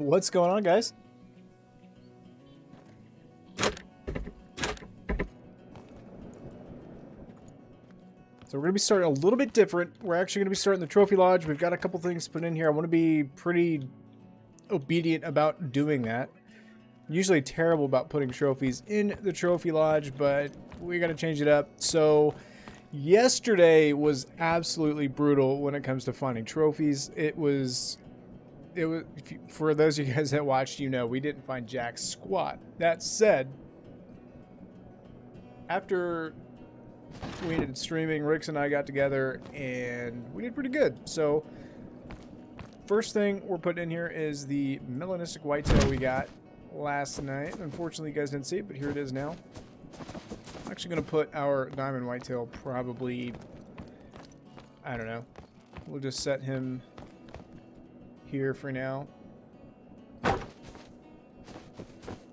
What's going on, guys? So we're going to be starting a little bit different. We're actually going to be starting the Trophy Lodge. We've got a couple things put in here. I want to be pretty obedient about doing that. I'm usually terrible about putting trophies in the Trophy Lodge, but we got to change it up. So yesterday was absolutely brutal when it comes to finding trophies. It was for those of you guys that watched, you know, we didn't find jack squat. That said, after we ended streaming, Rix and I got together and we did pretty good. So first thing we're putting in here is the melanistic whitetail we got last night. Unfortunately, you guys didn't see it, but here it is now. I'm actually going to put our diamond whitetail probably, I don't know. We'll just set him here for now.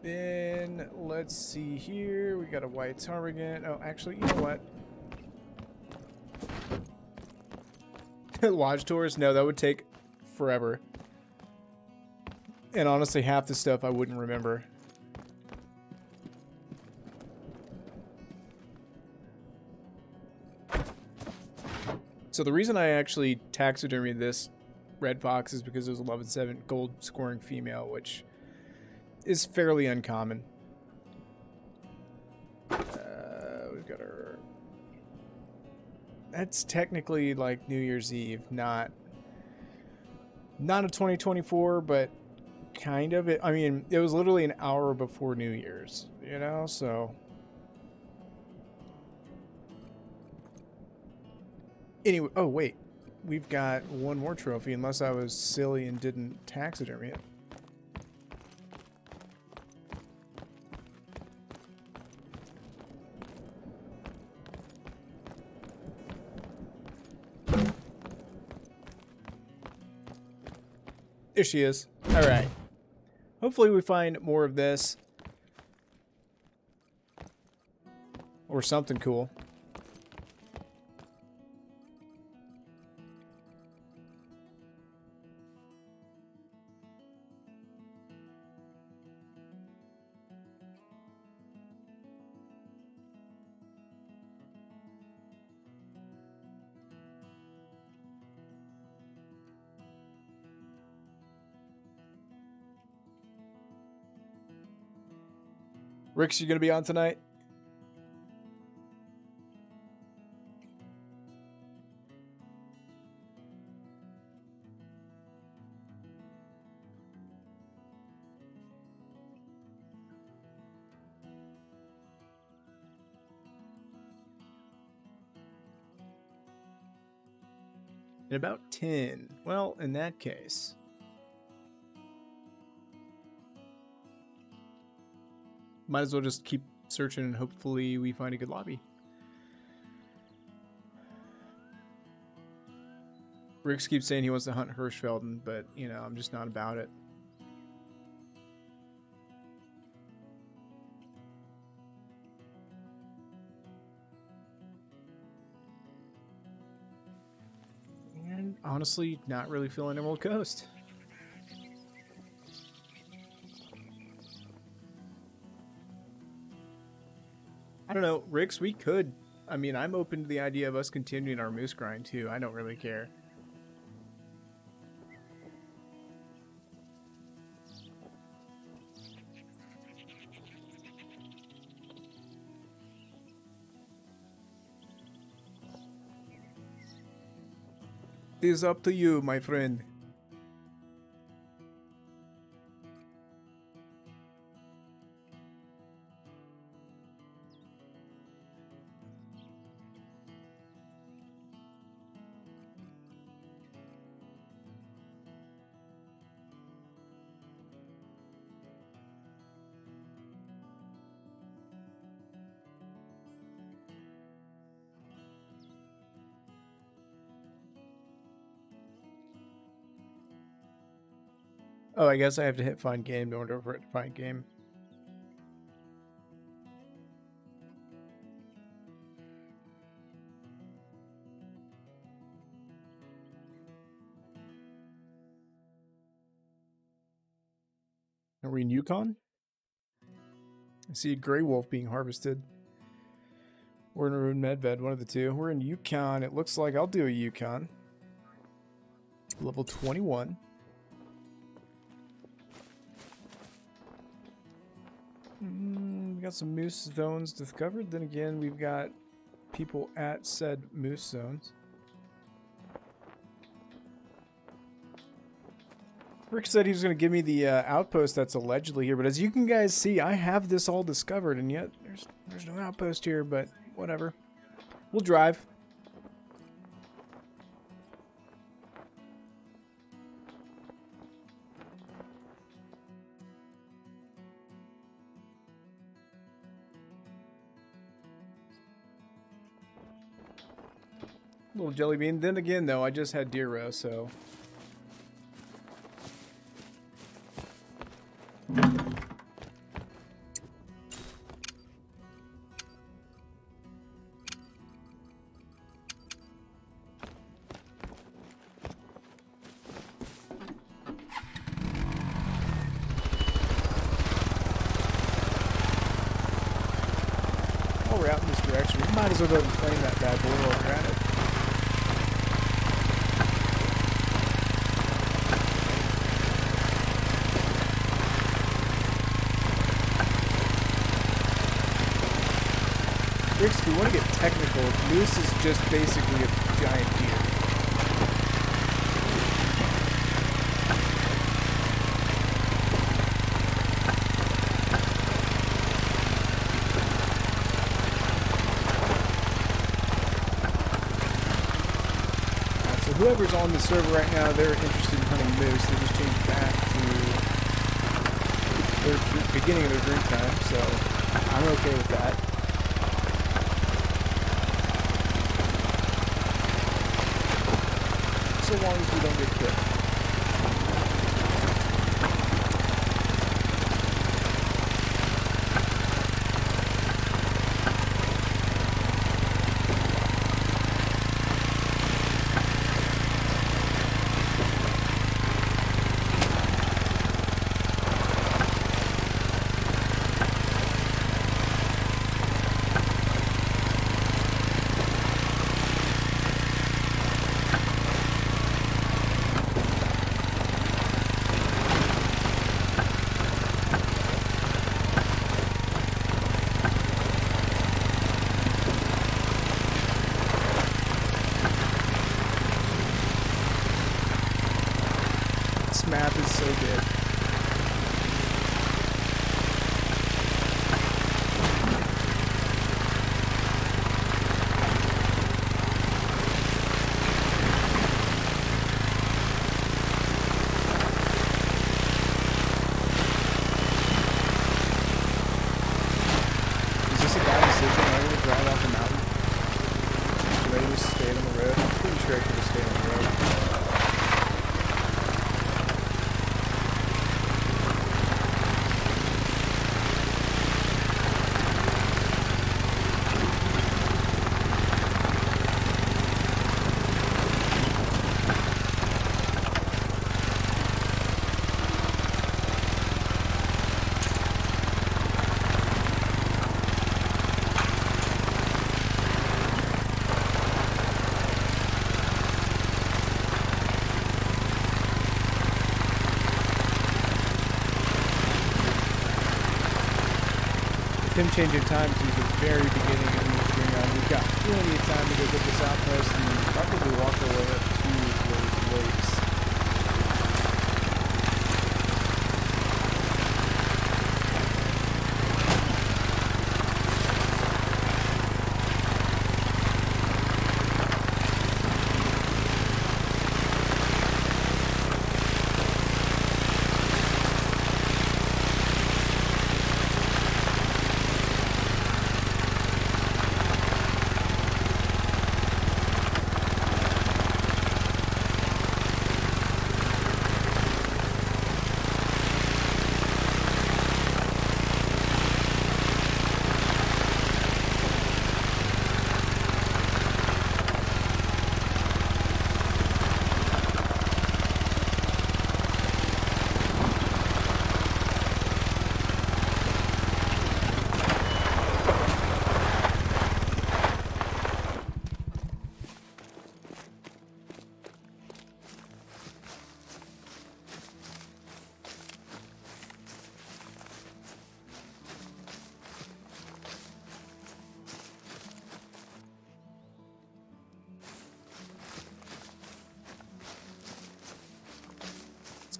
Then let's see here. We got a white ptarmigan. Oh, actually, you know what? Lodge tours? No, that would take forever. And honestly, half the stuff I wouldn't remember. So the reason I actually taxidermied this red fox is because it was 11.7 gold scoring female, which is fairly uncommon. We've got our... That's technically like New Year's Eve, not a 2024, but kind of. I mean, it was literally an hour before New Year's, you know, so... Anyway, oh wait, we've got one more trophy, unless I was silly and didn't taxidermy it. There she is. All right. Hopefully we find more of this. Or something cool. Rix, you gonna be on tonight? In about 10. Well, in that case... Might as well just keep searching and hopefully we find a good lobby. Rix keeps saying he wants to hunt Hirschfelden, but, you know, I'm just not about it. And honestly, not really feeling Emerald Coast. I don't know, Rix, we could... I mean, I'm open to the idea of us continuing our moose grind, too. I don't really care. It is up to you, my friend. Oh, I guess I have to hit find game in order for it to find game. Are we in Yukon? I see a gray wolf being harvested. We're in Medved, one of the two. We're in Yukon. It looks like I'll do a Yukon. Level 21. We got some moose zones discovered. Then again, we've got people at said moose zones. Rick said he was going to give me the outpost that's allegedly here, but as you can guys see, I have this all discovered, and yet there's no outpost here, but whatever. We'll drive. Little jelly bean. Then again, though, I just had deer roast, so... While we're out in this direction, we might as well go and claim that bad boy while we're at it. Ricks, if you want to get technical, moose is just basically a giant deer. So whoever's on the server right now, they're interested in hunting moose. They just changed back to their beginning of their drink time, so I'm okay with that. So long as we don't get killed. Map is so good. Is this a bad decision? Am I going to drive off the mountain? Should I just stay on the road? I'm pretty sure I could have stayed on the road. Him changing time to the very beginning of the spring round. We've got plenty of time to go get this outpost and probably walk our way up to those lakes.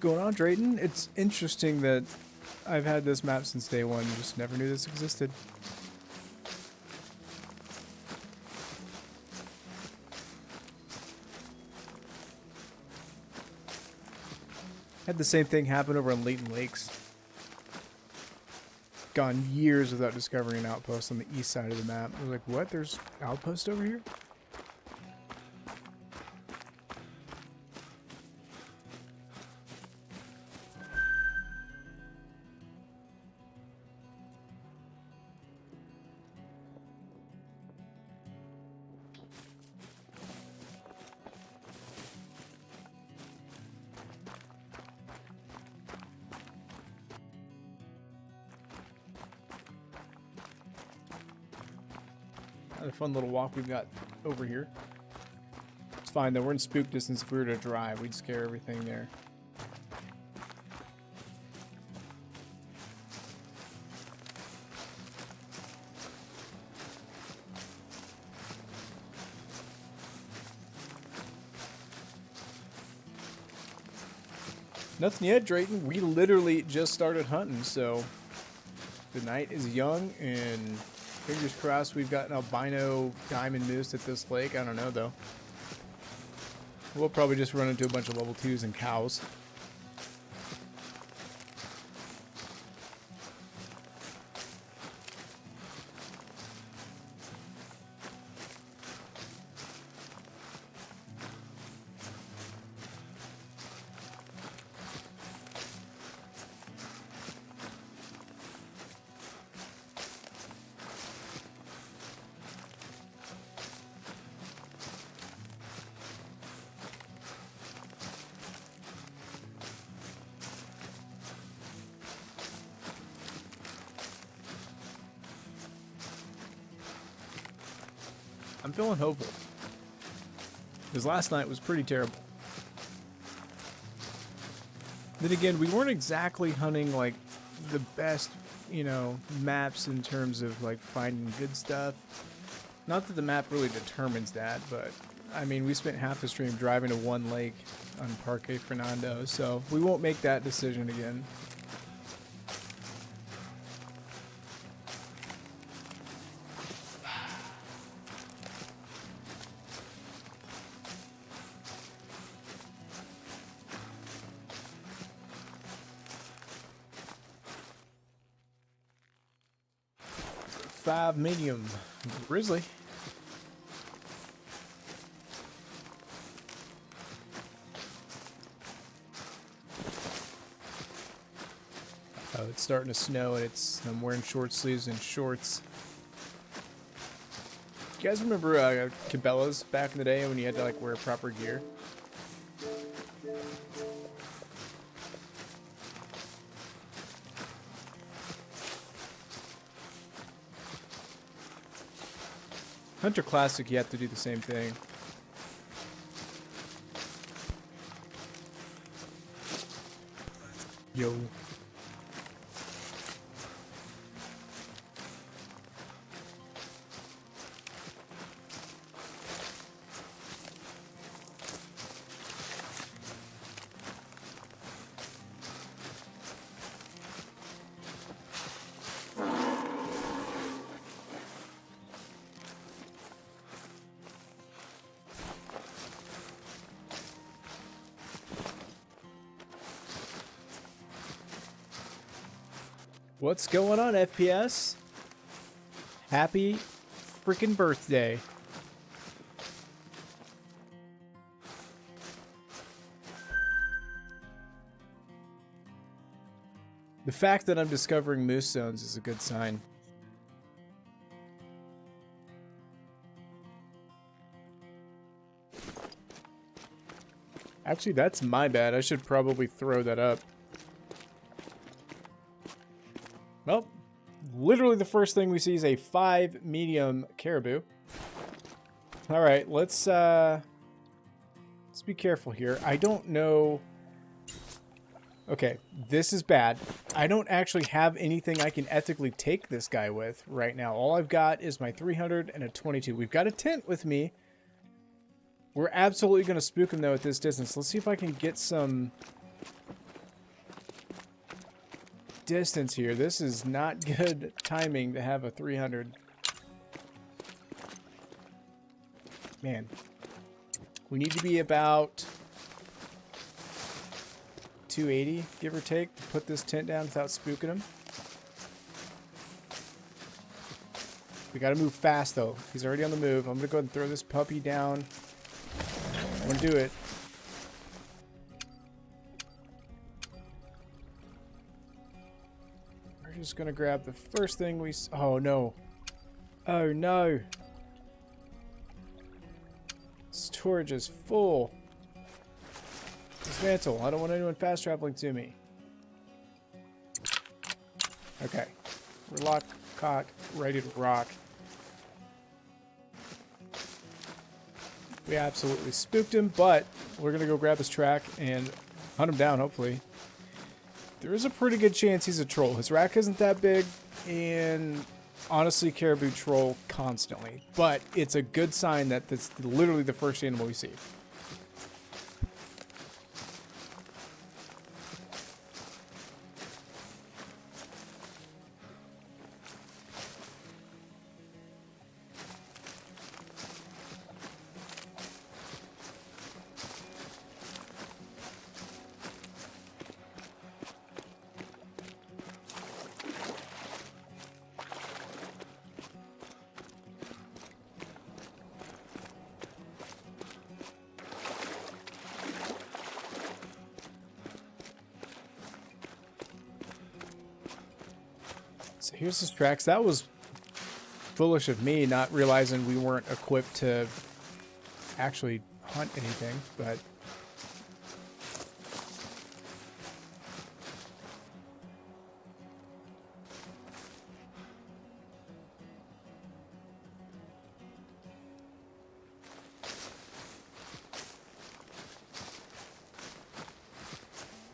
going on, Drayton? It's interesting that I've had this map since day one. Just never knew this existed. Had the same thing happen over on Leighton Lakes. Gone years without discovering an outpost on the east side of the map. I was like, what? There's outpost over here? Another fun little walk we've got over here. It's fine though, we're in spook distance. If we were to drive, we'd scare everything there. Nothing yet, Drayton. We literally just started hunting, so the night is young, and fingers crossed we've got an albino diamond moose at this lake. I don't know, though. We'll probably just run into a bunch of level 2s and cows. I'm feeling hopeful. Because last night was pretty terrible. Then again, we weren't exactly hunting like the best, you know, maps in terms of like finding good stuff. Not that the map really determines that, but I mean, we spent half the stream driving to one lake on Parque Fernando, so we won't make that decision again. Five medium grizzly. Oh, it's starting to snow, and I'm wearing short sleeves and shorts. You guys remember Cabela's back in the day when you had to like wear proper gear? Hunter Classic, you have to do the same thing. Yo. What's going on, FPS? Happy freaking birthday. The fact that I'm discovering moose zones is a good sign. Actually, that's my bad. I should probably throw that up. Well, literally the first thing we see is a 5 medium caribou. All right, let's be careful here. I don't know. Okay, this is bad. I don't actually have anything I can ethically take this guy with right now. All I've got is my 300 and a 22. We've got a tent with me. We're absolutely going to spook him, though, at this distance. Let's see if I can get some distance here. This is not good timing to have a 300. Man. We need to be about 280, give or take, to put this tent down without spooking him. We gotta move fast, though. He's already on the move. I'm gonna go ahead and throw this puppy down. I'm gonna do it. We're just gonna grab the first thing we... Oh, no. Oh, no. Storage is full. Dismantle. I don't want anyone fast traveling to me. Okay. We're locked, cocked, ready to rock. We absolutely spooked him, but we're going to go grab his track and hunt him down, hopefully. There is a pretty good chance he's a troll. His rack isn't that big, and honestly, caribou troll constantly. But it's a good sign that that's literally the first animal we see. So here's his tracks. That was foolish of me, not realizing we weren't equipped to actually hunt anything, but...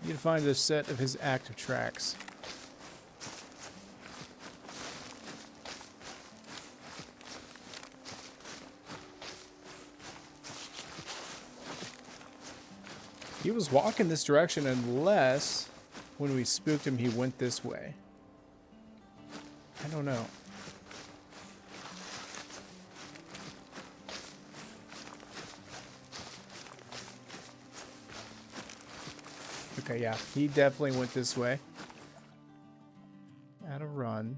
You can find a set of his active tracks. He was walking this direction unless when we spooked him he went this way. I don't know. Okay, yeah, he definitely went this way. At a run.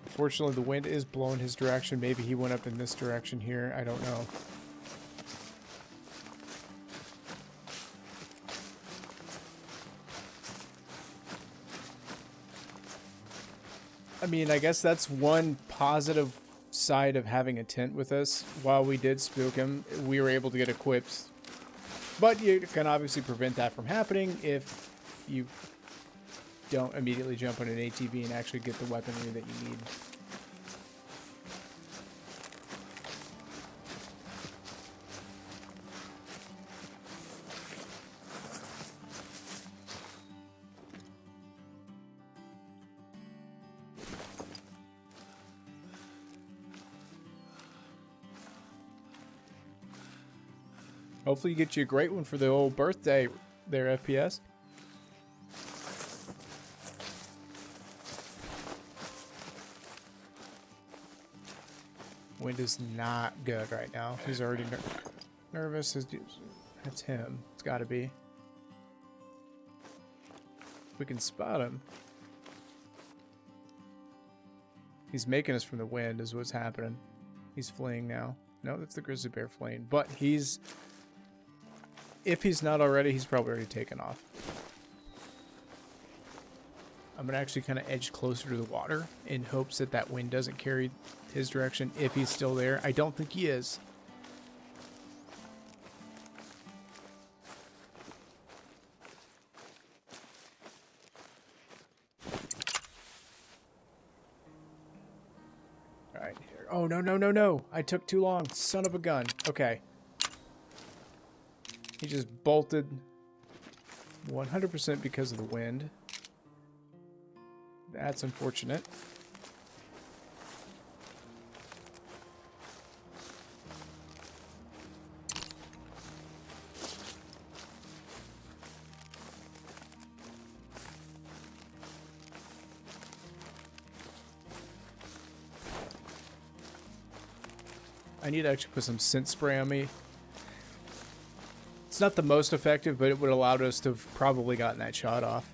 Unfortunately, the wind is blowing his direction. Maybe he went up in this direction here. I don't know. I mean, I guess that's one positive side of having a tent with us. While we did spook him, we were able to get equipped. But you can obviously prevent that from happening if you don't immediately jump on an ATV and actually get the weaponry that you need. Hopefully you get you a great one for the old birthday there, FPS. Wind is not good right now. He's already nervous. That's him. It's got to be. We can spot him. He's making us from the wind is what's happening. He's fleeing now. No, that's the grizzly bear fleeing. But he's... If he's not already, he's probably already taken off. I'm going to actually kind of edge closer to the water in hopes that that wind doesn't carry his direction if he's still there. I don't think he is. All right. Here. Oh, no, no, no, no. I took too long. Son of a gun. Okay. He just bolted 100% because of the wind. That's unfortunate. I need to actually put some scent spray on me. It's not the most effective, but it would have allowed us to have probably gotten that shot off.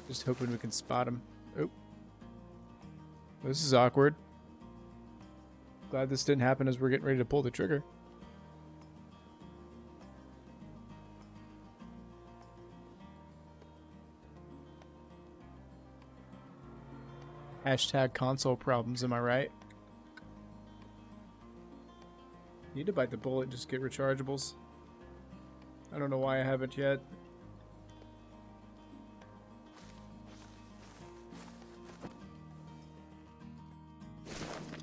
Just hoping we can spot him. Oh. This is awkward. Glad this didn't happen as we're getting ready to pull the trigger. Hashtag console problems, am I right? Need to bite the bullet and just get rechargeables. I don't know why I haven't yet.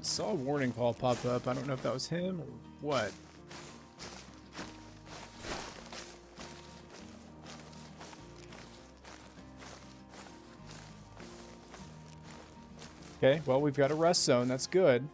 Saw a warning call pop up. I don't know if that was him or what. Okay, well, we've got a rest zone. That's good.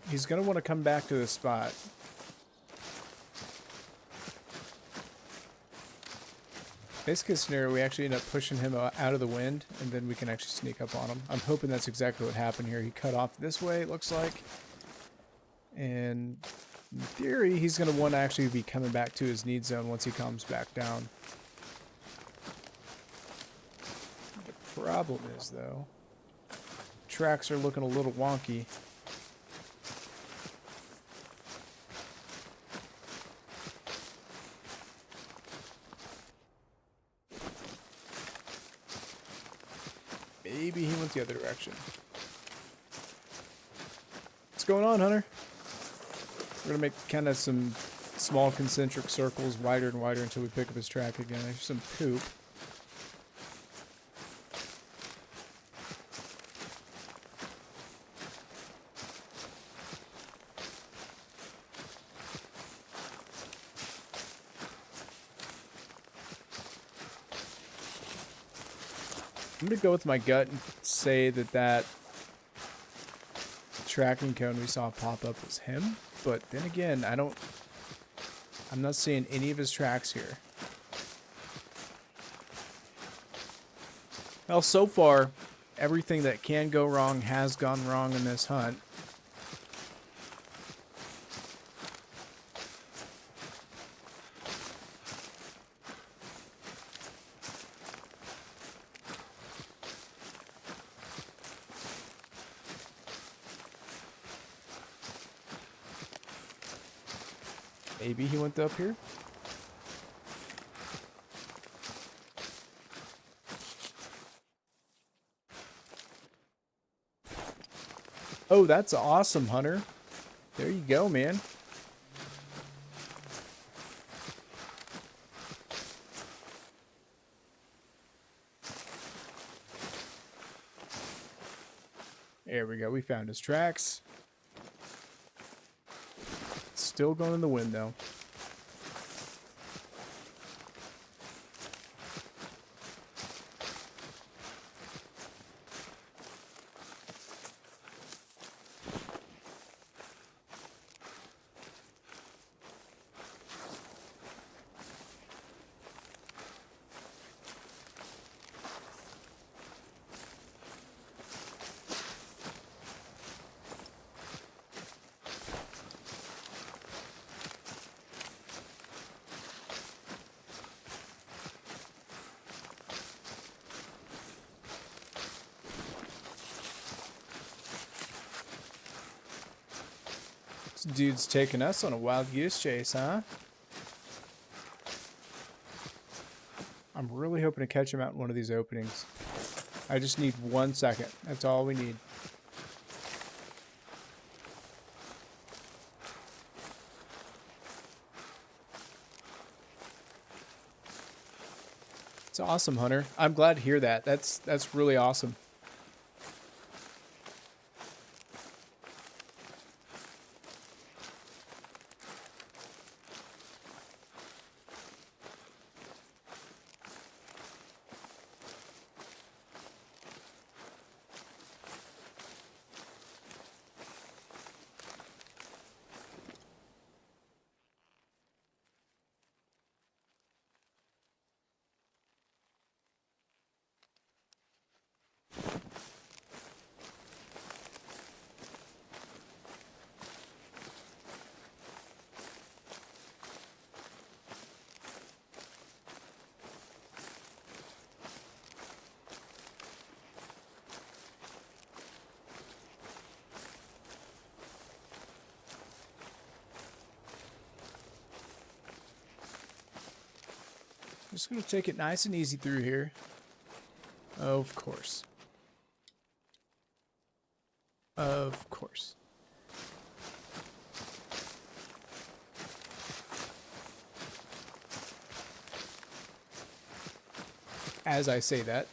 He's gonna want to come back to the spot. Base case scenario, we actually end up pushing him out of the wind, and then we can actually sneak up on him. I'm hoping that's exactly what happened here. He cut off this way, it looks like. And in theory, he's going to want to actually be coming back to his need zone once he comes back down. The problem is, though, tracks are looking a little wonky. Maybe he went the other direction. What's going on, Hunter? We're gonna make kind of some small concentric circles, wider and wider, until we pick up his track again. There's some poop. I'm gonna go with my gut and say that tracking cone we saw pop up was him, but then again, I'm not seeing any of his tracks here. Well, so far, everything that can go wrong has gone wrong in this hunt. Maybe he went up here. Oh, that's awesome, Hunter. There you go, man. There we go. We found his tracks. Still going in the wind, though. This dude's taking us on a wild goose chase, huh? I'm really hoping to catch him out in one of these openings. I just need 1 second. That's all we need. It's awesome, Hunter. I'm glad to hear that. That's really awesome. Just gonna take it nice and easy through here. Of course. Of course. As I say that.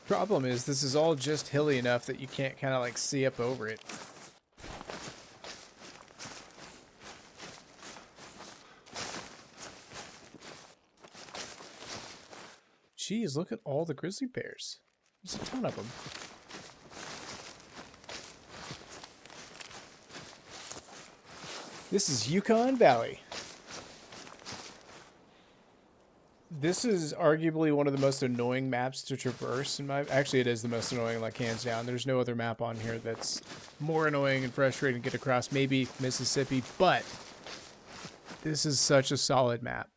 Problem is, this is all just hilly enough that you can't kind of like see up over it. Jeez, look at all the grizzly bears. There's a ton of them. This is Yukon Valley. This is arguably one of the most annoying maps to traverse. Actually, it is the most annoying, like hands down. There's no other map on here that's more annoying and frustrating to get across. Maybe Mississippi, but this is such a solid map.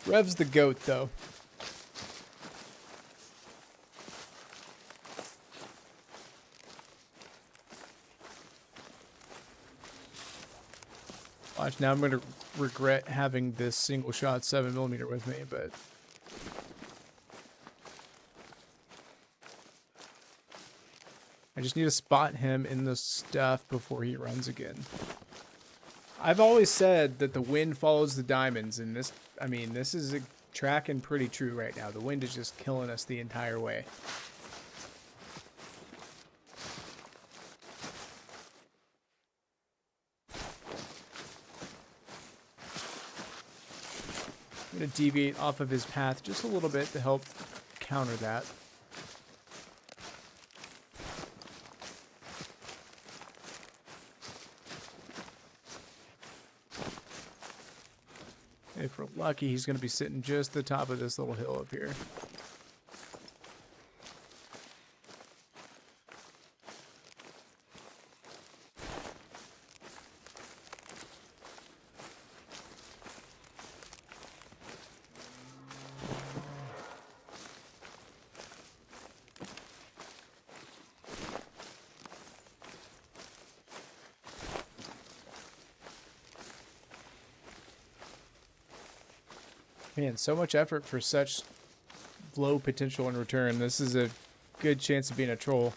Rev's the goat, though. Watch, now I'm going to regret having this single shot 7mm with me, but... I just need to spot him in the stuff before he runs again. I've always said that the wind follows the diamonds, and this, I mean, this is tracking pretty true right now. The wind is just killing us the entire way. I'm going to deviate off of his path just a little bit to help counter that. If we're lucky, he's going to be sitting just at the top of this little hill up here. Man, so much effort for such low potential in return. This is a good chance of being a troll.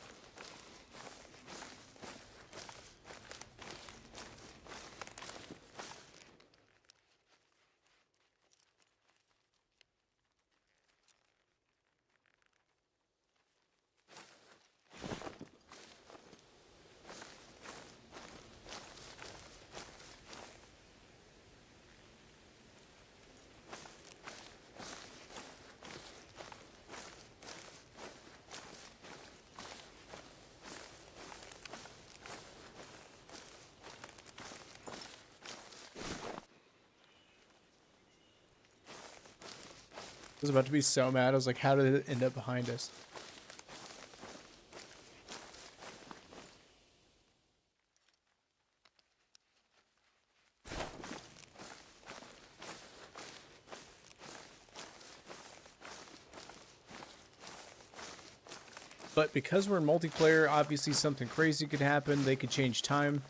I was about to be so mad. I was like, how did it end up behind us? But because we're in multiplayer, obviously something crazy could happen. They could change time.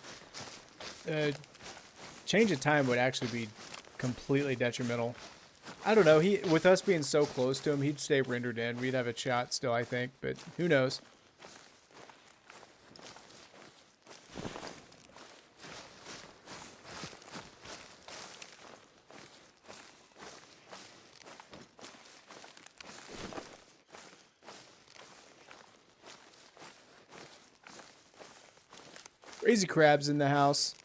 Change of time would actually be completely detrimental. I don't know. With us being so close to him, he'd stay rendered in. We'd have a shot still, I think. But who knows? Crazy crabs in the house.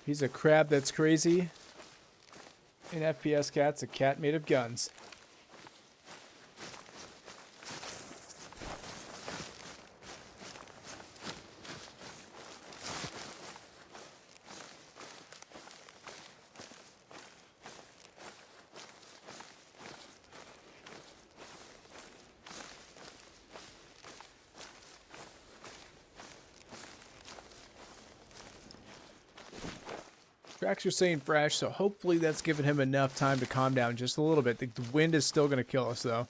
He's a crab that's crazy. An FPS cat's a cat made of guns. Tracks are saying fresh, so hopefully that's given him enough time to calm down just a little bit. The wind is still going to kill us, though.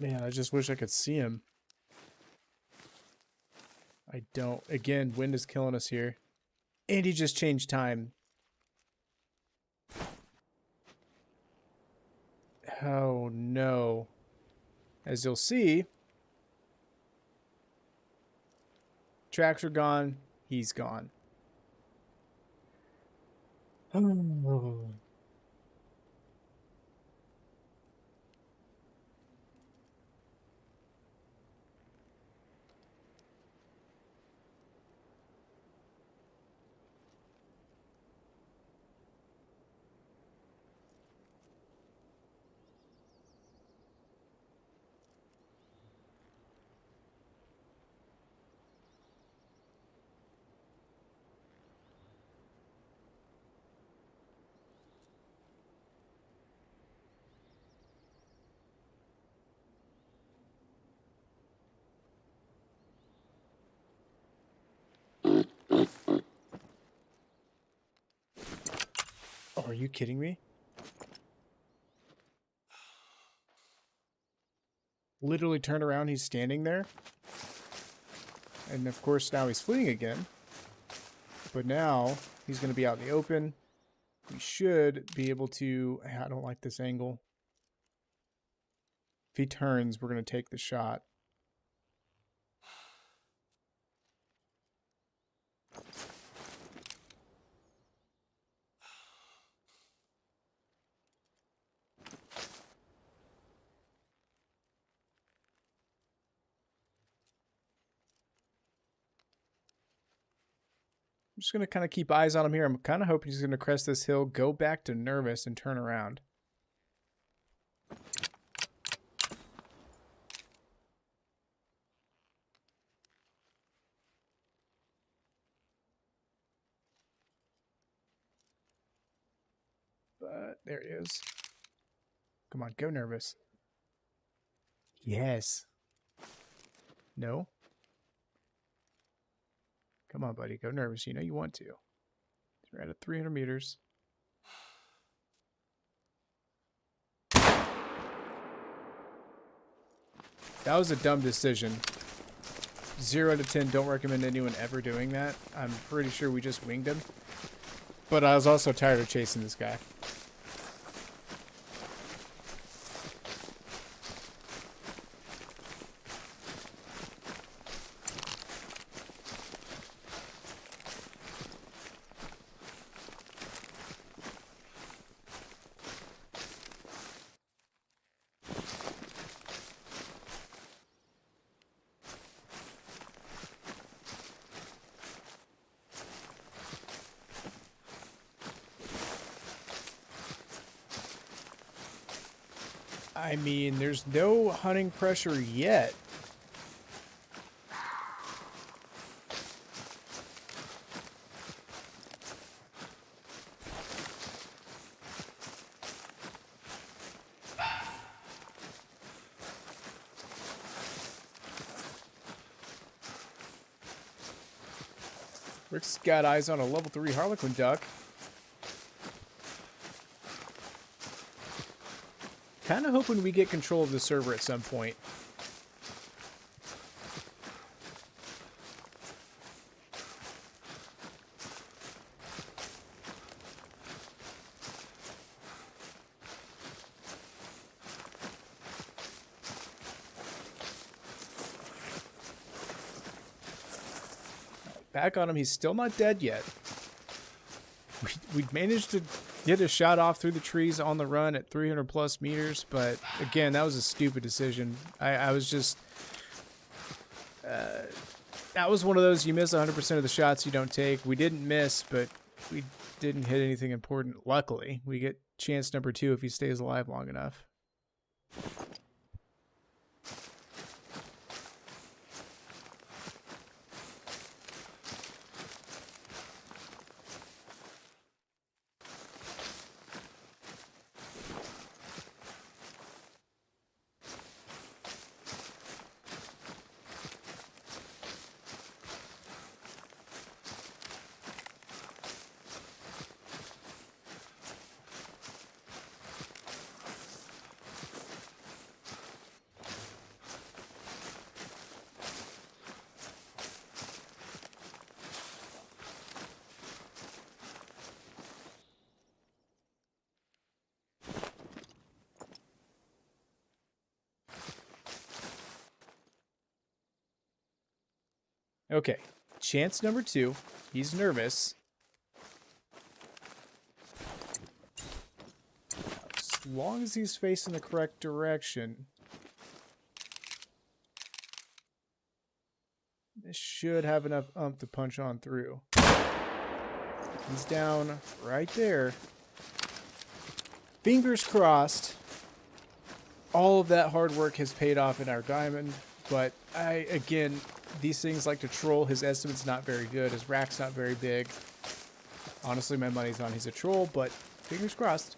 Man, I just wish I could see him. I don't. Again, wind is killing us here. And he just changed time. Oh, no. As you'll see, tracks are gone. He's gone. Oh. Oh, are you kidding me? Literally turn around, he's standing there. And of course now he's fleeing again. But now he's going to be out in the open. We should be able to... I don't like this angle. If he turns, we're going to take the shot. I'm just going to kind of keep eyes on him here. I'm kind of hoping he's going to crest this hill, go back to nervous, and turn around. But there he is. Come on, go nervous. Yes. No? Come on, buddy. Go nervous. You know you want to. We're at 300 meters. That was a dumb decision. 0 out of 10. Don't recommend anyone ever doing that. I'm pretty sure we just winged him. But I was also tired of chasing this guy. I mean, there's no hunting pressure yet. Rick's got eyes on a level 3 Harlequin duck. Kind of hoping we get control of the server at some point. Back on him. He's still not dead yet. We managed to get a shot off through the trees on the run at 300 plus meters, but again, that was a stupid decision. I was just... that was one of those, you miss 100% of the shots you don't take. We didn't miss, but we didn't hit anything important. Luckily, we get chance number 2 if he stays alive long enough. Okay, chance number 2. He's nervous. As long as he's facing the correct direction, this should have enough oomph to punch on through. He's down right there. Fingers crossed. All of that hard work has paid off in our diamond, but again, these things like to troll. His estimate's not very good. His rack's not very big. Honestly, my money's on he's a troll, but fingers crossed.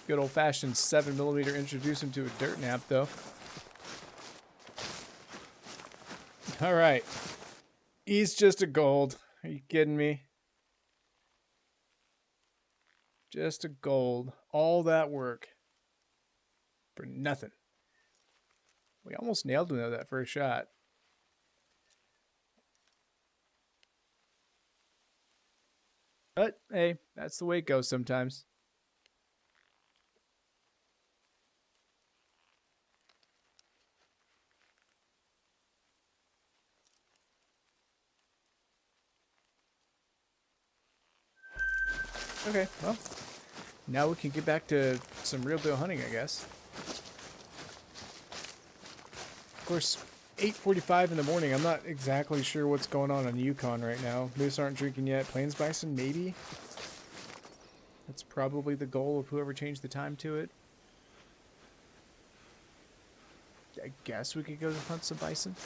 Good old-fashioned 7mm introduce him to a dirt nap, though. All right. He's just a gold. Are you kidding me? Just a gold. All that work for nothing. We almost nailed him, though, that first shot. But, hey, that's the way it goes sometimes. Okay, well, now we can get back to some real deal hunting, I guess. Of course, 8:45 in the morning. I'm not exactly sure what's going on Yukon right now. Moose aren't drinking yet. Plains bison, maybe? That's probably the goal of whoever changed the time to it. I guess we could go hunt some bison.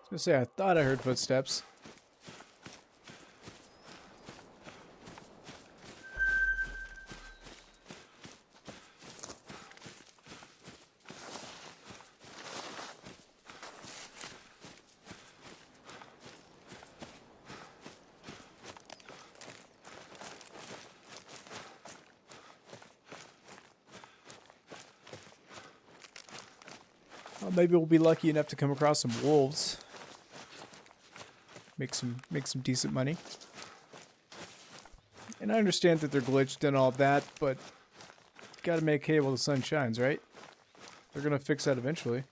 gonna say, I thought I heard footsteps. Well, maybe we'll be lucky enough to come across some wolves. Make some decent money. And I understand that they're glitched and all that, but gotta make hay while the sun shines, right? They're gonna fix that eventually.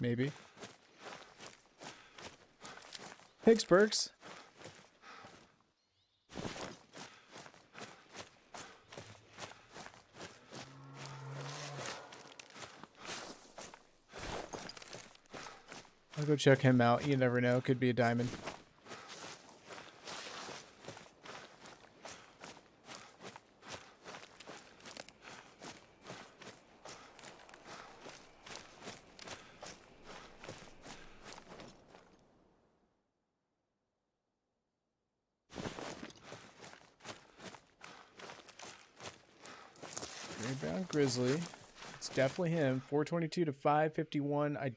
Maybe. Thanks, Perks. I'll go check him out. You never know. Could be a diamond. Greybound Grizzly. It's definitely him. 422 to 551. I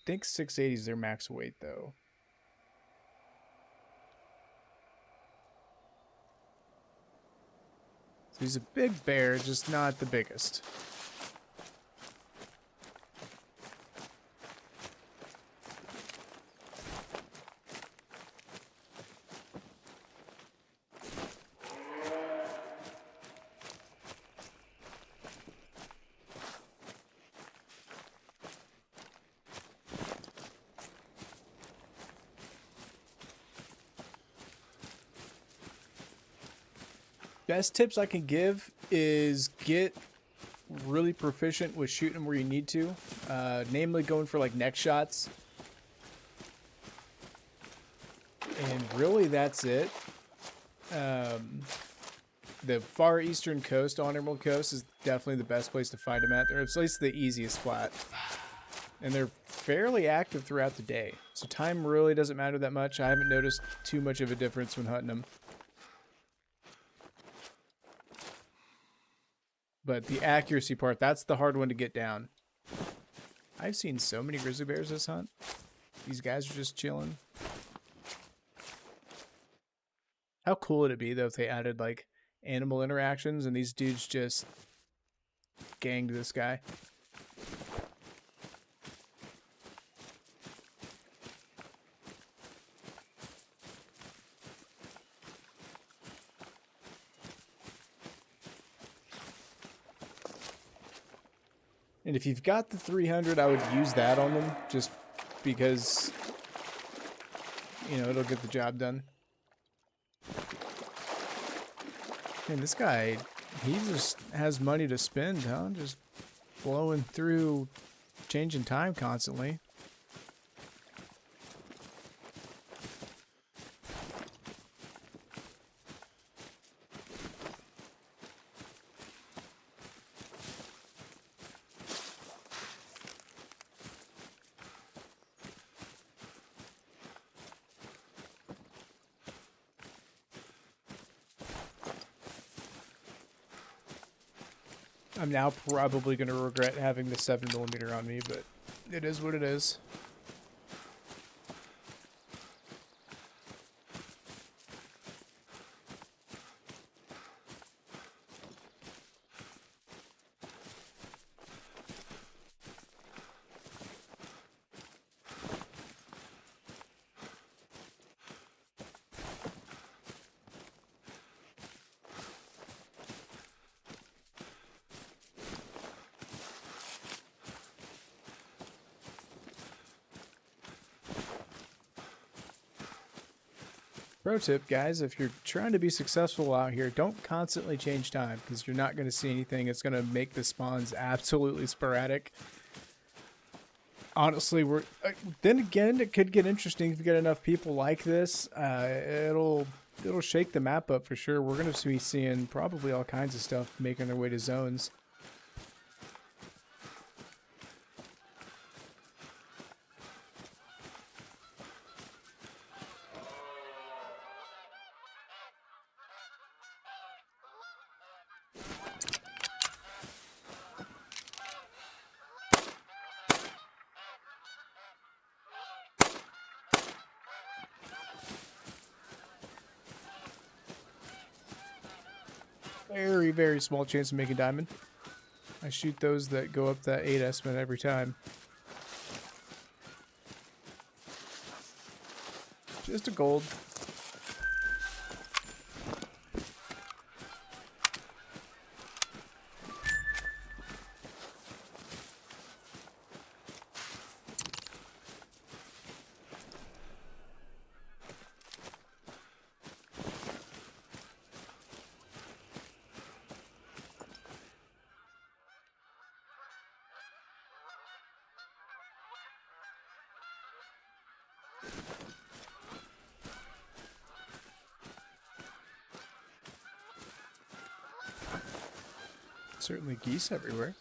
think 680 is their max weight, though. So he's a big bear, just not the biggest. Best tips I can give is get really proficient with shooting them where you need to. Namely going for like neck shots. And really that's it. The far eastern coast on Emerald Coast is definitely the best place to find them at. They're at least the easiest spot. And they're fairly active throughout the day. So time really doesn't matter that much. I haven't noticed too much of a difference when hunting them. But the accuracy part, that's the hard one to get down. I've seen so many grizzly bears this hunt. These guys are just chilling. How cool would it be, though, if they added, like, animal interactions and these dudes just ganged this guy? And if you've got the 300, I would use that on them, just because, you know, it'll get the job done. And this guy, he just has money to spend, huh? Just blowing through, changing time constantly. I'm now probably going to regret having the 7mm on me, but it is what it is. Pro tip, guys, if you're trying to be successful out here, don't constantly change time, because you're not going to see anything. It's going to make the spawns absolutely sporadic. Honestly, then again, it could get interesting if you get enough people like this. It'll shake the map up for sure. We're going to be seeing probably all kinds of stuff making their way to zones. very, very small chance of making diamond. I shoot those that go up that 8 estimate every time. Just a gold. Certainly geese everywhere.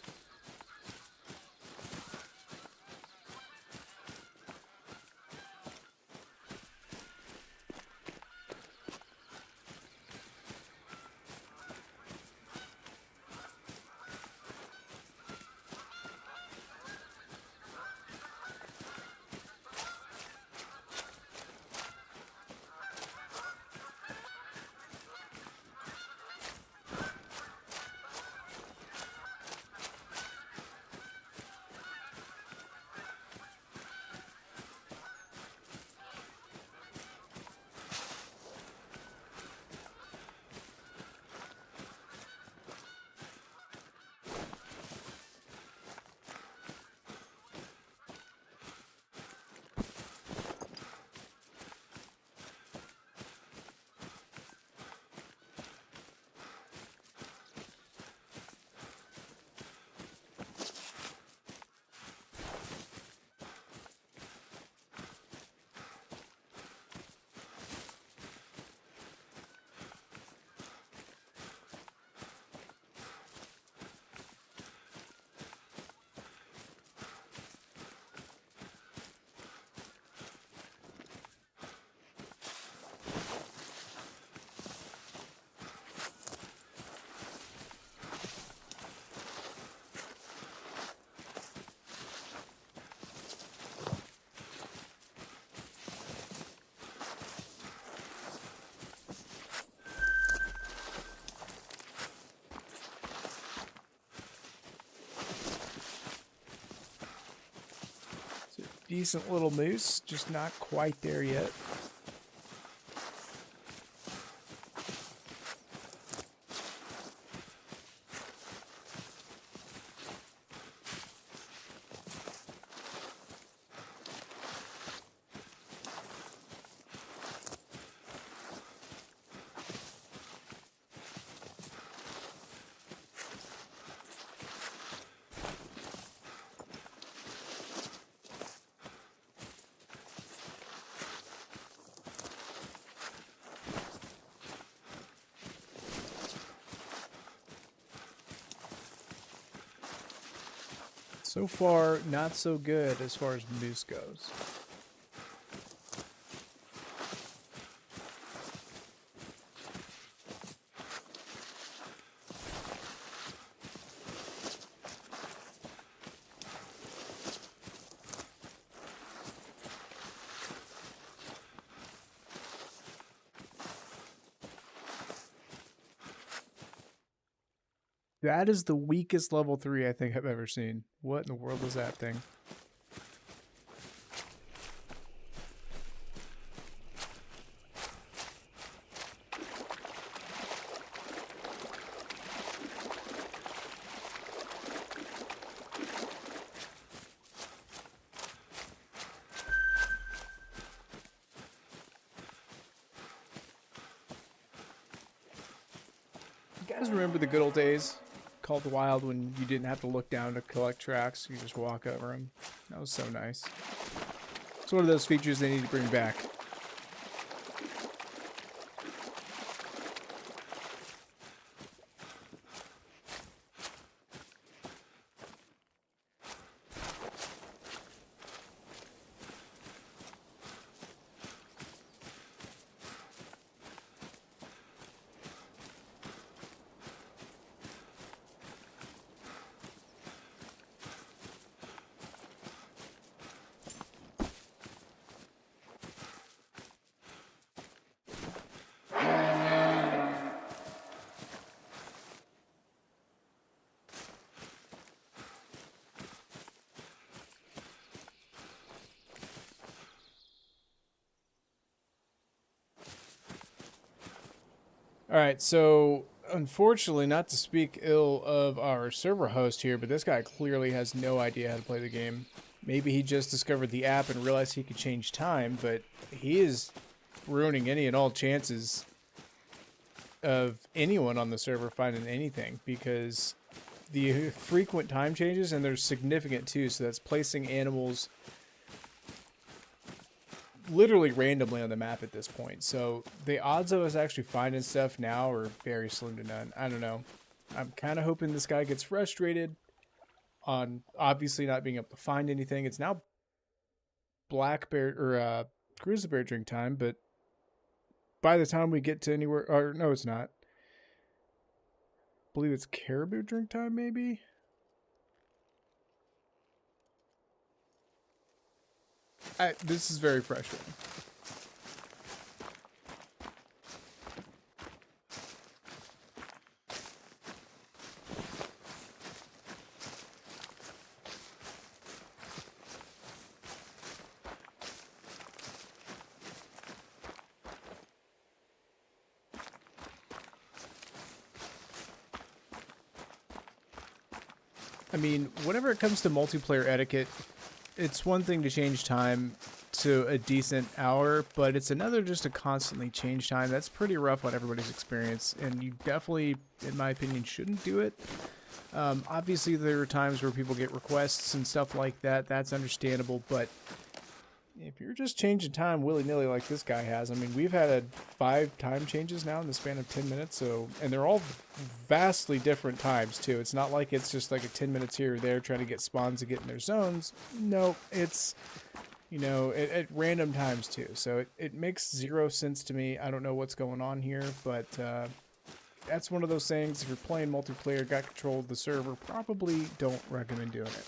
Decent little moose, just not quite there yet. So far, not so good as far as moose goes. That is the weakest level 3 I think I've ever seen. What in the world is that thing? You guys remember the good old days? Called the Wild, when you didn't have to look down to collect tracks, you just walk over them. That was so nice. It's one of those features they need to bring back. Alright, so unfortunately, not to speak ill of our server host here, but this guy clearly has no idea how to play the game. Maybe he just discovered the app and realized he could change time, but he is ruining any and all chances of anyone on the server finding anything, because the frequent time changes, and they're significant too, so that's placing animals literally randomly on the map at this point. So the odds of us actually finding stuff now are very slim to none. I don't know. I'm kind of hoping this guy gets frustrated on obviously not being able to find anything. It's now black bear or grizzly bear drink time, but by the time we get to anywhere, or no, it's not. I believe it's caribou drink time, maybe. This is very frustrating. I mean, whenever it comes to multiplayer etiquette, it's one thing to change time to a decent hour, but it's another just to constantly change time. That's pretty rough on everybody's experience, and you definitely, in my opinion, shouldn't do it. Obviously, there are times where people get requests and stuff like that. That's understandable, but if you're just changing time willy-nilly like this guy has, I mean, we've had 5 time changes now in the span of 10 minutes, so, and they're all vastly different times, too. It's not like it's just like a 10 minutes here or there trying to get spawns to get in their zones. No, it's, you know, at random times, too. So it makes zero sense to me. I don't know what's going on here, but that's one of those things. If you're playing multiplayer, got control of the server, probably don't recommend doing it.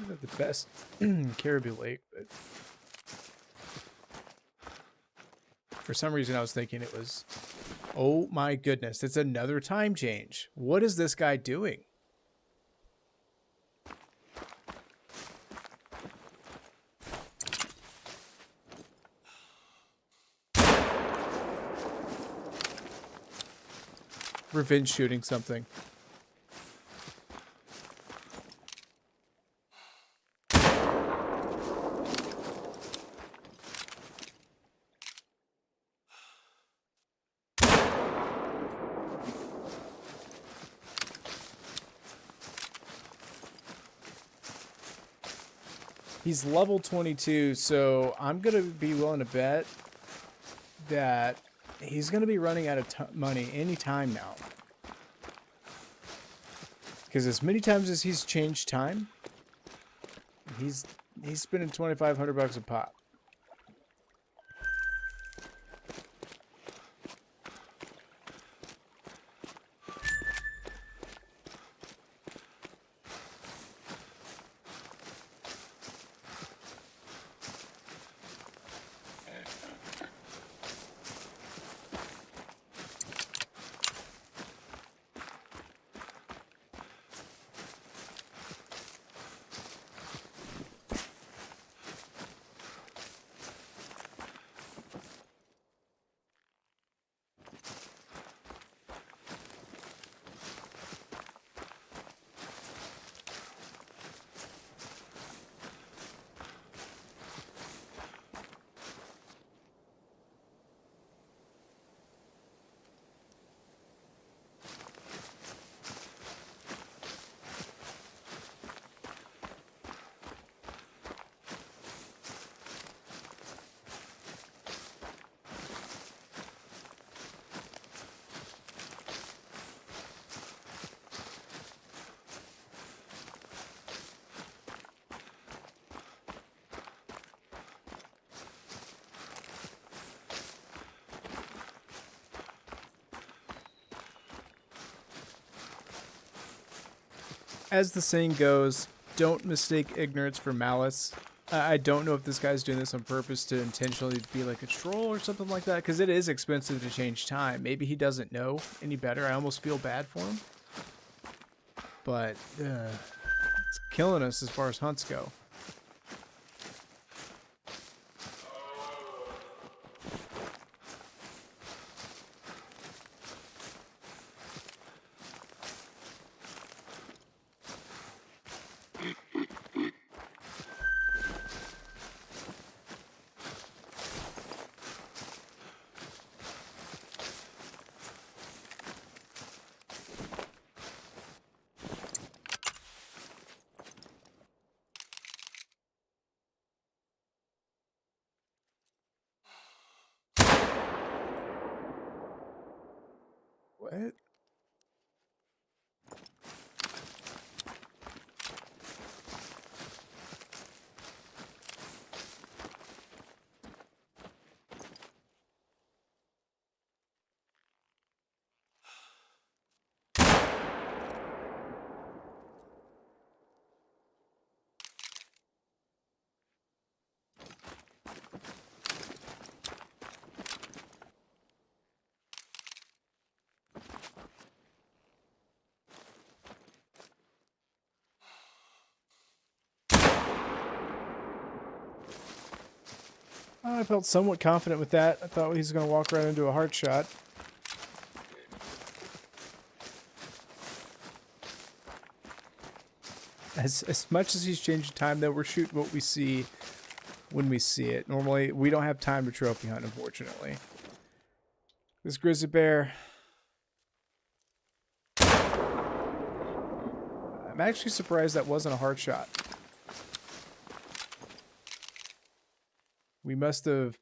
Not the best caribou lake, but for some reason I was thinking it was, oh my goodness, it's another time change. What is this guy doing? Revenge shooting something. He's level 22, so I'm going to be willing to bet that he's going to be running out of money any time now. Because as many times as he's changed time, he's He's spending $2,500 a pop. As the saying goes, don't mistake ignorance for malice. I don't know if this guy's doing this on purpose to intentionally be like a troll or something like that, because it is expensive to change time. Maybe he doesn't know any better. I almost feel bad for him. But it's killing us as far as hunts go. What? I felt somewhat confident with that. I thought he was going to walk right into a heart shot. As much as he's changing time, though, we're shooting what we see when we see it. Normally, we don't have time to trophy hunt, unfortunately. This grizzly bear. I'm actually surprised that wasn't a heart shot. We must have,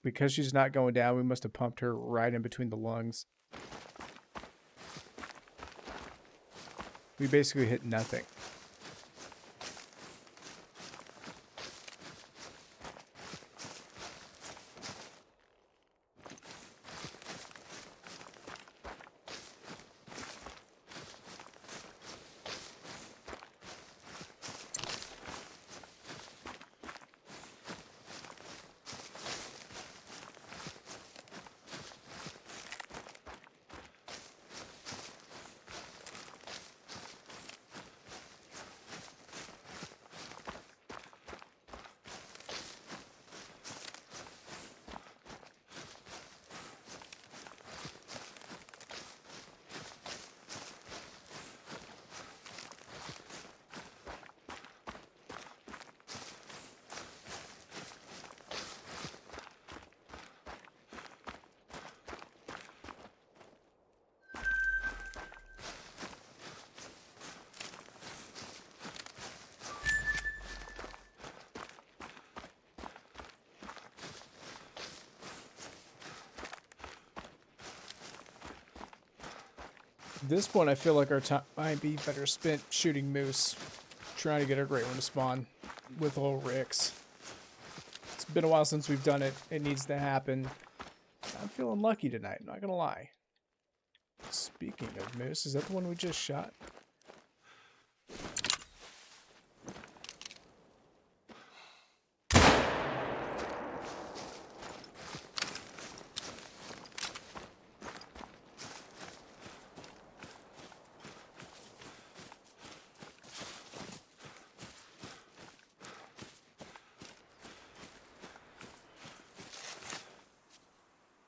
because she's not going down, we must have pumped her right in between the lungs. We basically hit nothing. At this point, I feel like our time might be better spent shooting moose, trying to get a great one to spawn. with old Ricks. It's been a while since we've done it. It needs to happen. I'm feeling lucky tonight, not gonna lie. Speaking of moose, is that the one we just shot?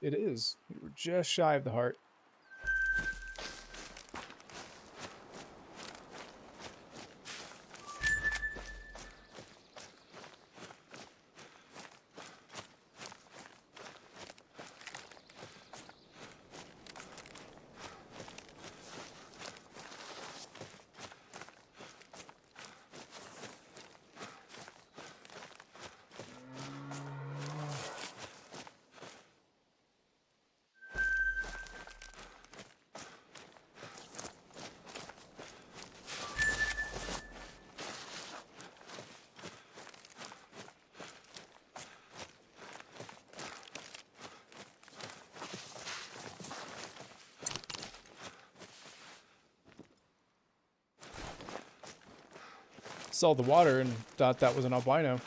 It is. We were just shy of the heart. Saw the water and thought that was an albino.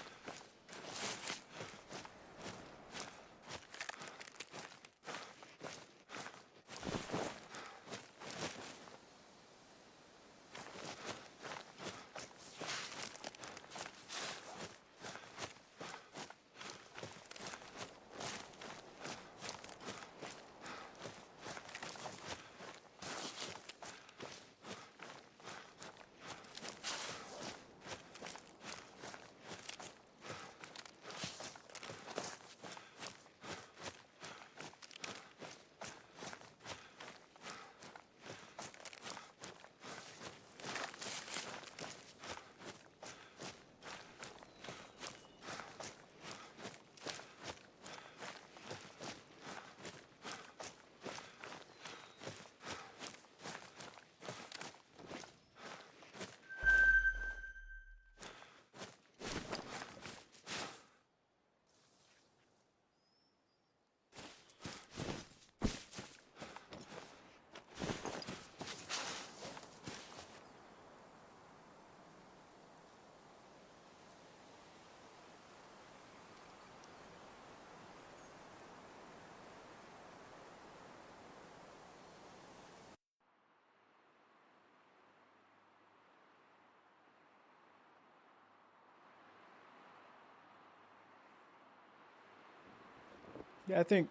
Yeah, I think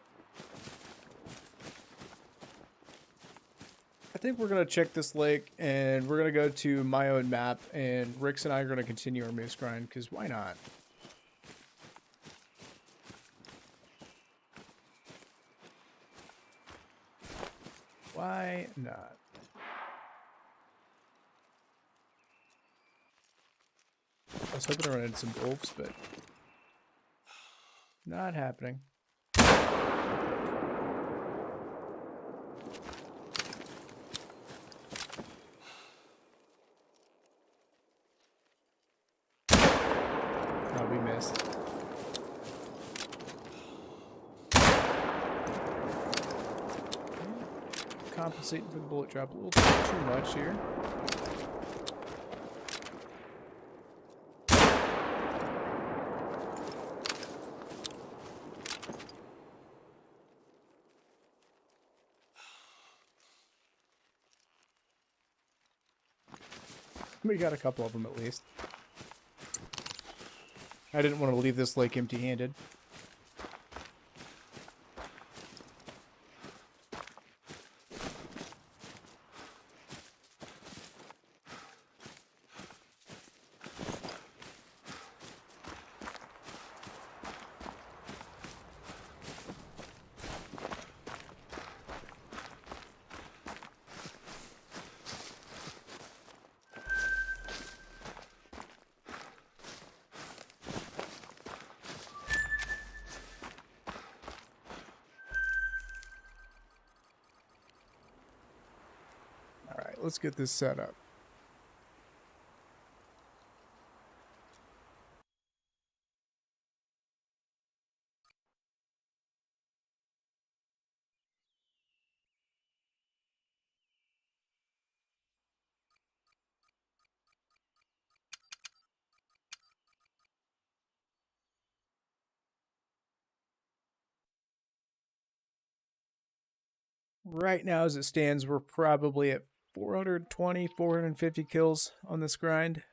we're gonna check this lake, and we're gonna go to my own map, and Rix and I are gonna continue our moose grind, because why not? Why not? I was hoping to run into some wolves, but not happening. Oh, we missed. Compensating for the bullet drop a little too much here. We got a couple of them at least. I didn't want to leave this lake empty-handed. Let's get this set up. Right now, as it stands, we're probably at 420, 450 kills on this grind.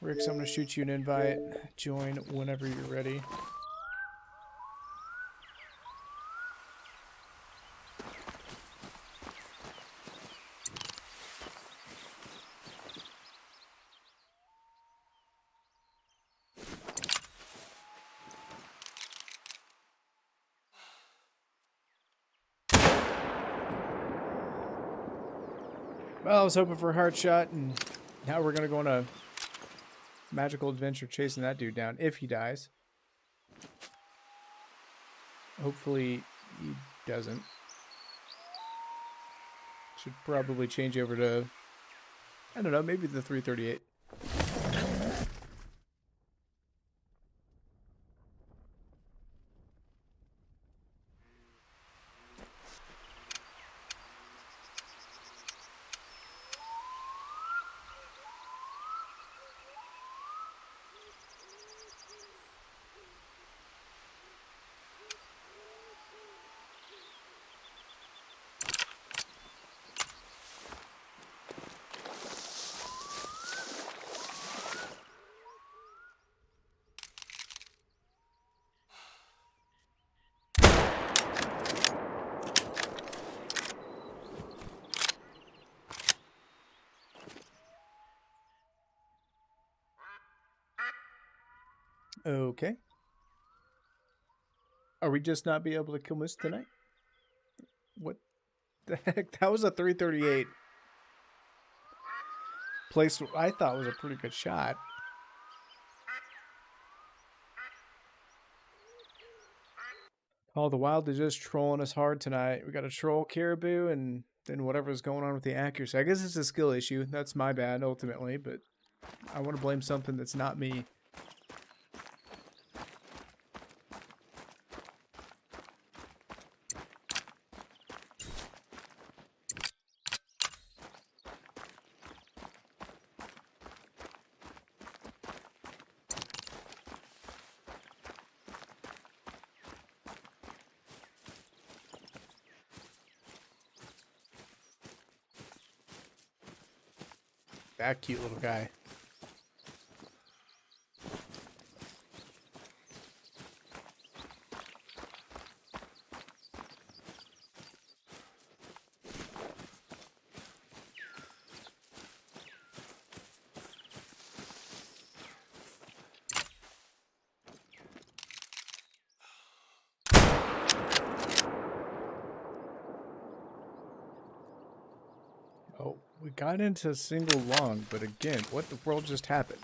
Rix, I'm going to shoot you an invite. Join whenever you're ready. Well, I was hoping for a hard shot, and now we're going to go on a magical adventure chasing that dude down, if he dies. Hopefully he doesn't. Should probably change over to, I don't know, maybe the 338. Okay. Are we just not be able to kill moose tonight? What the heck? That was a 338. Place I thought was a pretty good shot. Oh, the wild is just trolling us hard tonight. We got a troll caribou and then whatever's going on with the accuracy. I guess it's a skill issue. That's my bad, ultimately, but I want to blame something that's not me. That cute little guy. Oh, we got into single long, but again, what the world just happened?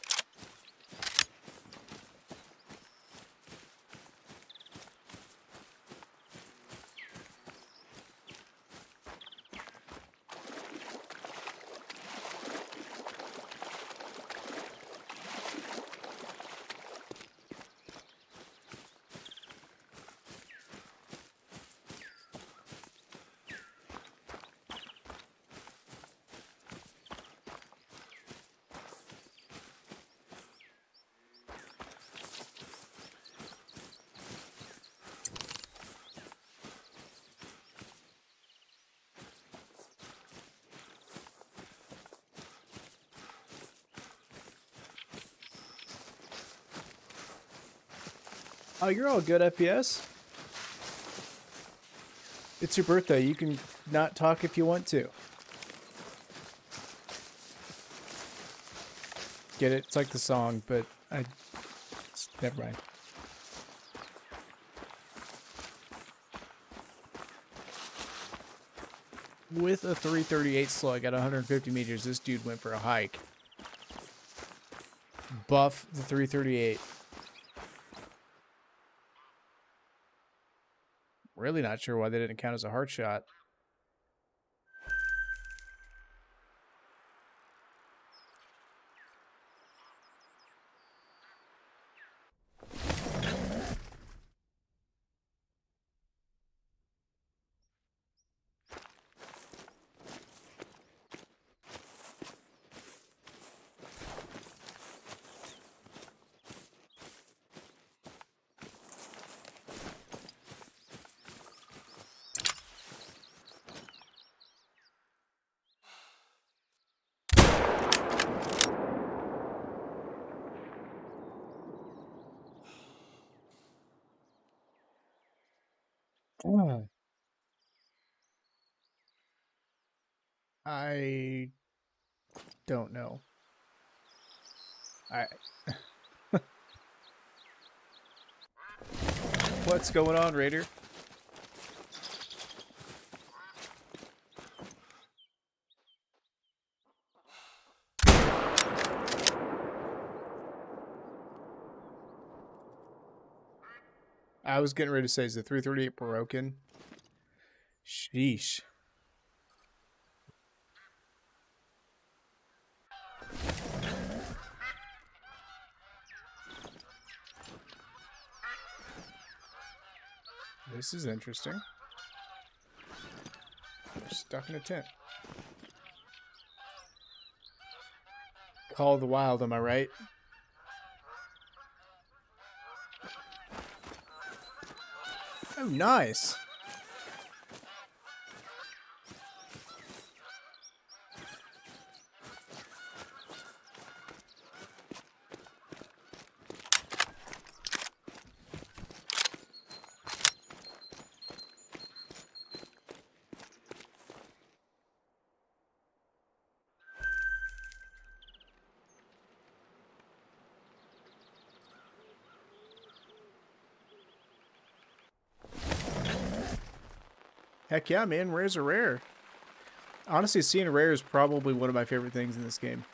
Oh, you're all good, FPS. It's your birthday. You can not talk if you want to. Get it? It's like the song, but never mind. With a 338 slug at 150 meters, this dude went for a hike. Buff the 338. Really not sure why they didn't count as a hard shot. I don't know. What's going on, Raider? I was getting ready to say, is the 338 broken? Sheesh. This is interesting. We're stuck in a tent. Call of the Wild, am I right? Oh, nice. Heck yeah, man. Rares are rare. Honestly, seeing a rare is probably one of my favorite things in this game.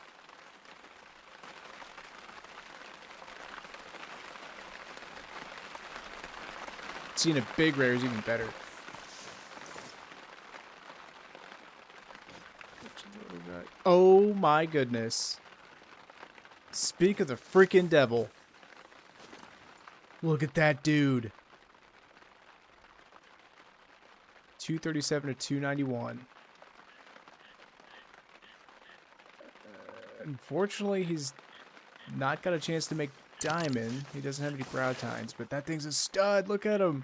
Seeing a big rare is even better. Oh my goodness. Speak of the freaking devil. Look at that dude. 237 to 291. Unfortunately, he's not got a chance to make diamond. He doesn't have any brow tines, but that thing's a stud. Look at him.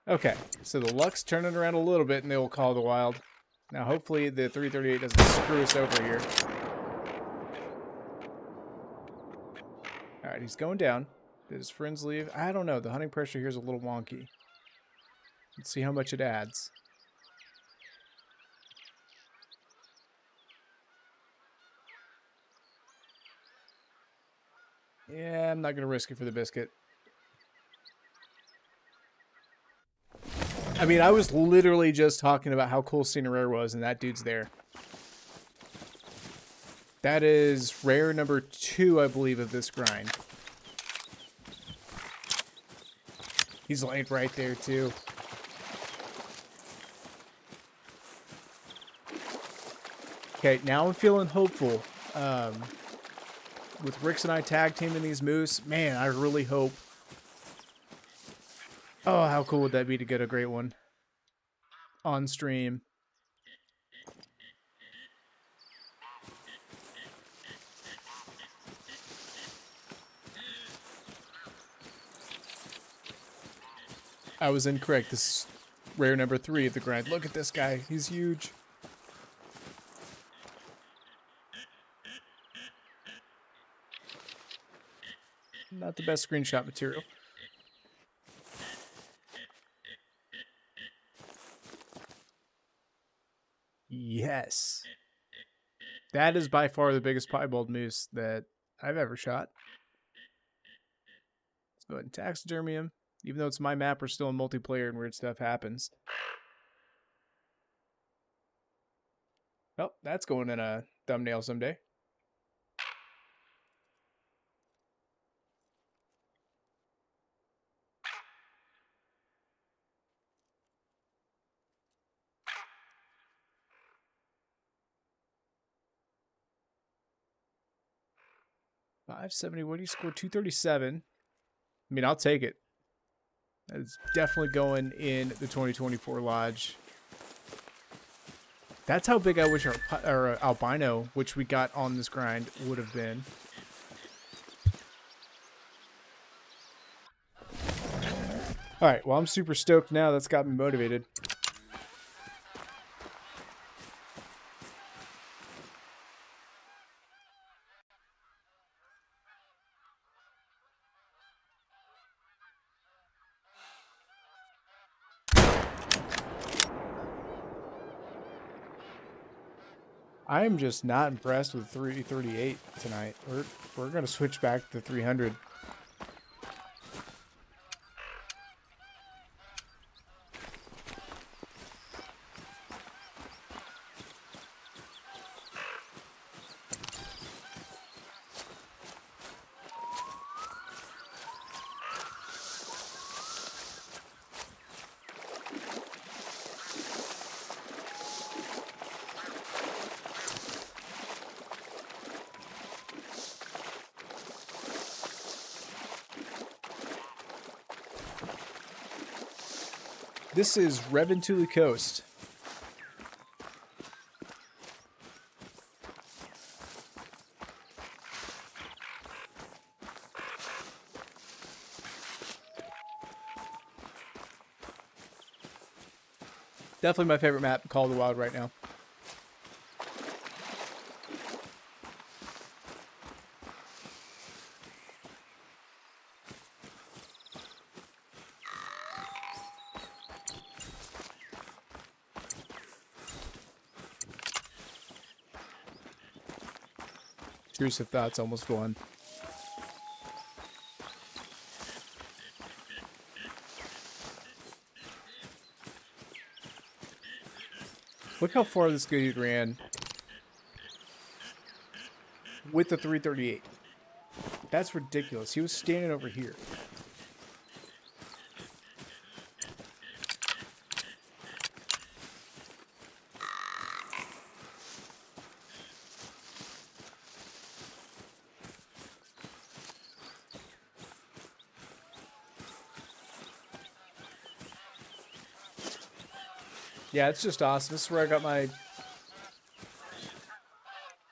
Okay, so the luck's turning around a little bit and they will call the Wild. Now, hopefully the 338 doesn't screw us over here. Alright, he's going down. Did his friends leave? I don't know. The hunting pressure here is a little wonky. Let's see how much it adds. Yeah, I'm not going to risk it for the biscuit. I mean, I was literally just talking about how cool seeing a rare was, and that dude's there. That is rare number 2, I believe, of this grind. He's laying right there, too. Okay, now I'm feeling hopeful. With Rix and I tag teaming these moose, man, I really hope. Oh, how cool would that be to get a great one on stream? I was incorrect. This is rare number 3 of the grind. Look at this guy. He's huge. Not the best screenshot material. Yes. That is by far the biggest piebald moose that I've ever shot. Let's go ahead and taxidermy him. Even though it's my map, we're still in multiplayer and weird stuff happens. Oh, that's going in a thumbnail someday. .570. What do you score? 237. I mean, I'll take it. That's definitely going in the 2024 Lodge. That's how big I wish our albino, which we got on this grind, would have been. Alright, well, I'm super stoked now. That's got me motivated. I am just not impressed with 338 tonight. We're gonna switch back to 300. This is Reventuli Coast. Definitely my favorite map, Call of the Wild, right now. Intrusive Thoughts almost won. Look how far this dude ran with the 338. That's ridiculous. He was standing over here. Yeah, it's just awesome. This is where I got my...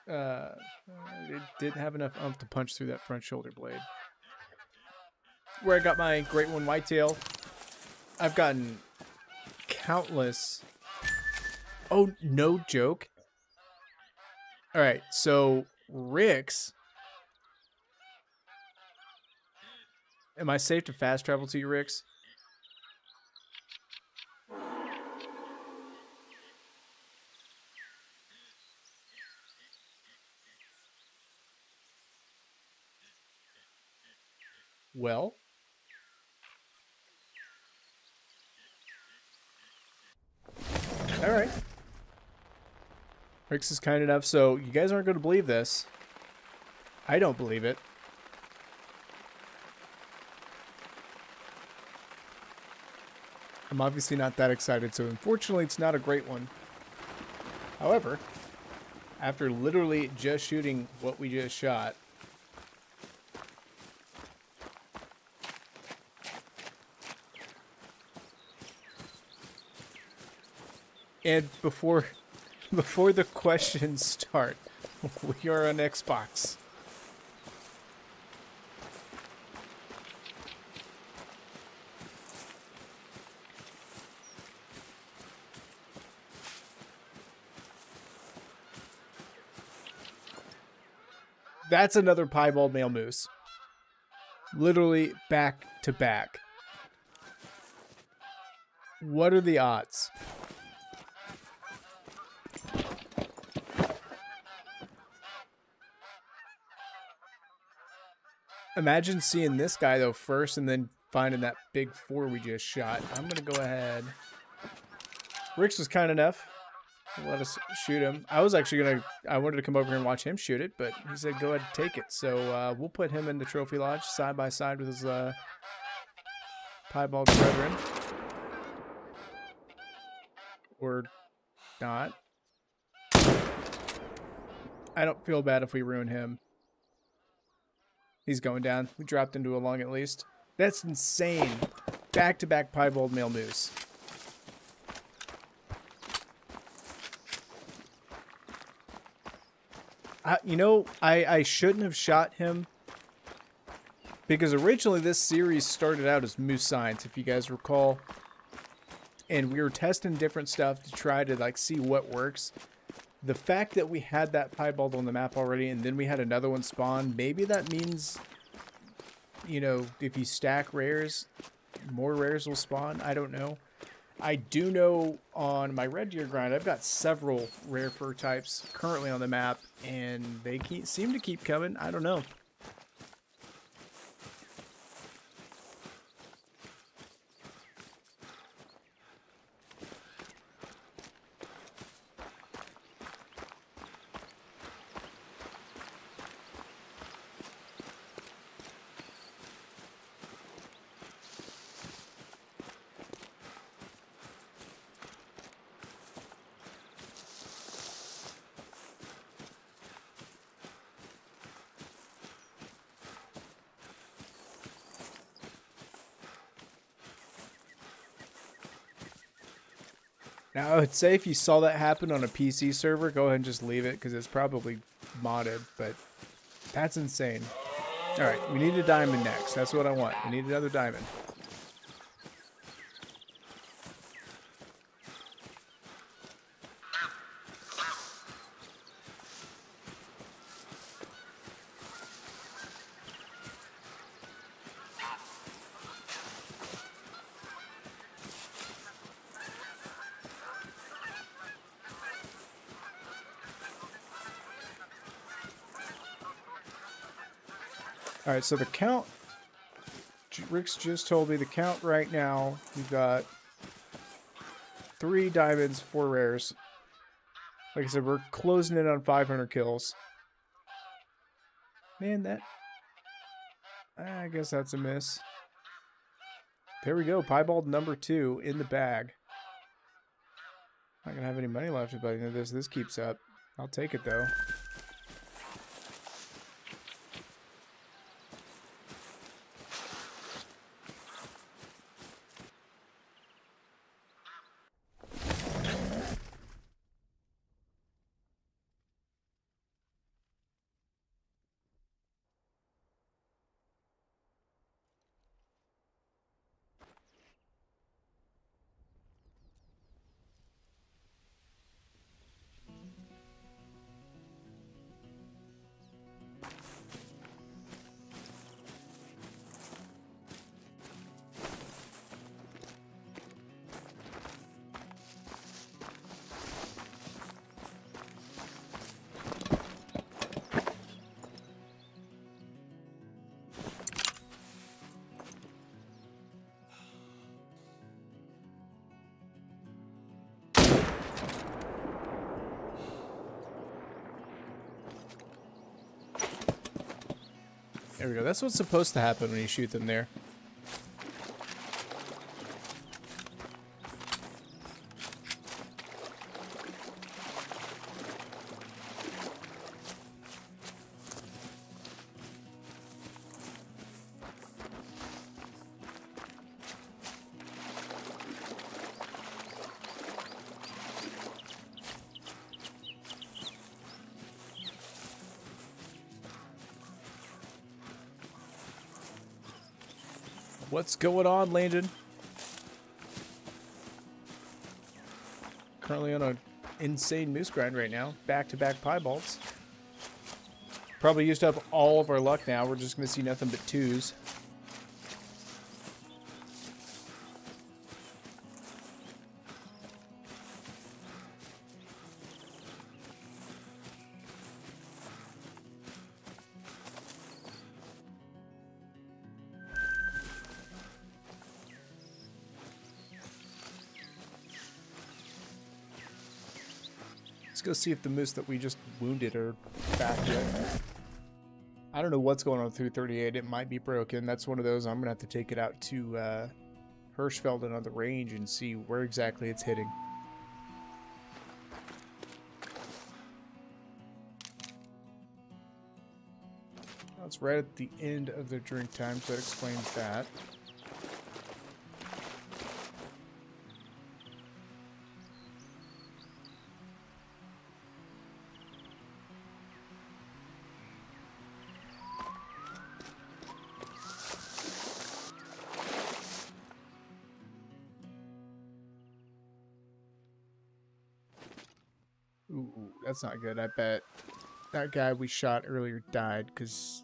it didn't have enough oomph to punch through that front shoulder blade. Where I got my Great One Whitetail. I've gotten countless... Oh, no joke. Alright, so Rick's... Am I safe to fast travel to you, Rick's? Well, all right. Rix is kind enough, so you guys aren't going to believe this. I don't believe it. I'm obviously not that excited, so unfortunately it's not a great one. However, after literally just shooting what we just shot, and before the questions start, we are on Xbox. That's another piebald male moose. Literally back to back. What are the odds? Imagine seeing this guy, though, first and then finding that big 4 we just shot. I'm going to go ahead. Rix was kind enough to let us shoot him. I was actually going to... I wanted to come over here and watch him shoot it, but he said go ahead and take it. So we'll put him in the trophy lodge side by side with his piebald brethren. Or not. I don't feel bad if we ruin him. He's going down. We dropped into a lung at least. That's insane. Back-to-back piebald male moose. You know, I shouldn't have shot him. Because originally this series started out as Moose Science, if you guys recall. And we were testing different stuff to try to like see what works. The fact that we had that piebald on the map already and then we had another one spawn, maybe that means, you know, if you stack rares, more rares will spawn. I don't know. I do know on my red deer grind, I've got several rare fur types currently on the map, and they seem to keep coming. I don't know. Now, I would say if you saw that happen on a PC server, go ahead and just leave it, because it's probably modded, but that's insane. Alright, we need a diamond next. That's what I want. We need another diamond. Alright, so the count, Rick's just told me the count right now, we've got 3 diamonds, 4 rares. Like I said, we're closing in on 500 kills. Man, I guess that's a miss. There we go, piebald number 2 in the bag. Not gonna have any money left if I know this keeps up. I'll take it though. There we go. That's what's supposed to happen when you shoot them there. What's going on, Landon? Currently on an insane moose grind right now. Back-to-back piebalds. Probably used up all of our luck now. We're just going to see nothing but 2s. Let's go see if the moose that we just wounded are back yet. I don't know what's going on with 338. It might be broken. That's one of those. I'm going to have to take it out to Hirschfelden on the range and see where exactly it's hitting. It's right at the end of their drink time, so that explains that. Ooh, that's not good. I bet that guy we shot earlier died because...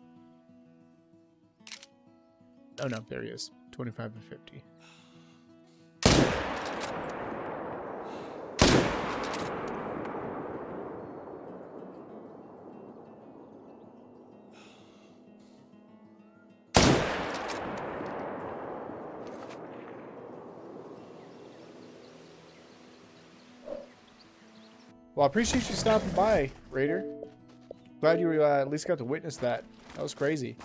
Oh no, there he is. 25 and 50. Well, I appreciate you stopping by, Raider. Glad you at least got to witness that. That was crazy.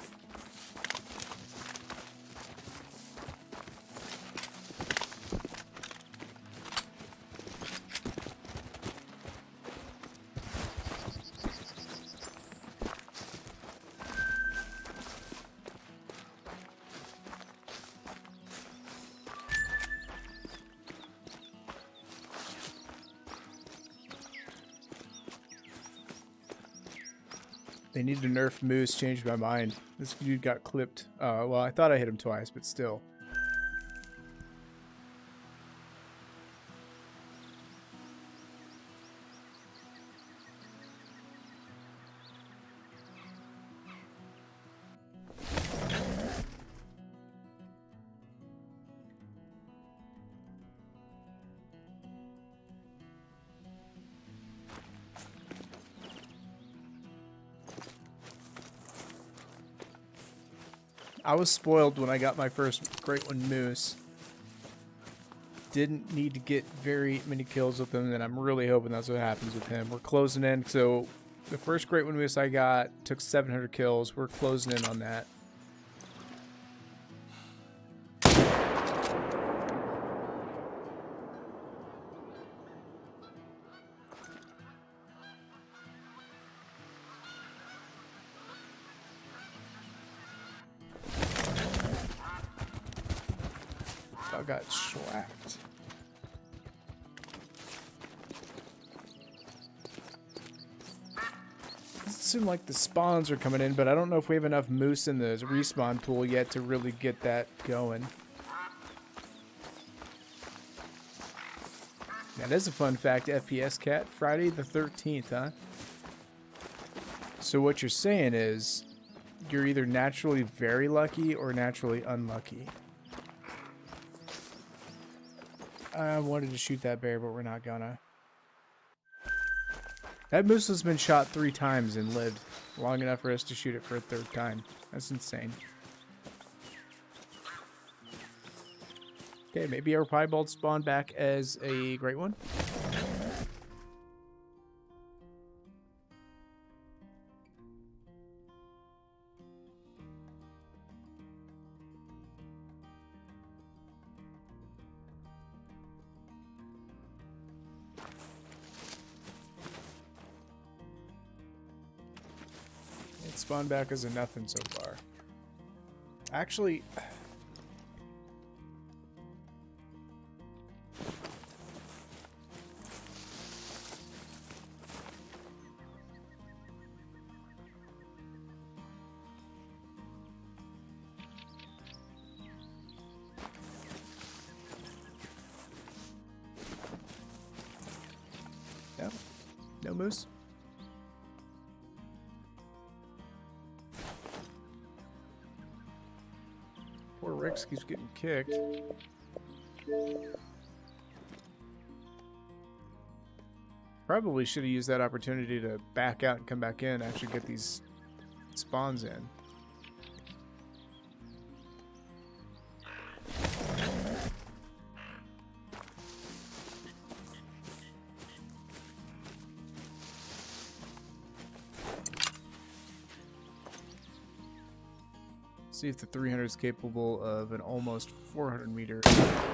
They need to nerf Moose. Changed my mind. This dude got clipped. Well, I thought I hit him twice, but still. I was spoiled when I got my first Great One Moose. Didn't need to get very many kills with him, and I'm really hoping that's what happens with him. We're closing in, so the first Great One Moose I got took 700 kills. We're closing in on that. I got shellacked. Doesn't seem like the spawns are coming in, but I don't know if we have enough moose in the respawn pool yet to really get that going. That is a fun fact, FPS Cat. Friday the 13th, huh? So what you're saying is you're either naturally very lucky or naturally unlucky. I wanted to shoot that bear, but we're not gonna. That moose has been shot 3 times and lived long enough for us to shoot it for a 3rd time. That's insane. Okay, maybe our piebald spawned back as a great one. Spawned back as a nothing so far. Actually, no, no moose. Poor Rex keeps getting kicked. Probably should have used that opportunity to back out and come back in, actually get these spawns in. See if the 300 is capable of an almost 400 meter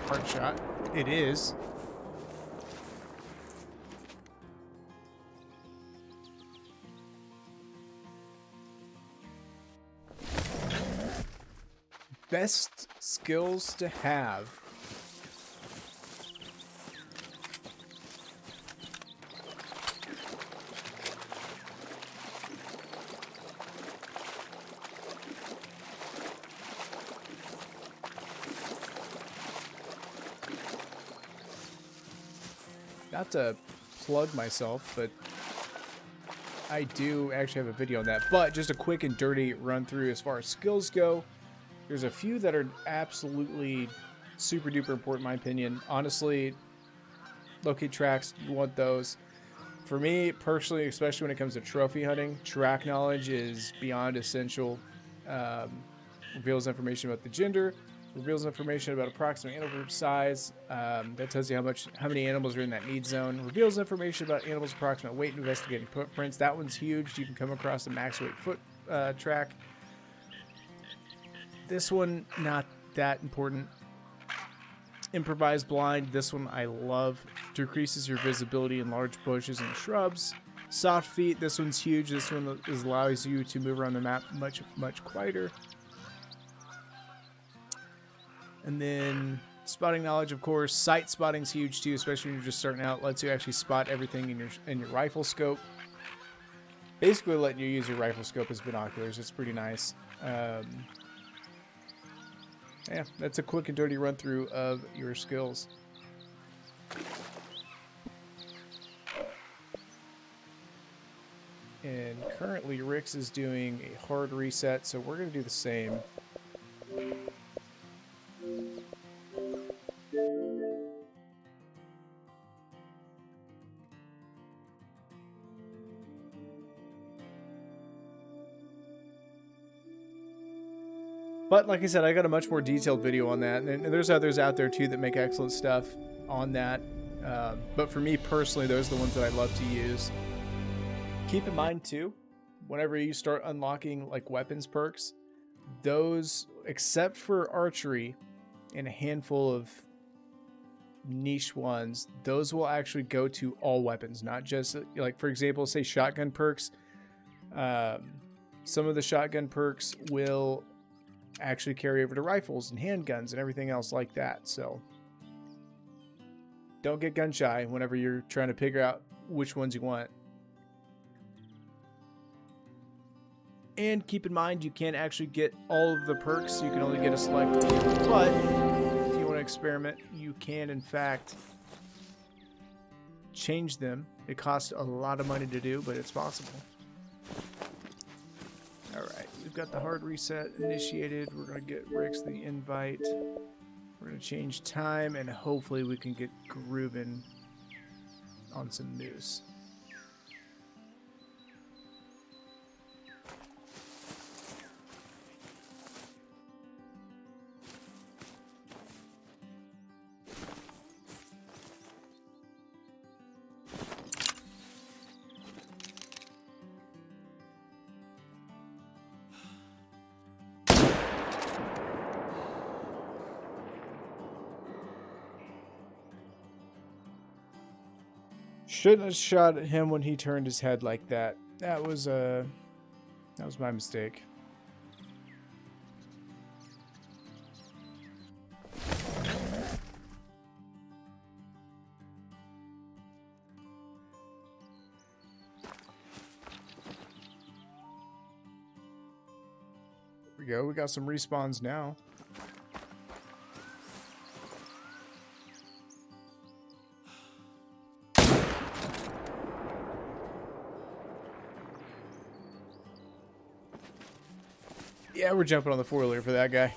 heart shot. It is. Best skills to have. Not to plug myself, but I do actually have a video on that. But just a quick and dirty run through as far as skills go. There's a few that are absolutely super duper important in my opinion. Honestly, locate tracks, you want those. For me personally, especially when it comes to trophy hunting, track knowledge is beyond essential. Reveals information about the gender, Reveals information about approximate animal group size. That tells you how many animals are in that need zone. Reveals information about animals' approximate weight and investigating footprints. That one's huge. You can come across a max weight foot track. This one, not that important. Improvised blind. This one I love. Decreases your visibility in large bushes and shrubs. Soft feet. This one's huge. This one allows you to move around the map much quieter. And then spotting knowledge, of course. Sight spotting's huge too, especially when you're just starting out. Lets you actually spot everything in your rifle scope. Basically letting you use your rifle scope as binoculars. It's pretty nice. Yeah, that's a quick and dirty run through of your skills. And currently Rix is doing a hard reset, so we're going to do the same. But like I said, I got a much more detailed video on that, and there's others out there too that make excellent stuff on that. But for me personally, those are the ones that I love to use. Keep in mind too, whenever you start unlocking like weapons perks, those, except for archery and a handful of niche ones, those will actually go to all weapons, not just like, for example, say shotgun perks. Some of the shotgun perks will actually carry over to rifles and handguns and everything else like that. So don't get gun shy whenever you're trying to figure out which ones you want. And keep in mind, you can't actually get all of the perks. You can only get a select few. But if you want to experiment, you can in fact change them. It costs a lot of money to do, but it's possible. Alright, we've got the hard reset initiated. We're going to get Rix the invite. We're going to change time, and hopefully we can get grooving on some news. Shouldn't have shot at him when he turned his head like that. That was my mistake. There we go. We got some respawns now. Yeah, we're jumping on the four-wheeler for that guy.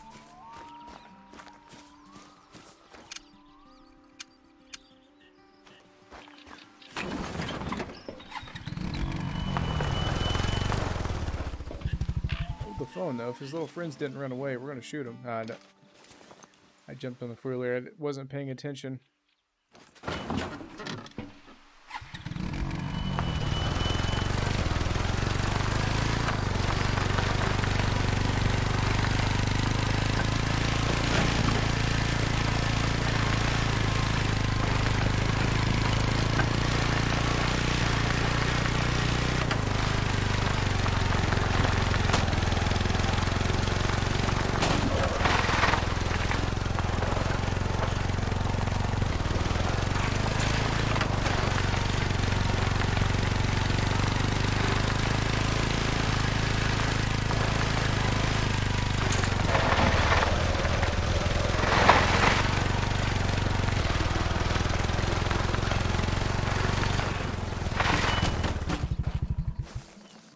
Hold the phone, though. If his little friends didn't run away, we're going to shoot him. No. I jumped on the four-wheeler. I wasn't paying attention.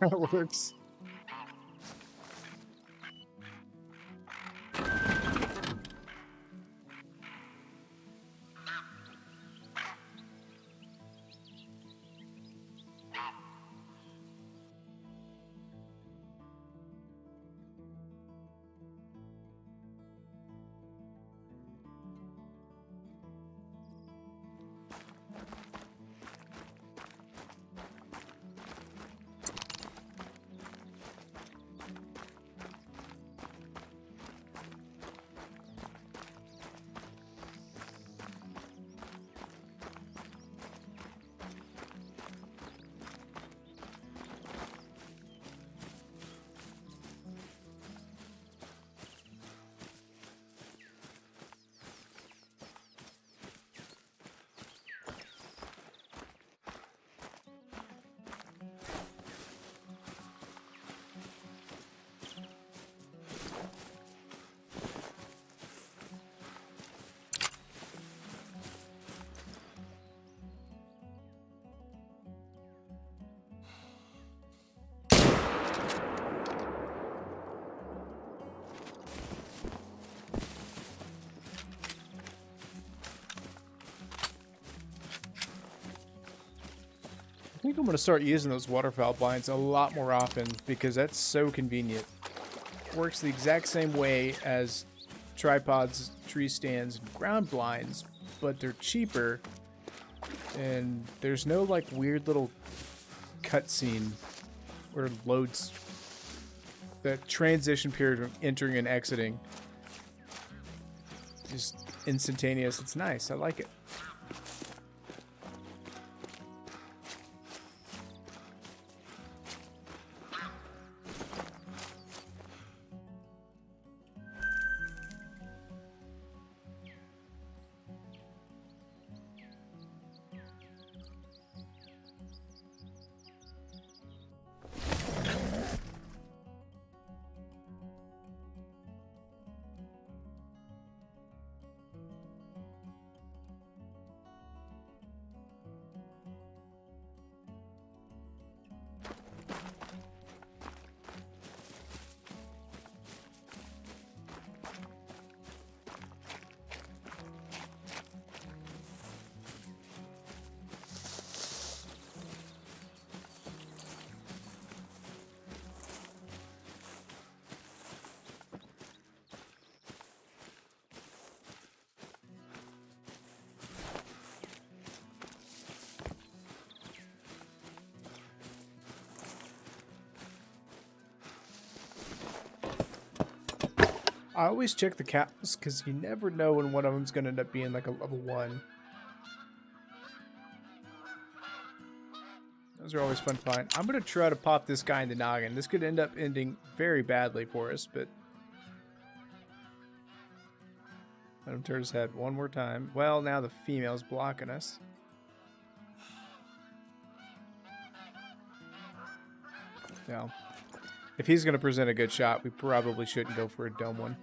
That works. think I'm going to start using those waterfowl blinds a lot more often because that's so convenient. Works the exact same way as tripods, tree stands, and ground blinds, but they're cheaper, and there's no like weird little cutscene or loads, that transition period from entering and exiting. Just instantaneous. It's nice. I like it. I always check the caps because you never know when one of them's going to end up being like a level 1. Those are always fun to find. I'm going to try to pop this guy in the noggin. This could end up ending very badly for us, but... Let him turn his head one more time. Well, now the female's blocking us. Now, if he's going to present a good shot, we probably shouldn't go for a dumb one.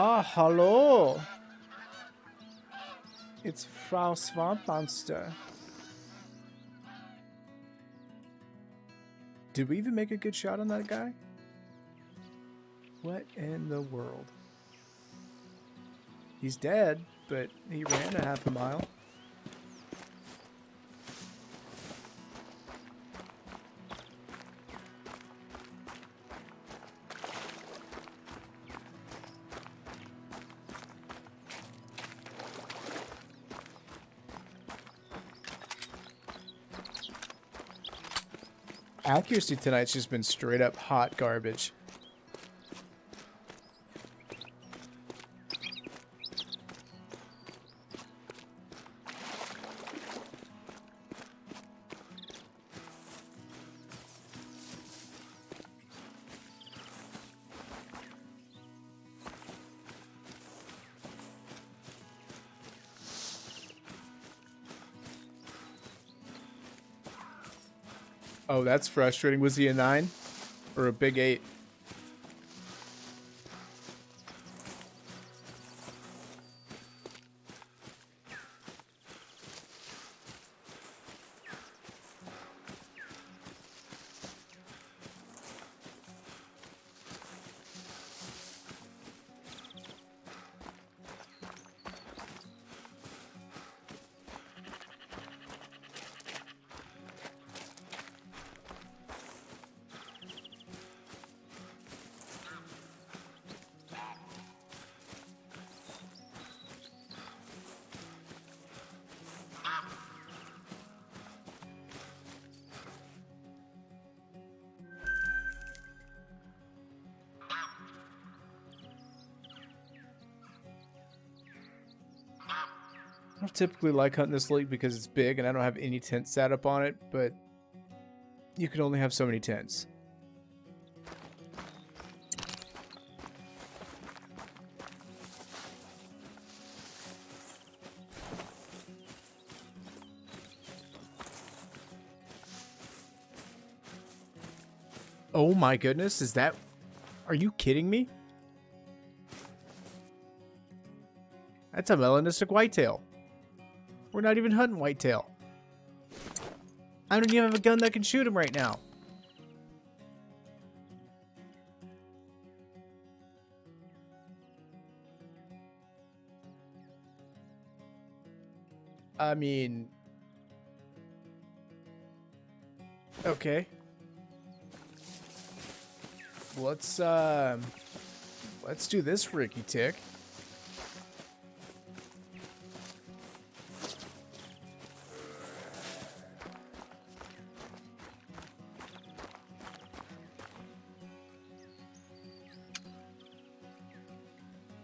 Ah, hello! It's Frau Swamp Monster. Did we even make a good shot on that guy? What in the world? He's dead, but he ran a half a mile. Accuracy tonight's just been straight up hot garbage. Oh, that's frustrating. Was he a 9 or a big 8? I don't typically like hunting this lake because it's big and I don't have any tents set up on it, but you can only have so many tents. Oh my goodness, is that... Are you kidding me? That's a melanistic whitetail. We're not even hunting whitetail. I don't even have a gun that can shoot him right now. I mean... Okay. Let's do this Ricky Tick.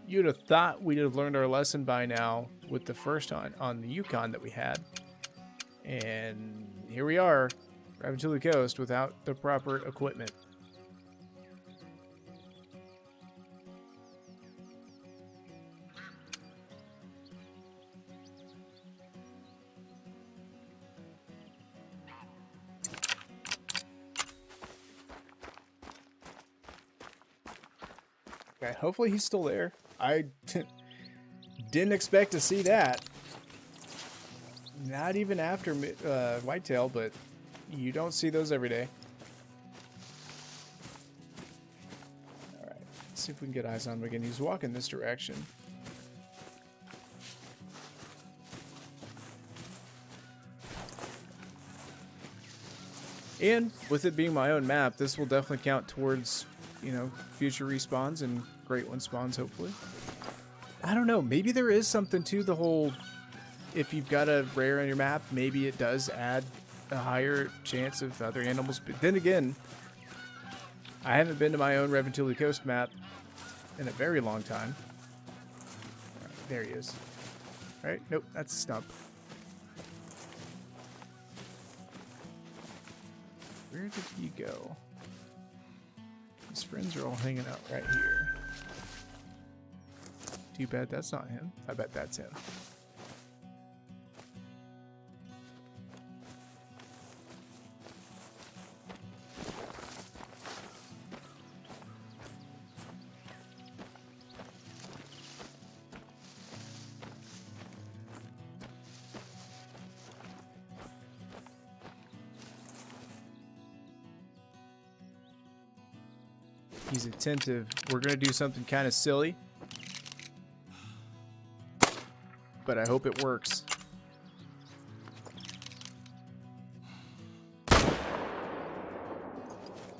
You'd have thought we'd have learned our lesson by now with the first hunt on the Yukon that we had. And here we are, driving to the coast without the proper equipment. Okay, hopefully he's still there. I didn't expect to see that. Not even after whitetail, but you don't see those every day. Alright, let's see if we can get eyes on him again. He's walking this direction. And with it being my own map, this will definitely count towards, you know, future respawns and great one spawns, hopefully. I don't know, maybe there is something to the whole, if you've got a rare on your map, maybe it does add a higher chance of other animals. But then again, I haven't been to my own Reventuli Coast map in a very long time. Right, there he is. Alright, nope, that's a stump. Where did he go? His friends are all hanging out right here. Too bad that's not him. I bet that's him. He's attentive. We're going to do something kind of silly, but I hope it works.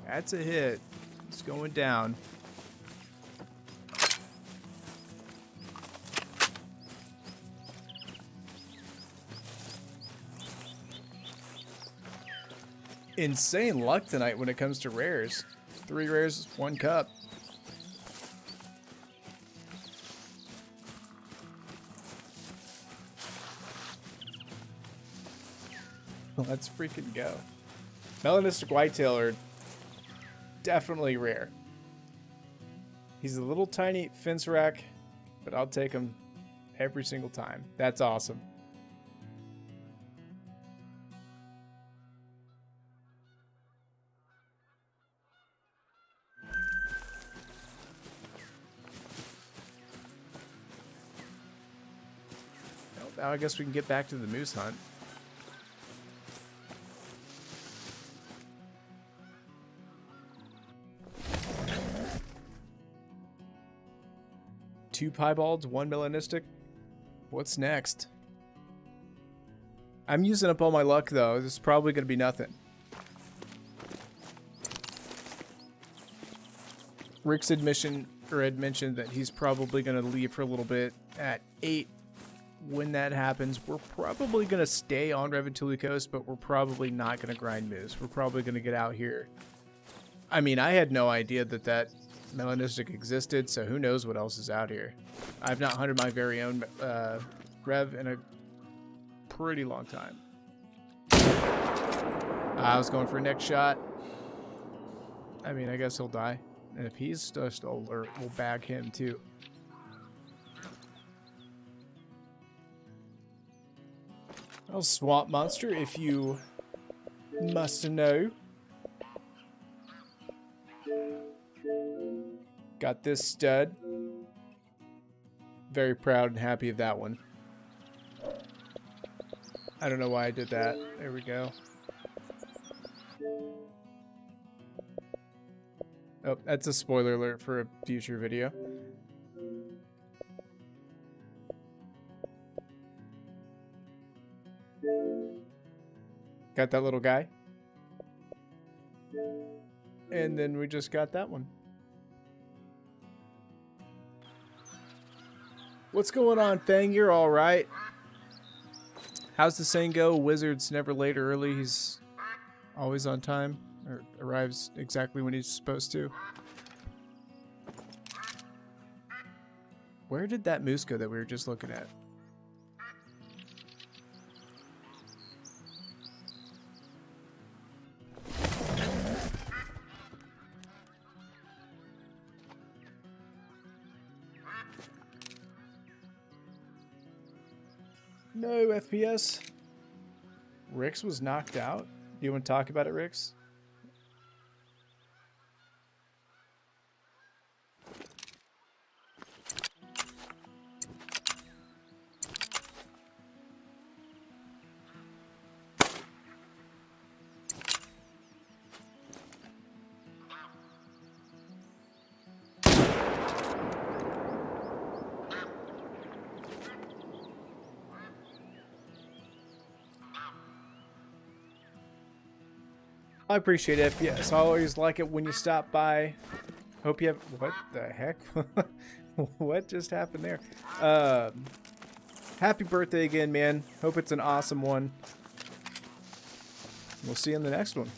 That's a hit. It's going down. Insane luck tonight when it comes to rares. 3 rares, 1 cup. Let's freaking go. Melanistic whitetail are definitely rare. He's a little tiny fence rack, but I'll take him every single time. That's awesome. Now I guess we can get back to the moose hunt. Two piebalds, 1 melanistic. What's next? I'm using up all my luck though. This is probably going to be nothing. Rick's had mentioned that he's probably going to leave for a little bit at 8. When that happens, we're probably going to stay on Reventuli Coast, but we're probably not going to grind moose. We're probably going to get out here. I mean, I had no idea that melanistic existed, so who knows what else is out here. I've not hunted my very own Rev in a pretty long time. I was going for a neck shot. I mean, I guess he'll die. And if he's still alert, we'll bag him too. Well, swamp monster, if you must know. Got this stud. Very proud and happy of that one. I don't know why I did that. There we go. Oh, that's a spoiler alert for a future video. Got that little guy. And then we just got that one. What's going on, Fang? You're all right. How's the saying go? Wizard's never late or early. He's always on time, or arrives exactly when he's supposed to. Where did that moose go that we were just looking at? No FPS. Rix was knocked out. Do you want to talk about it, Rix? I appreciate it. Yes, I always like it when you stop by. Hope you have... What the heck? What just happened there? Happy birthday again, man. Hope it's an awesome one. We'll see you in the next one.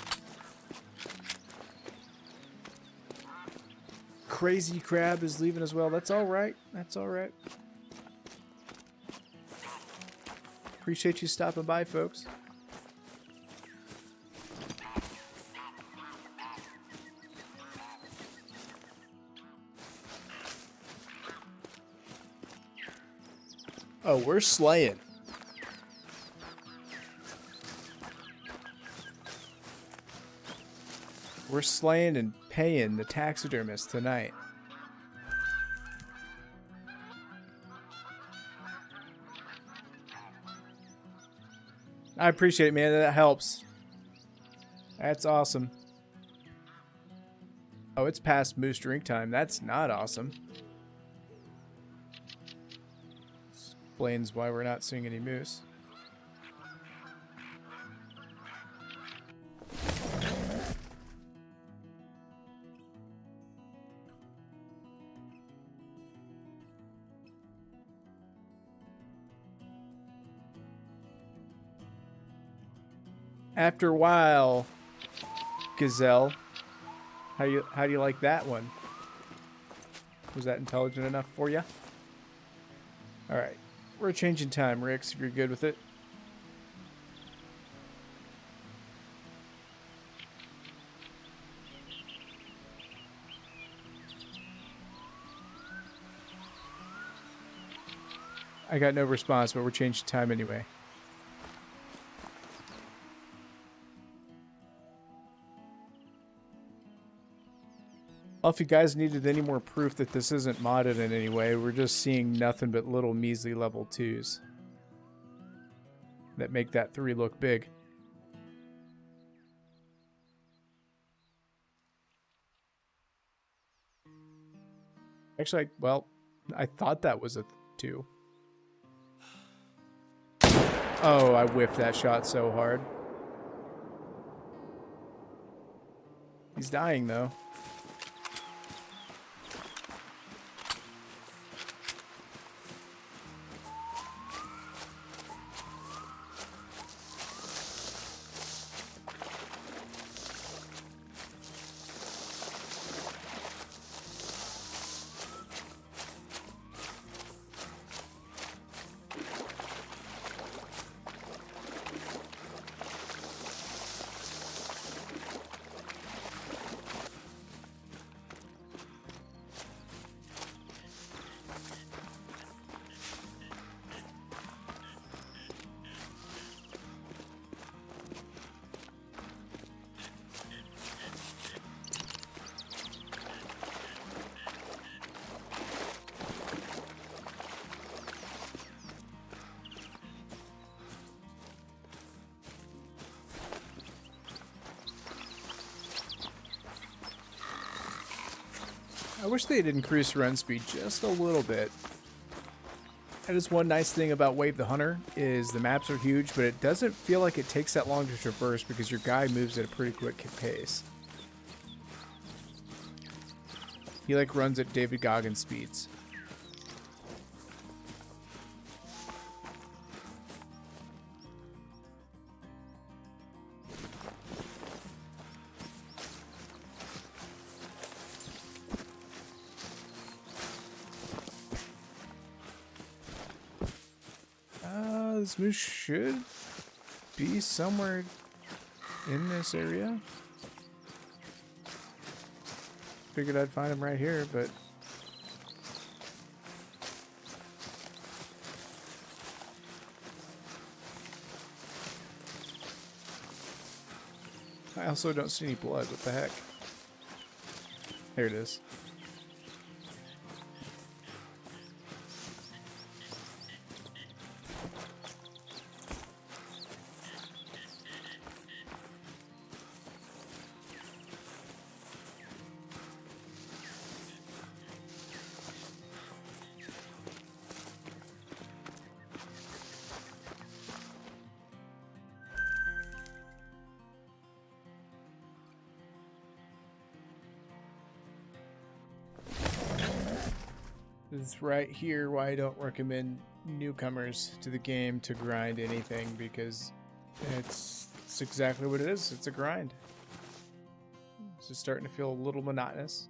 Crazy Crab is leaving as well. That's all right. That's all right. Appreciate you stopping by, folks. Oh, we're slaying. We're slaying and paying the taxidermist tonight. I appreciate it, man. That helps. That's awesome. Oh, it's past moose drink time. That's not awesome. Explains why we're not seeing any moose. After a while, Gazelle, how do you like that one? Was that intelligent enough for you? All right. We're changing time, Rix, if you're good with it. I got no response, but we're changing time anyway. Well, if you guys needed any more proof that this isn't modded in any way, we're just seeing nothing but little measly level 2s that make that 3 look big. Actually, well, I thought that was a 2. Oh, I whiffed that shot so hard. He's dying, though. I wish they'd increase run speed just a little bit. That is one nice thing about Wave the Hunter, is the maps are huge, but it doesn't feel like it takes that long to traverse because your guy moves at a pretty quick pace. He like runs at David Goggins speeds. This moose should be somewhere in this area. Figured I'd find him right here, but I also don't see any blood. What the heck? There it is. This is right here why I don't recommend newcomers to the game to grind anything, because it's exactly what it is. It's a grind. It's just starting to feel a little monotonous.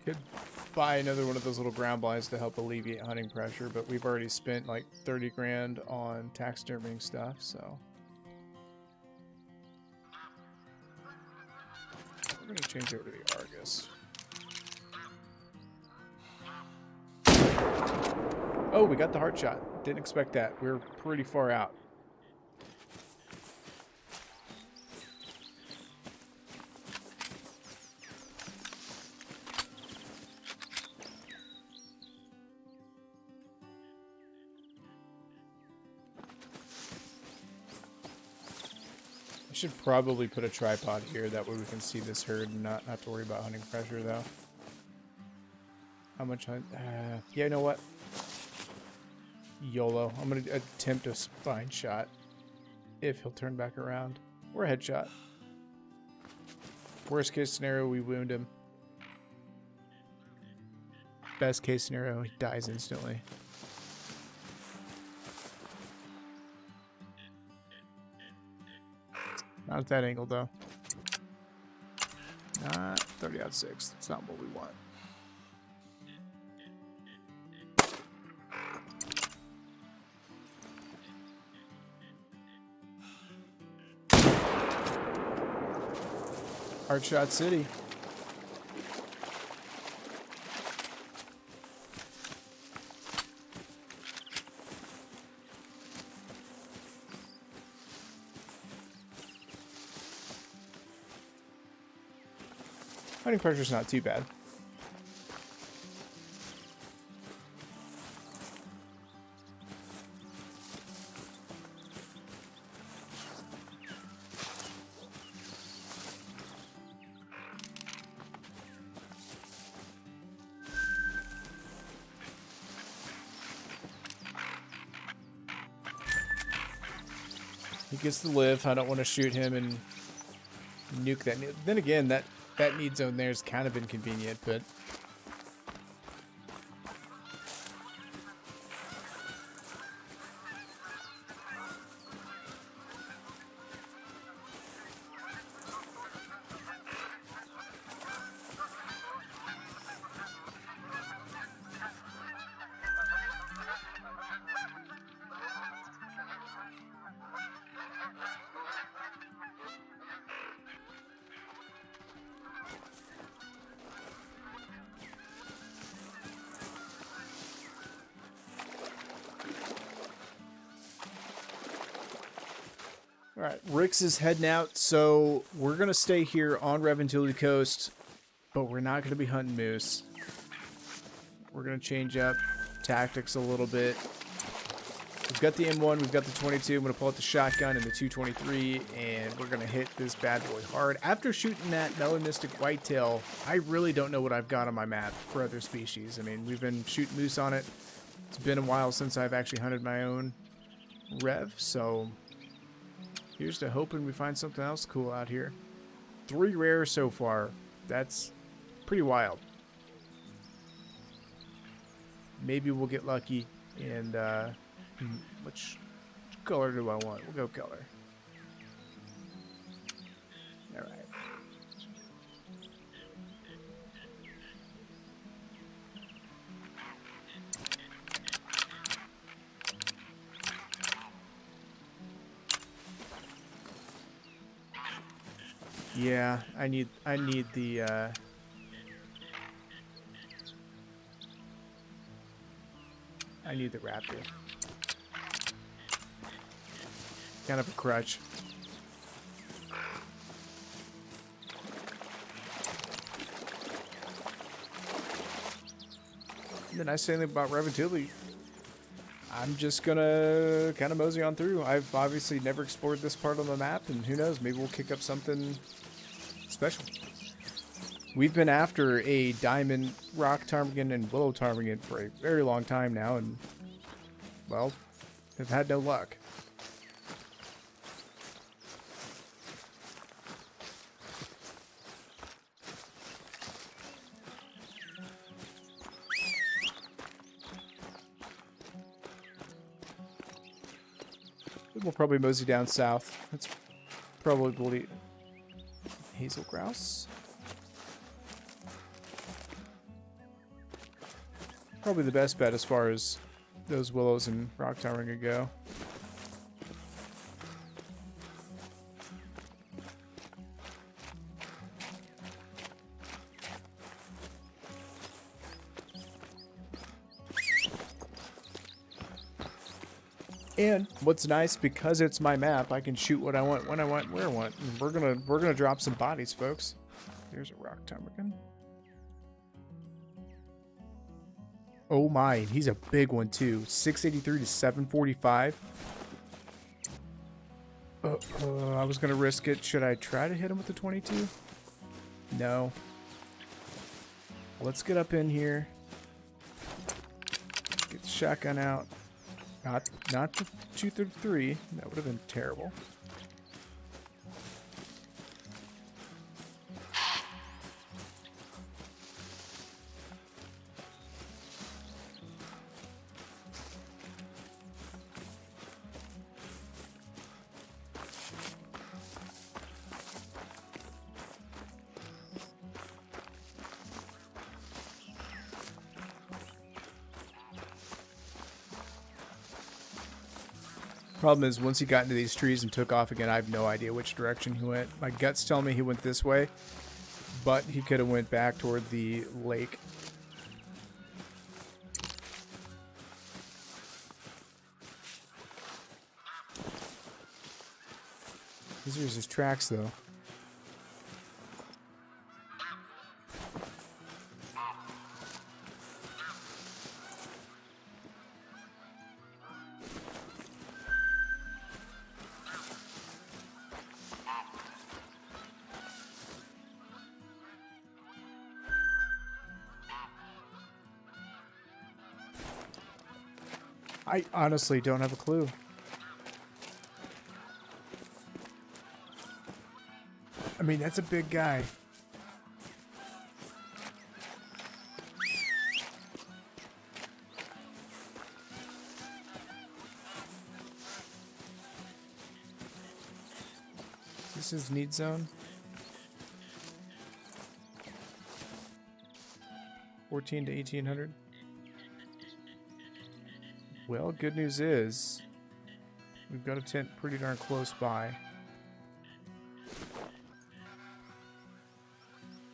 Could buy another one of those little ground blinds to help alleviate hunting pressure, but we've already spent like 30 grand on taxiderming stuff, so we're gonna change over to the Argus. Oh, we got the heart shot. Didn't expect that. We were pretty far out. I should probably put a tripod here, that way we can see this herd and not have to worry about hunting pressure, though. How much hunt? Yeah, you know what? YOLO. I'm going to attempt a spine shot if he'll turn back around. Or a headshot. Worst case scenario, we wound him. Best case scenario, he dies instantly. Not at that angle, though. Not 30-06. That's not what we want. Heartshot City. Hunting pressure's not too bad. He gets to live. I don't want to shoot him and nuke that. Then again, that need zone there is kind of inconvenient, but Alright, Rix is heading out, so we're going to stay here on Reventility Coast, but we're not going to be hunting moose. We're going to change up tactics a little bit. We've got the M1, we've got the 22, I'm going to pull out the shotgun and the 223, and we're going to hit this bad boy hard. After shooting that melanistic whitetail, I really don't know what I've got on my map for other species. I mean, we've been shooting moose on it. It's been a while since I've actually hunted my own rev, so here's to hoping we find something else cool out here. 3 rare so far. That's pretty wild. Maybe we'll get lucky. And which color do I want? We'll go color. All right. Yeah, I need the I need the raptor. Kind of a crutch. The nice thing about Reventility, I'm just gonna kind of mosey on through. I've obviously never explored this part of the map, and who knows, maybe we'll kick up something special. We've been after a diamond rock ptarmigan and willow ptarmigan for a very long time now, and well, have had no luck. We'll probably mosey down south. That's probably hazel grouse. Probably the best bet as far as those willows and rock ptarmigan go. And what's nice, because it's my map, I can shoot what I want, when I want, where I want. And we're gonna drop some bodies, folks. There's a rock ptarmigan. Oh my, he's a big one too. 683 to 745. I was gonna risk it. Should I try to hit him with the 22? No. Let's get up in here. Get the shotgun out. Not the 233. That would have been terrible. Problem is, once he got into these trees and took off again, I have no idea which direction he went. My guts tell me he went this way, but he could have went back toward the lake. These are his tracks, though. I honestly don't have a clue. I mean, that's a big guy. This is need zone. 14 to 1800. Well, good news is we've got a tent pretty darn close by.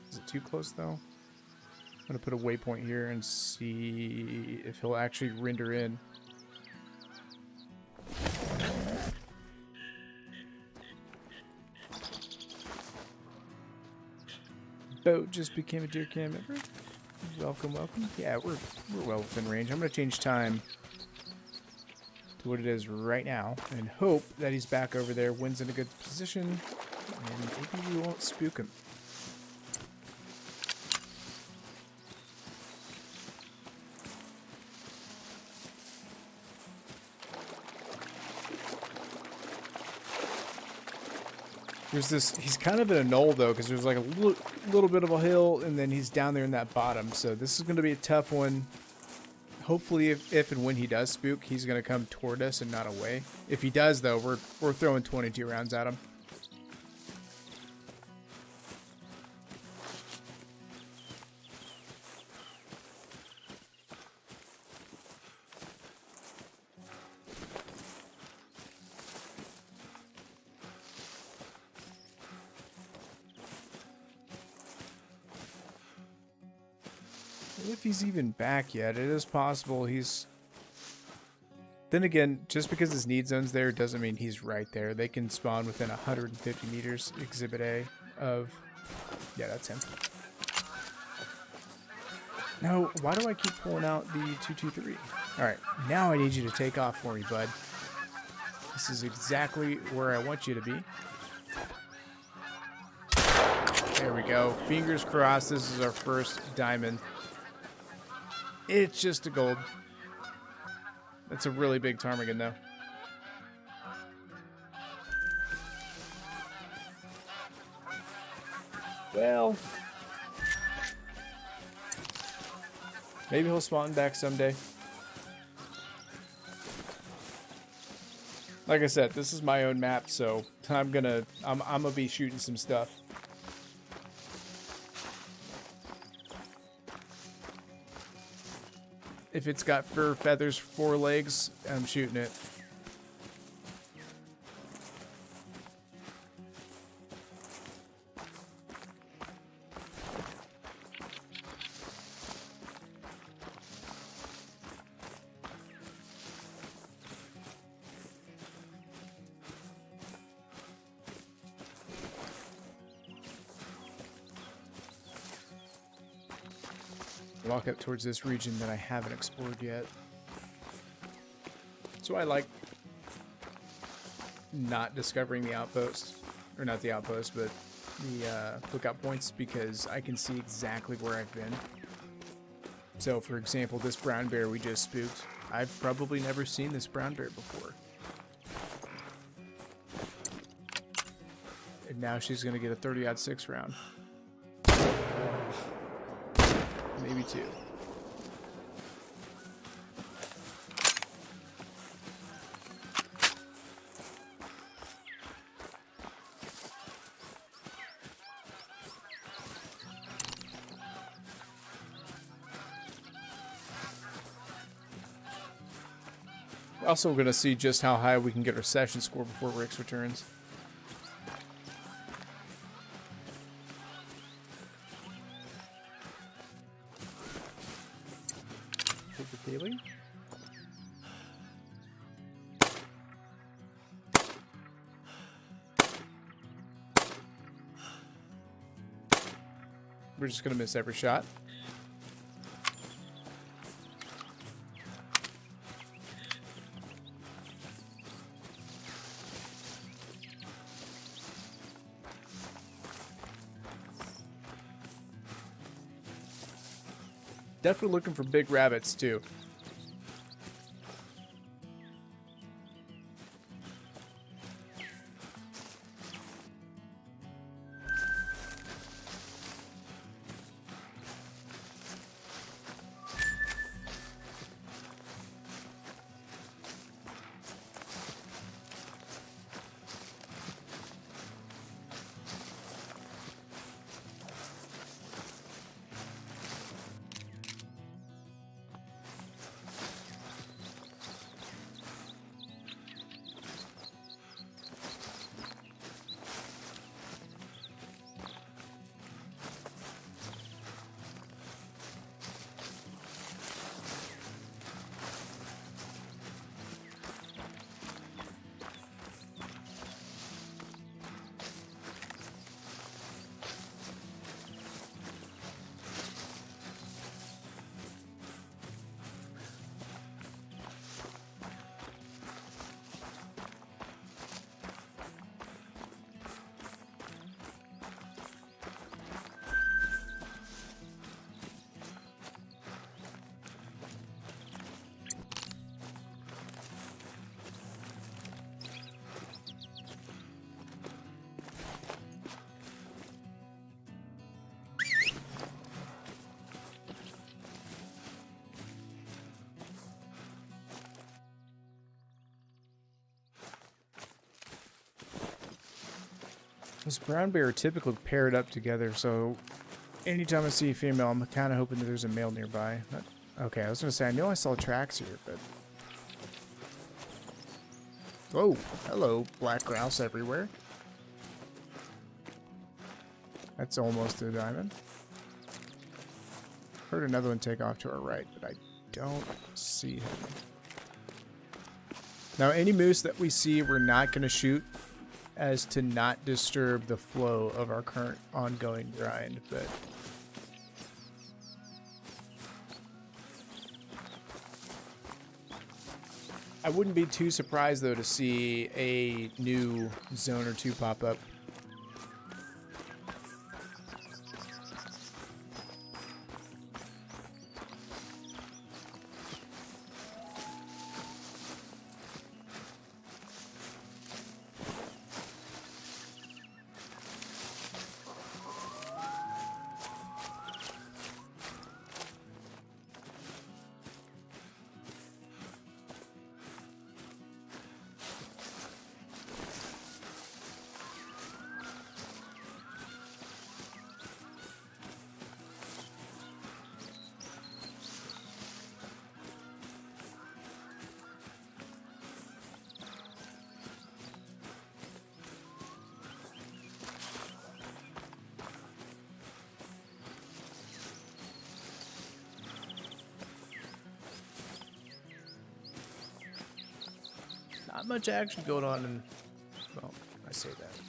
Is it too close though? I'm gonna put a waypoint here and see if he'll actually render in. boat just became a deer cam member. Welcome, welcome. Yeah, we're well within range. I'm going to change time to what it is right now and hope that he's back over there, wins in a good position, and maybe we won't spook him. There's this, he's kind of in a knoll though, because there's like a little bit of a hill, and then he's down there in that bottom. So this is going to be a tough one. Hopefully, if and when he does spook, he's going to come toward us and not away. If he does, though, we're throwing 22 rounds at him. If he's even back yet, it is possible he's... Then again, just because his need zone's there doesn't mean he's right there. They can spawn within 150 meters, Exhibit A, of... Yeah, that's him. No, why do I keep pulling out the 223? Alright, now I need you to take off for me, bud. This is exactly where I want you to be. There we go. Fingers crossed, this is our first diamond. It's just a gold. That's a really big ptarmigan, though. Well, maybe he'll spawn back someday. Like I said, this is my own map, so I'm gonna be shooting some stuff. If it's got fur, feathers, 4 legs, I'm shooting it. Walk up towards this region that I haven't explored yet. So I like not discovering the outpost, or not the outpost, but the lookout points, because I can see exactly where I've been. So for example, this brown bear we just spooked, I've probably never seen this brown bear before. And now she's gonna get a 30-06 round. Maybe 2. Also, we're going to see just how high we can get our session score before Rix returns. Daily. We're just gonna miss every shot. Definitely looking for big rabbits too. This brown bear are typically paired up together, so anytime I see a female, I'm kind of hoping that there's a male nearby. Okay, I was going to say, I know I saw tracks here, but... Whoa, hello, black grouse everywhere. That's almost a diamond. Heard another one take off to our right, but I don't see him. Now, any moose that we see, we're not going to shoot, as to not disturb the flow of our current ongoing grind, but... I wouldn't be too surprised, though, to see a new zone or two pop up. Not much action going on in... Well, I say that.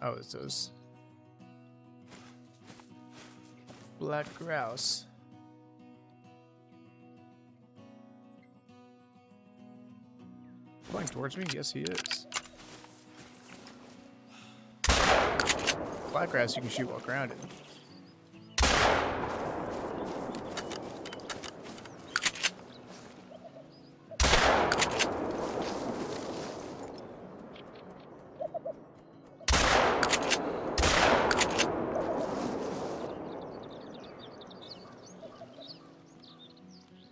Oh, it's those... black grouse. Flying towards me? Yes, he is. Black grouse you can shoot while grounded.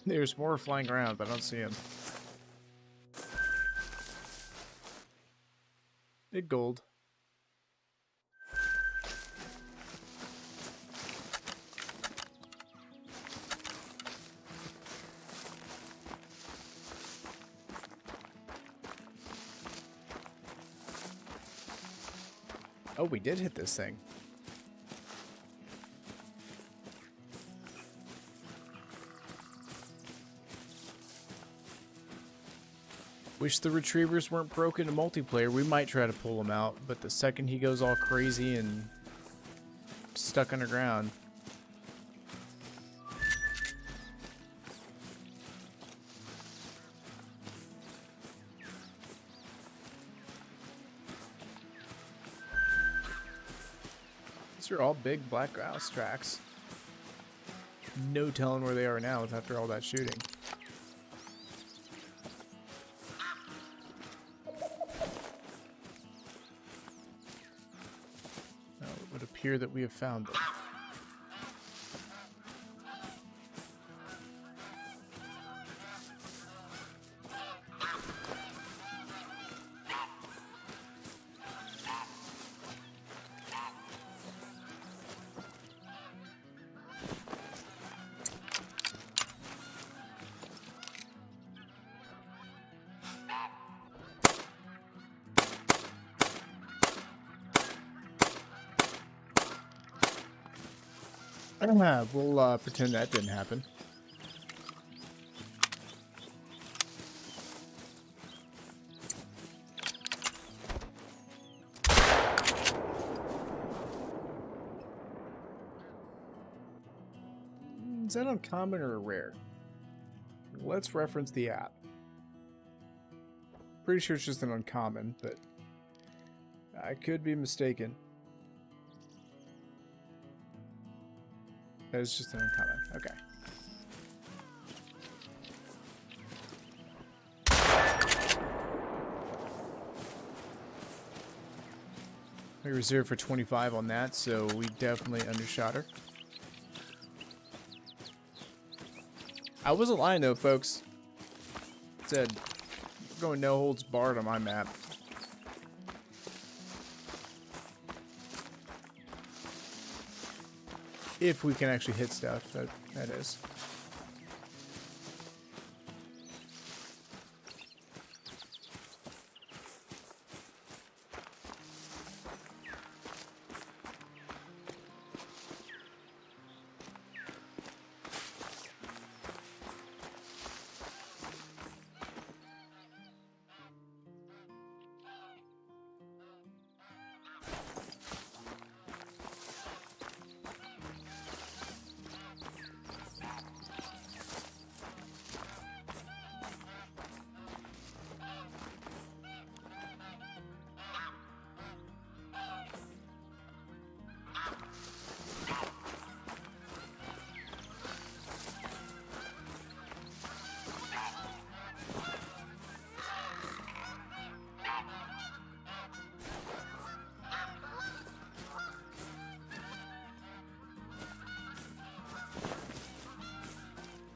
There's more flying around, but I don't see him. Big gold. Oh, we did hit this thing. Wish the retrievers weren't broken in multiplayer. We might try to pull him out, but the second he goes all crazy and stuck underground. These are all big black grouse tracks. No telling where they are now after all that shooting. Here that we have found them. We'll pretend that didn't happen. Is that uncommon or rare? Let's reference the app. Pretty sure it's just an uncommon, but I could be mistaken. It's just an uncommon. Okay. We reserved for 25 on that, so we definitely undershot her. I wasn't lying though, folks. It said we're going no holds barred on my map. If we can actually hit stuff, that is.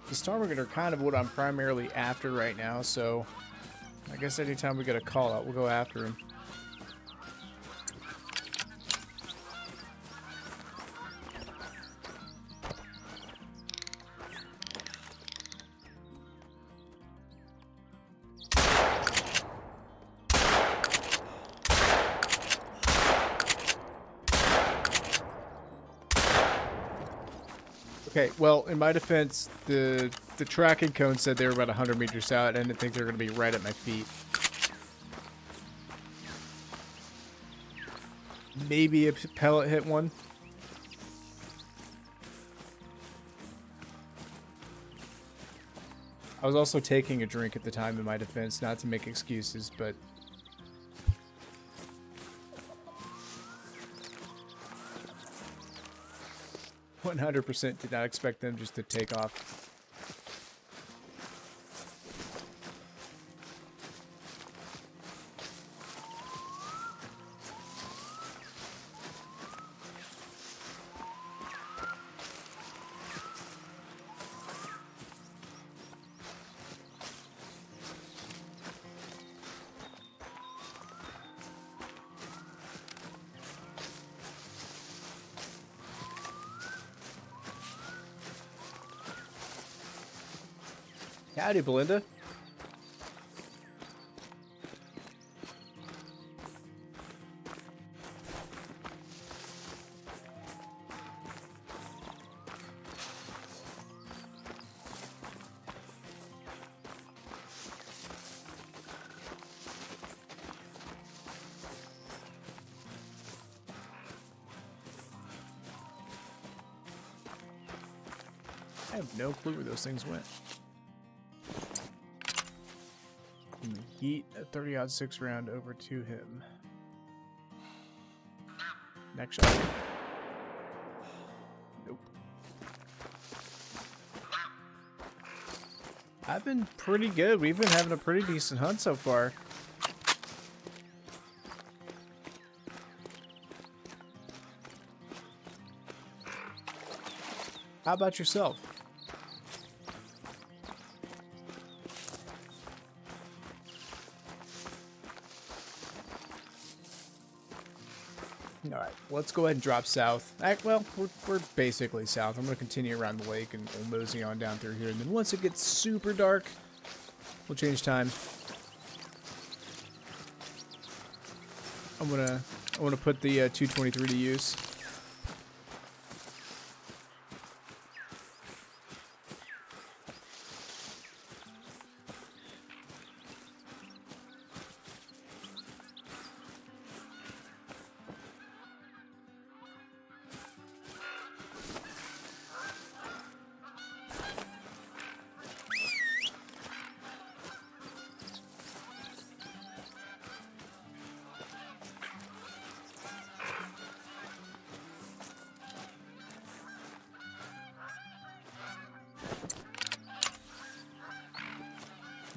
The Starmaggot are kind of what I'm primarily after right now, so I guess anytime we get a call out, we'll go after him. Okay, well, in my defense, the tracking cone said they were about 100 meters out. I didn't think they were going to be right at my feet. Maybe a pellet hit one. I was also taking a drink at the time in my defense, not to make excuses, but... 100% did not expect them just to take off. Howdy, Belinda. I have no clue where those things went. Yeet a 30-06 round over to him. Next shot. Nope. I've been pretty good. We've been having a pretty decent hunt so far. How about yourself? Alright, let's go ahead and drop south. Well, we're basically south. I'm going to continue around the lake and we'll mosey on down through here. And then once it gets super dark, we'll change time. I want to put the 223 to use.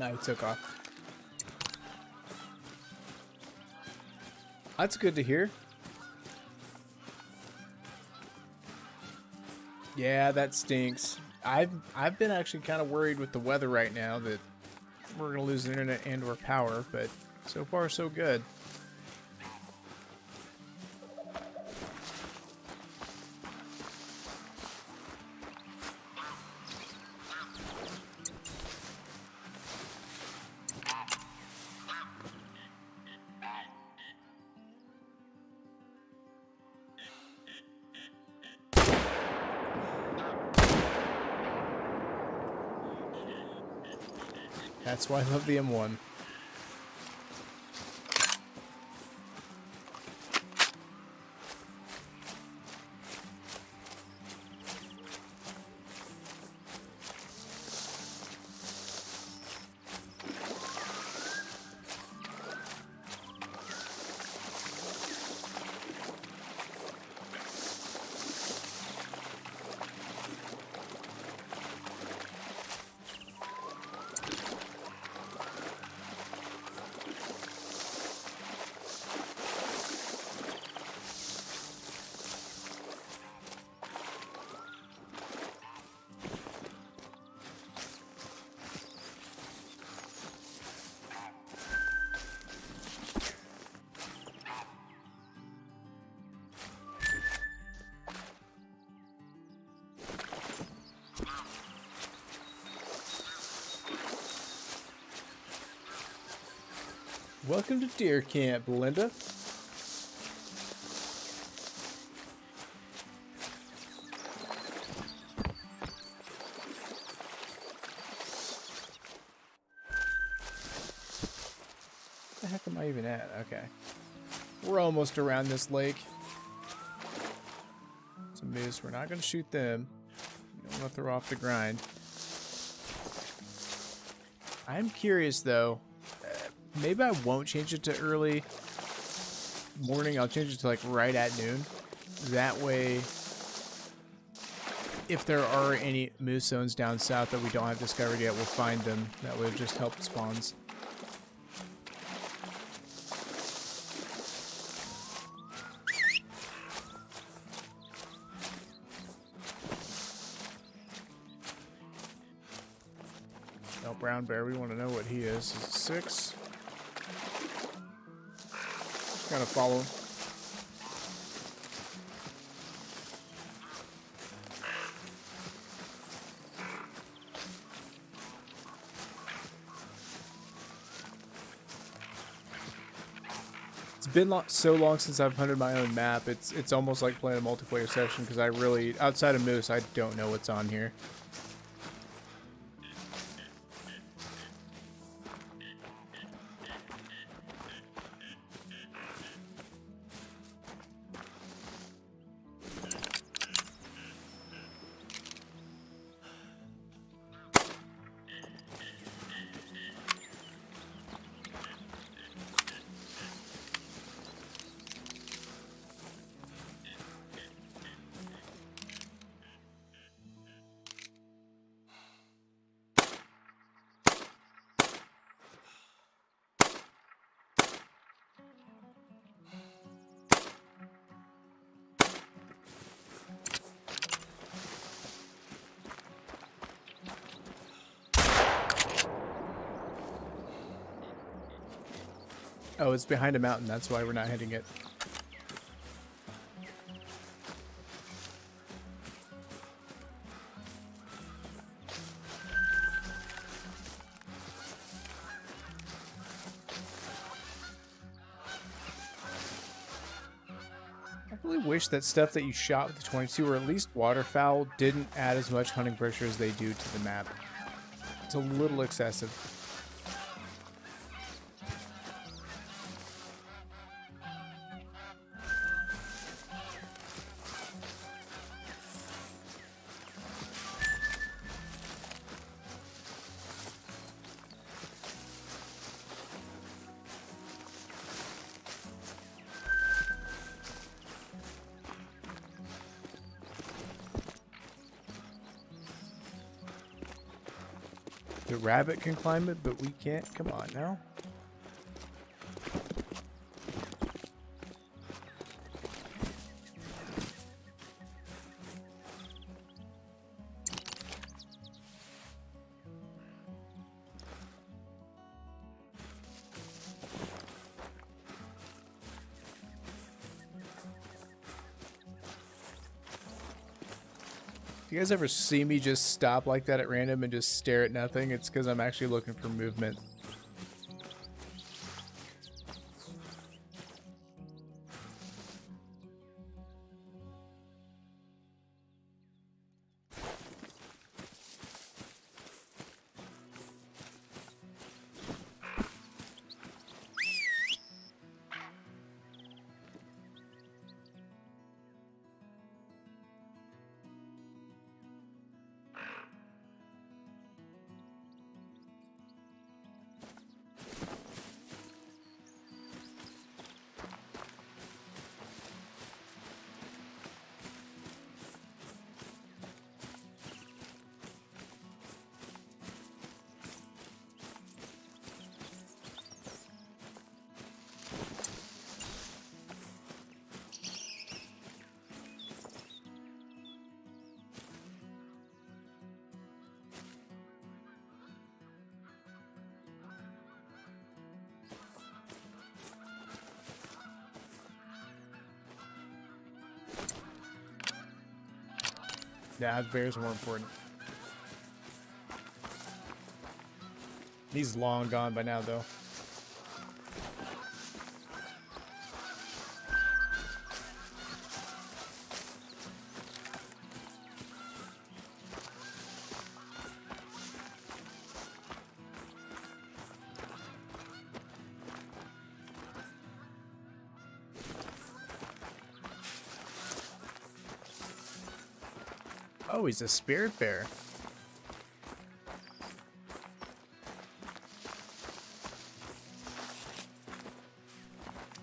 No, he took off. That's good to hear. Yeah, that stinks. I've been actually kind of worried with the weather right now that we're gonna lose the internet and or power, but so far so good. That's why I love the M1. Welcome to deer camp, Linda. What the heck am I even at? Okay. We're almost around this lake. It's a moose. We're not going to shoot them. We don't want to throw off the grind. I'm curious, though. Maybe I won't change it to early morning. I'll change it to like right at noon. That way, if there are any moose zones down south that we don't have discovered yet, we'll find them. That would just help spawns. No, brown bear, we want to know what he is. Is it 6? Gotta follow him. It's been so long since I've hunted my own map. It's almost like playing a multiplayer session because I really, outside of moose, I don't know what's on here. Oh, it's behind a mountain. That's why we're not hitting it. I really wish that stuff that you shot with the 22 or at least waterfowl didn't add as much hunting pressure as they do to the map. It's a little excessive. The rabbit can climb it, but we can't. Come on now. If you guys ever see me just stop like that at random and just stare at nothing, it's because I'm actually looking for movement. Nah, the bears are more important. He's long gone by now, though. Oh, he's a spirit bear.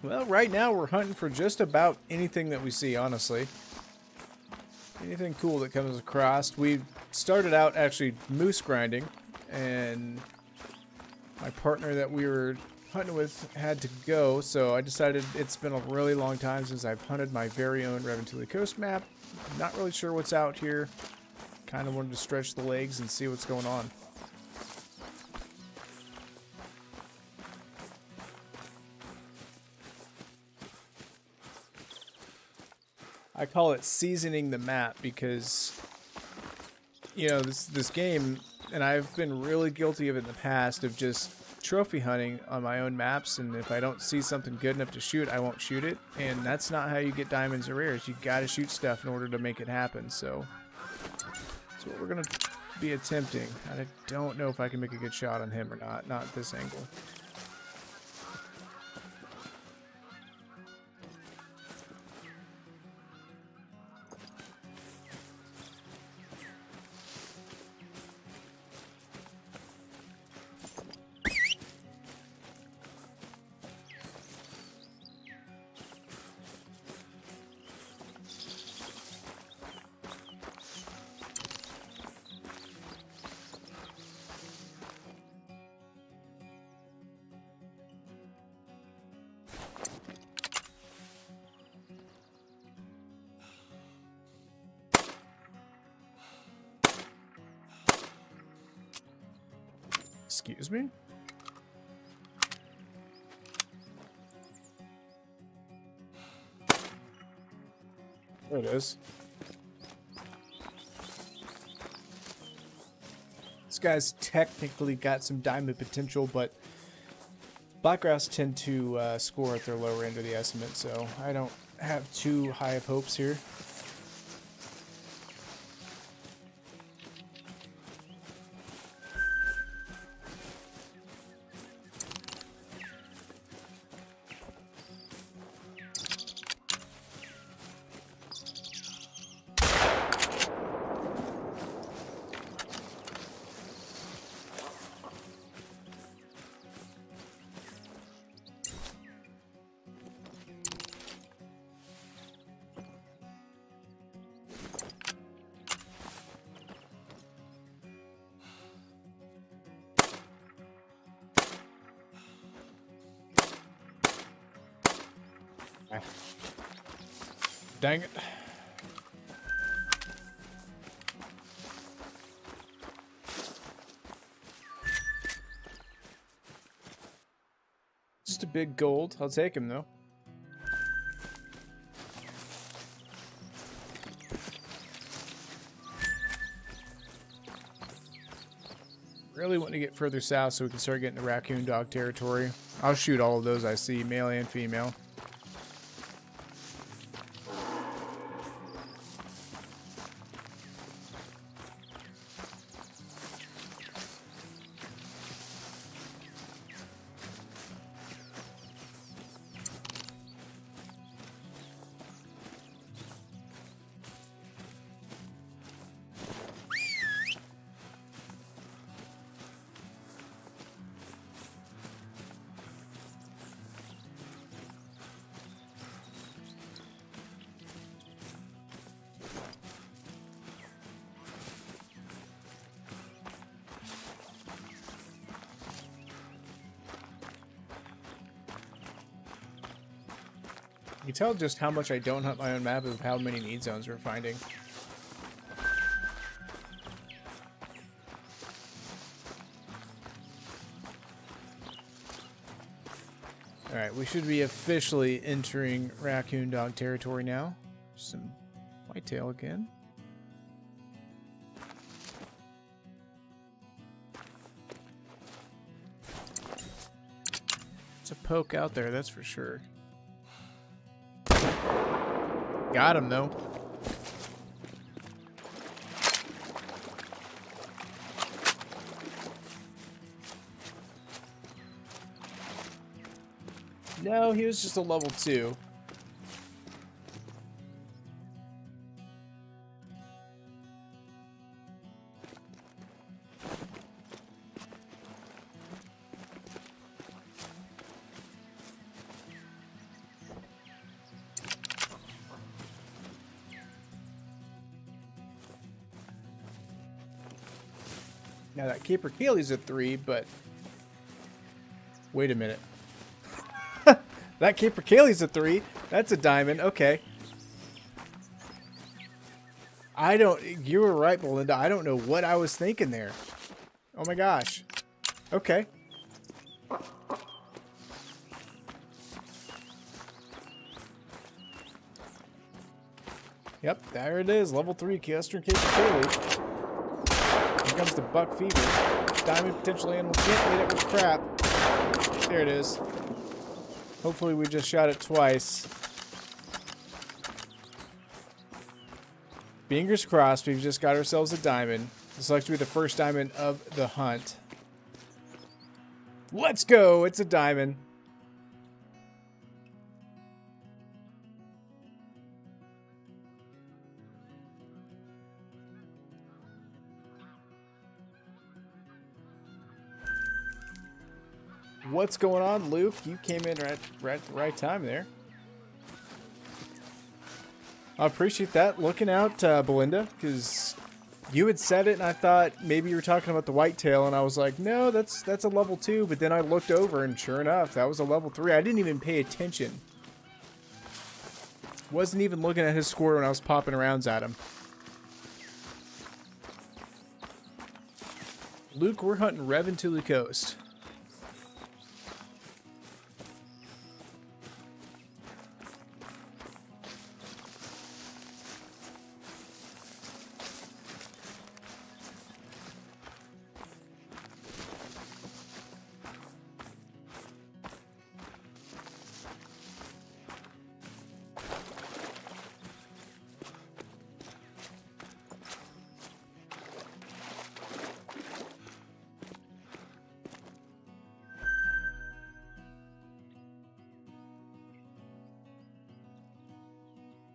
Well, right now we're hunting for just about anything that we see, honestly. Anything cool that comes across. We started out actually moose grinding, and my partner that we were hunting with had to go, so I decided it's been a really long time since I've hunted my very own Reventilli Coast map. Not really sure what's out here. Kind of wanted to stretch the legs and see what's going on. I call it seasoning the map because, you know, this game, and I've been really guilty of it in the past, of just trophy hunting on my own maps, and if I don't see something good enough to shoot, I won't shoot it, and that's not how you get diamonds or rares. You gotta shoot stuff in order to make it happen, so that's what we're gonna be attempting. I don't know if I can make a good shot on him or not at this angle. Excuse me? There it is. This guy's technically got some diamond potential, but blackgrass tend to score at their lower end of the estimate, so I don't have too high of hopes here. Dang it. Just a big gold. I'll take him though. Really want to get further south so we can start getting to raccoon dog territory. I'll shoot all of those I see, male and female. You can tell just how much I don't hunt my own map of how many need zones we're finding. Alright, we should be officially entering raccoon dog territory now. Some whitetail again. It's a poke out there, that's for sure. Got him, though. No, he was just a level 2. Now that Caper Kaylee's a 3, but wait a minute. That Caper Kaylee's a 3. That's a diamond. Okay. You were right, Belinda. I don't know what I was thinking there. Oh my gosh. Okay. Yep, there it is. Level 3 Western Caper Kaylee. Here comes the buck fever. Diamond potential animal. Can't hit it with crap. There it is. Hopefully we just shot it twice. Fingers crossed, we've just got ourselves a diamond. This looks to be the first diamond of the hunt. Let's go! It's a diamond. What's going on, Luke? You came in right at the right time there. I appreciate that. Looking out, Belinda, because you had said it, and I thought maybe you were talking about the whitetail, and I was like, no, that's a level 2. But then I looked over, and sure enough, that was a level 3. I didn't even pay attention. Wasn't even looking at his score when I was popping rounds at him. Luke, we're hunting Reventula Coast.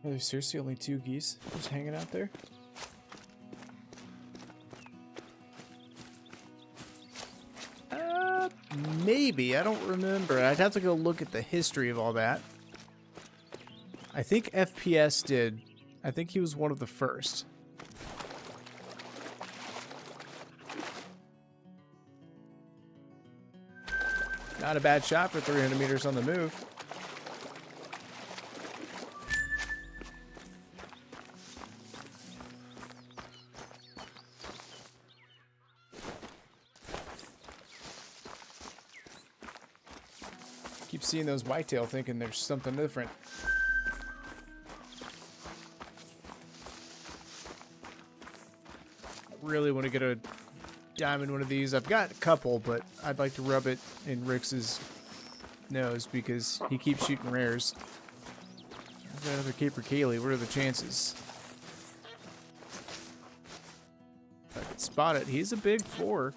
Are there seriously only 2 geese just hanging out there? Maybe. I don't remember. I'd have to go look at the history of all that. I think FPS did. I think he was one of the first. Not a bad shot for 300 meters on the move. Keep seeing those whitetail, thinking there's something different. Really want to get a diamond one of these. I've got a couple, but I'd like to rub it in Rix's nose because he keeps shooting rares. I've got another Caper Kaylee. What are the chances? If I could spot it, he's a big 4.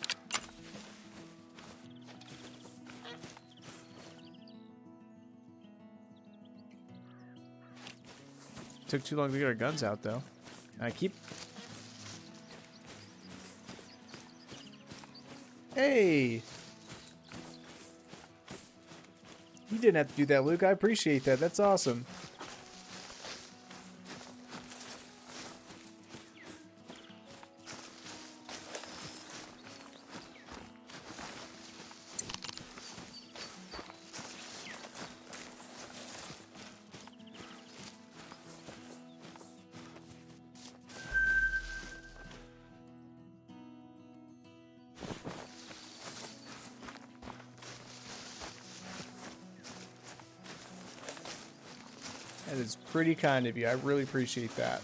Took too long to get our guns out, though. I keep... Hey! You didn't have to do that, Luke. I appreciate that. That's awesome. That is pretty kind of you. I really appreciate that.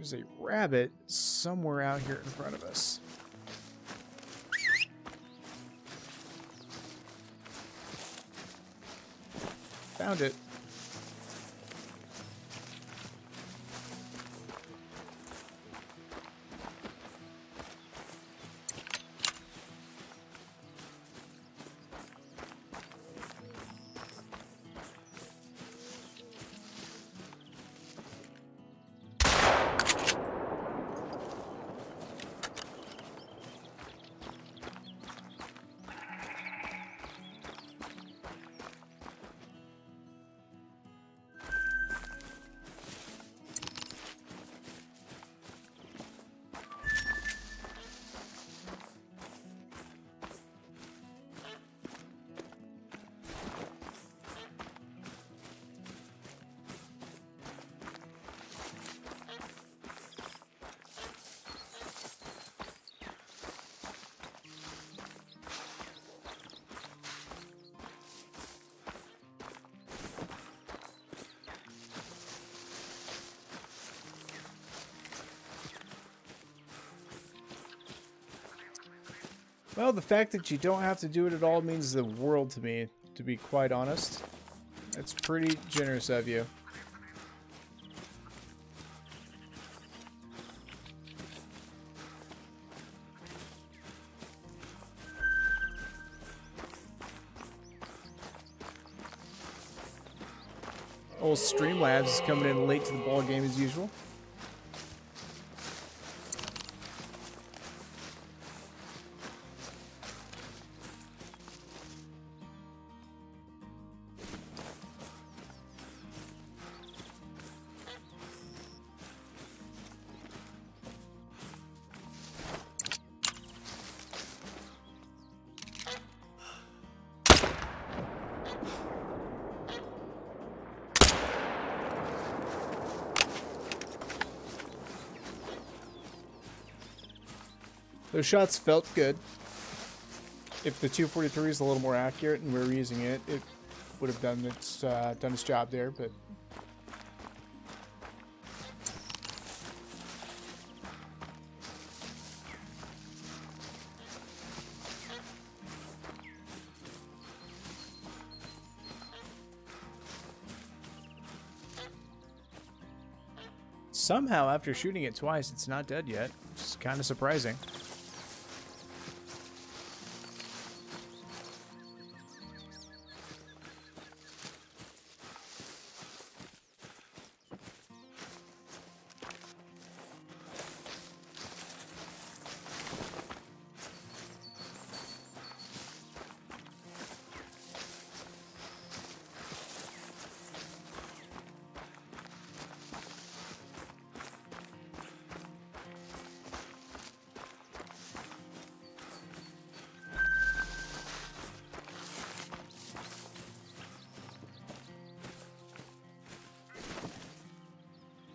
There's a rabbit somewhere out here in front of us. Found it. Well, the fact that you don't have to do it at all means the world to me, to be quite honest. That's pretty generous of you. Old Streamlabs is coming in late to the ball game as usual. Those shots felt good. If the 243 is a little more accurate and we were using it, it would have done its job there. But somehow, after shooting it twice, it's not dead yet, which is kind of surprising.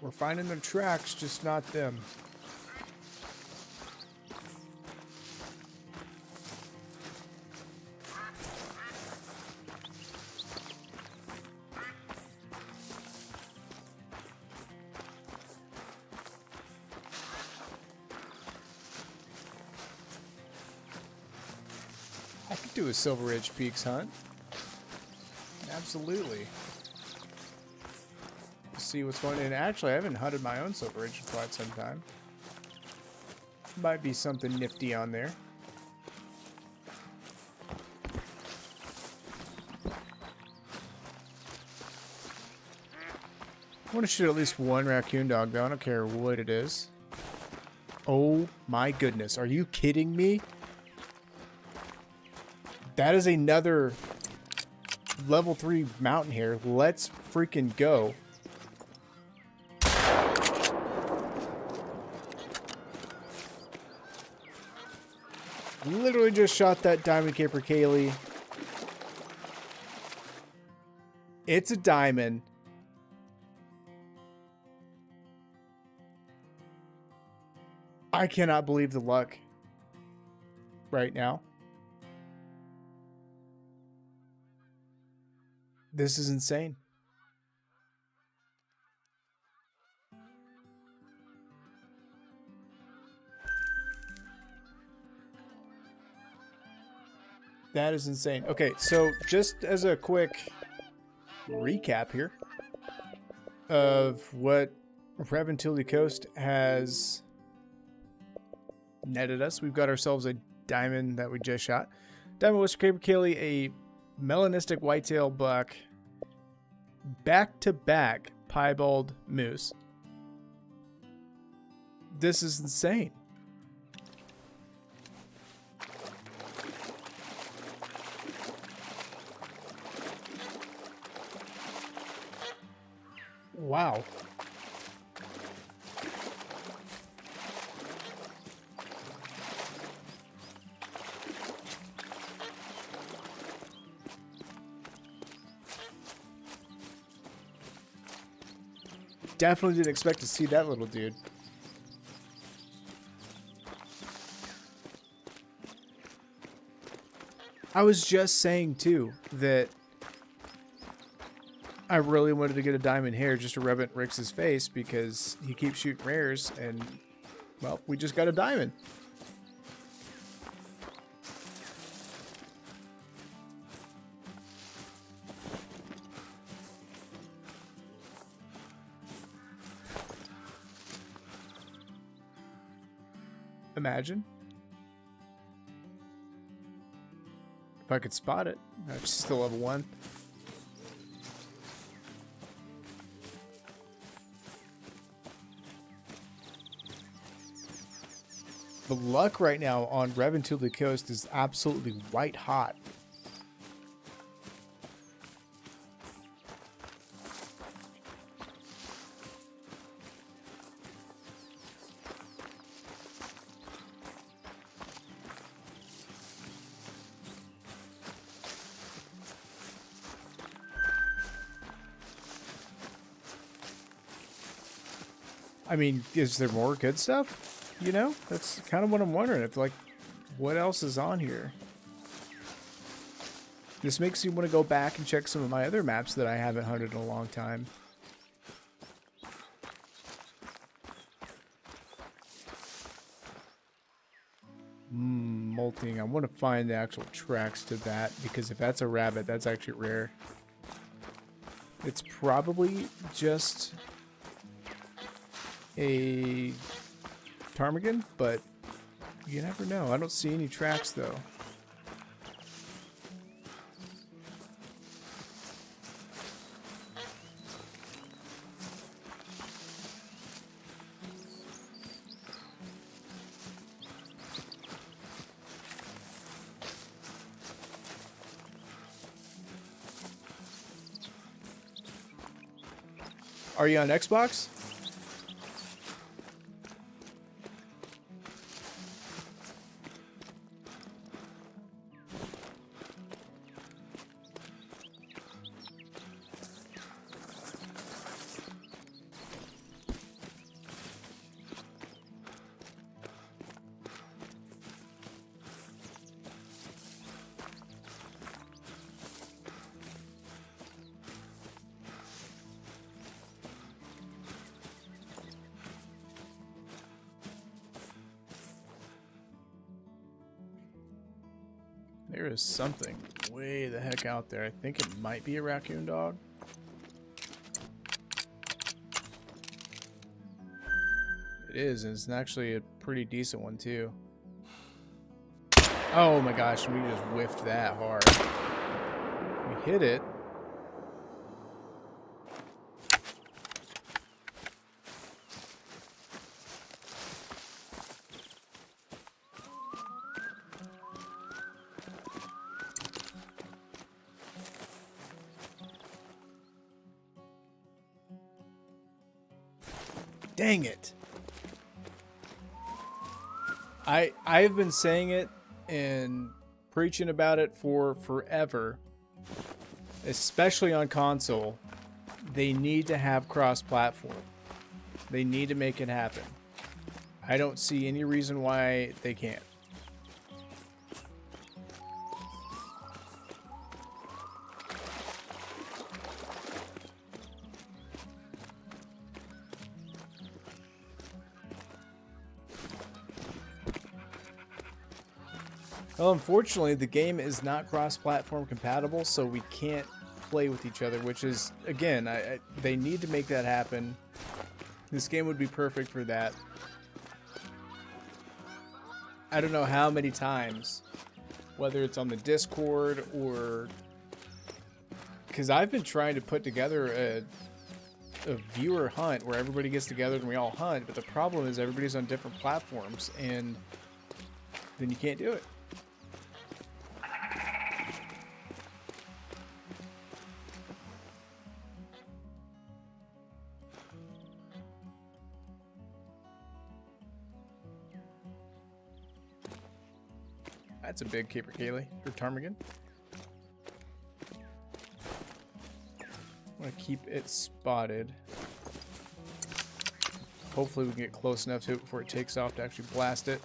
We're finding their tracks, just not them. I could do a Silver Ridge Peaks hunt. Absolutely. See what's going on. Actually, I haven't hunted my own Silver Ridge in quite some time. Might be something nifty on there. I want to shoot at least one raccoon dog, though. I don't care what it is. Oh my goodness. Are you kidding me? That is another level 3 mountain hare. Let's freaking go. Literally just shot that diamond capercaillie. It's a diamond. I cannot believe the luck right now. This is insane. That is insane. Okay, so just as a quick recap here of what Reventilli Coast has netted us. We've got ourselves a diamond that we just shot. Diamond Western Capercaillie, a melanistic whitetail buck, back-to-back piebald moose. This is insane. Wow. Definitely didn't expect to see that little dude. I was just saying too that I really wanted to get a diamond hair just to rub it in Rix's face because he keeps shooting rares and, well, we just got a diamond. Imagine. If I could spot it. I'm still level 1. The luck right now on Reventilli Coast is absolutely white hot. I mean, is there more good stuff? You know, that's kind of what I'm wondering. If, like, what else is on here? This makes me want to go back and check some of my other maps that I haven't hunted in a long time. Molting. I want to find the actual tracks to that, because if that's a rabbit, that's actually rare. It's probably just a ptarmigan, but you never know. I don't see any tracks though. Are you on Xbox? There is something way the heck out there. I think it might be a raccoon dog. It is, and it's actually a pretty decent one too. Oh my gosh, we just whiffed that hard. We hit it. Dang it. I've been saying it and preaching about it for forever, especially on console. They need to have cross-platform. They need to make it happen. I don't see any reason why they can't. Well, unfortunately, the game is not cross-platform compatible, so we can't play with each other, which is, again, they need to make that happen. This game would be perfect for that. I don't know how many times, whether it's on the Discord or... Because I've been trying to put together a viewer hunt where everybody gets together and we all hunt, but the problem is everybody's on different platforms, and then you can't do it. That's a big caper Kaylee or ptarmigan. I want to keep it spotted. Hopefully we can get close enough to it before it takes off to actually blast it.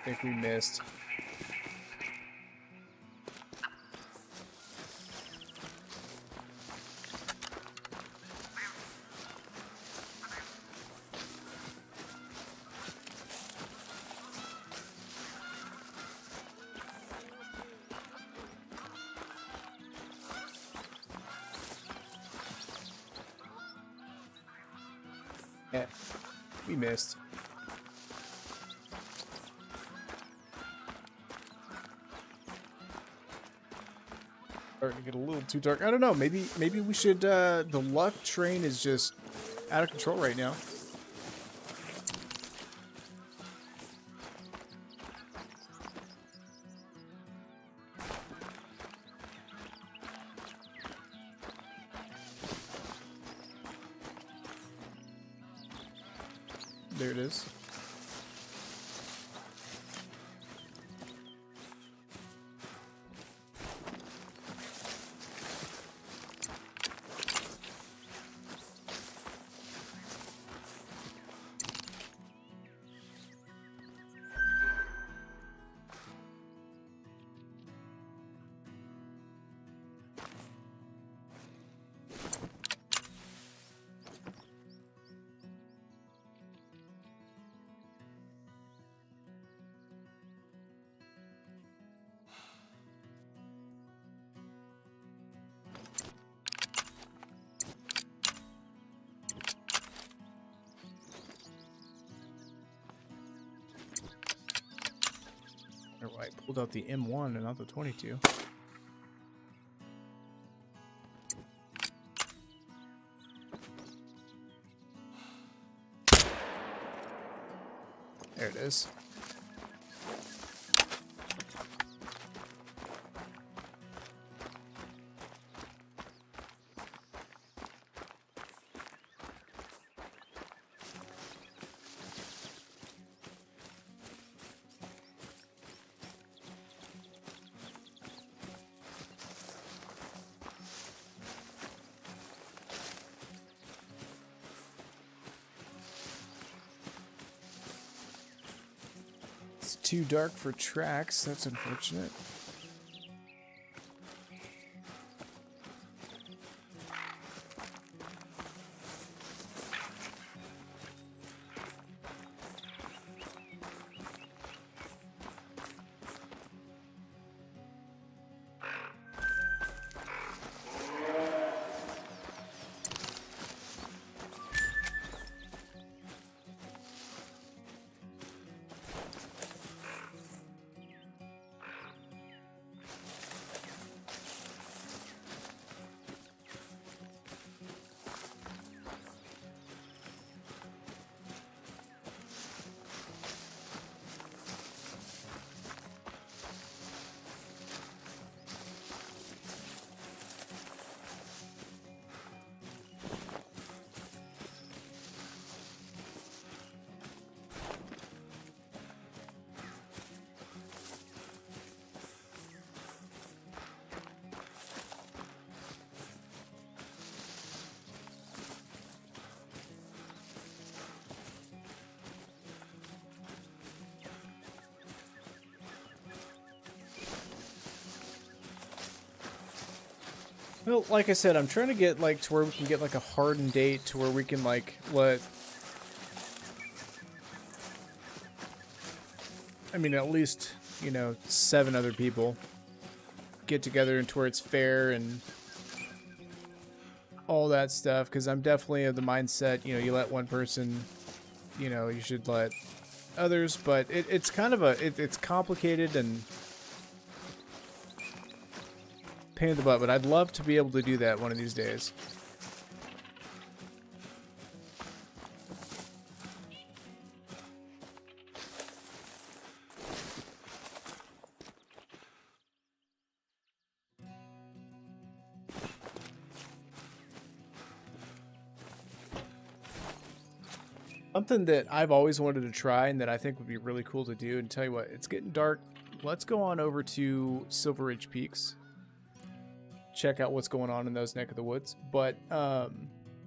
I think we missed. Yeah, we missed. Starting to get a little too dark. I don't know. Maybe we should. The luck train is just out of control right now. There it is. I pulled out the M1 and not the 22. There it is. It's too dark for tracks. That's unfortunate. Well, like I said, I'm trying to get like to where we can get like a hardened date to where we can like let, I mean, at least, you know, 7 other people get together and to where it's fair and all that stuff. Because I'm definitely of the mindset, you know, you let one person, you know, you should let others. But it's kind of it's complicated and pain in the butt. But I'd love to be able to do that one of these days. Something that I've always wanted to try and that I think would be really cool to do, and tell you what, it's getting dark. Let's go on over to Silver Ridge Peaks. Check out what's going on in those neck of the woods. But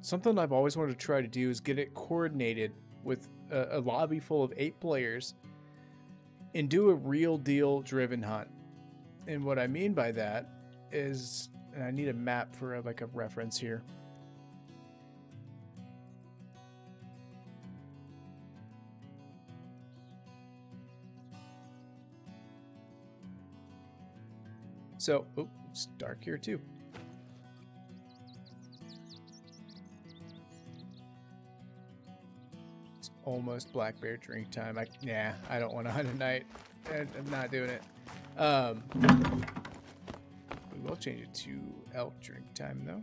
something I've always wanted to try to do is get it coordinated with a lobby full of 8 players and do a real deal driven hunt. And what I mean by that is, and I need a map for like a reference here. So, oh, it's dark here too. It's almost black bear drink time. I don't want to hunt at night. I'm not doing it. We will change it to elk drink time though.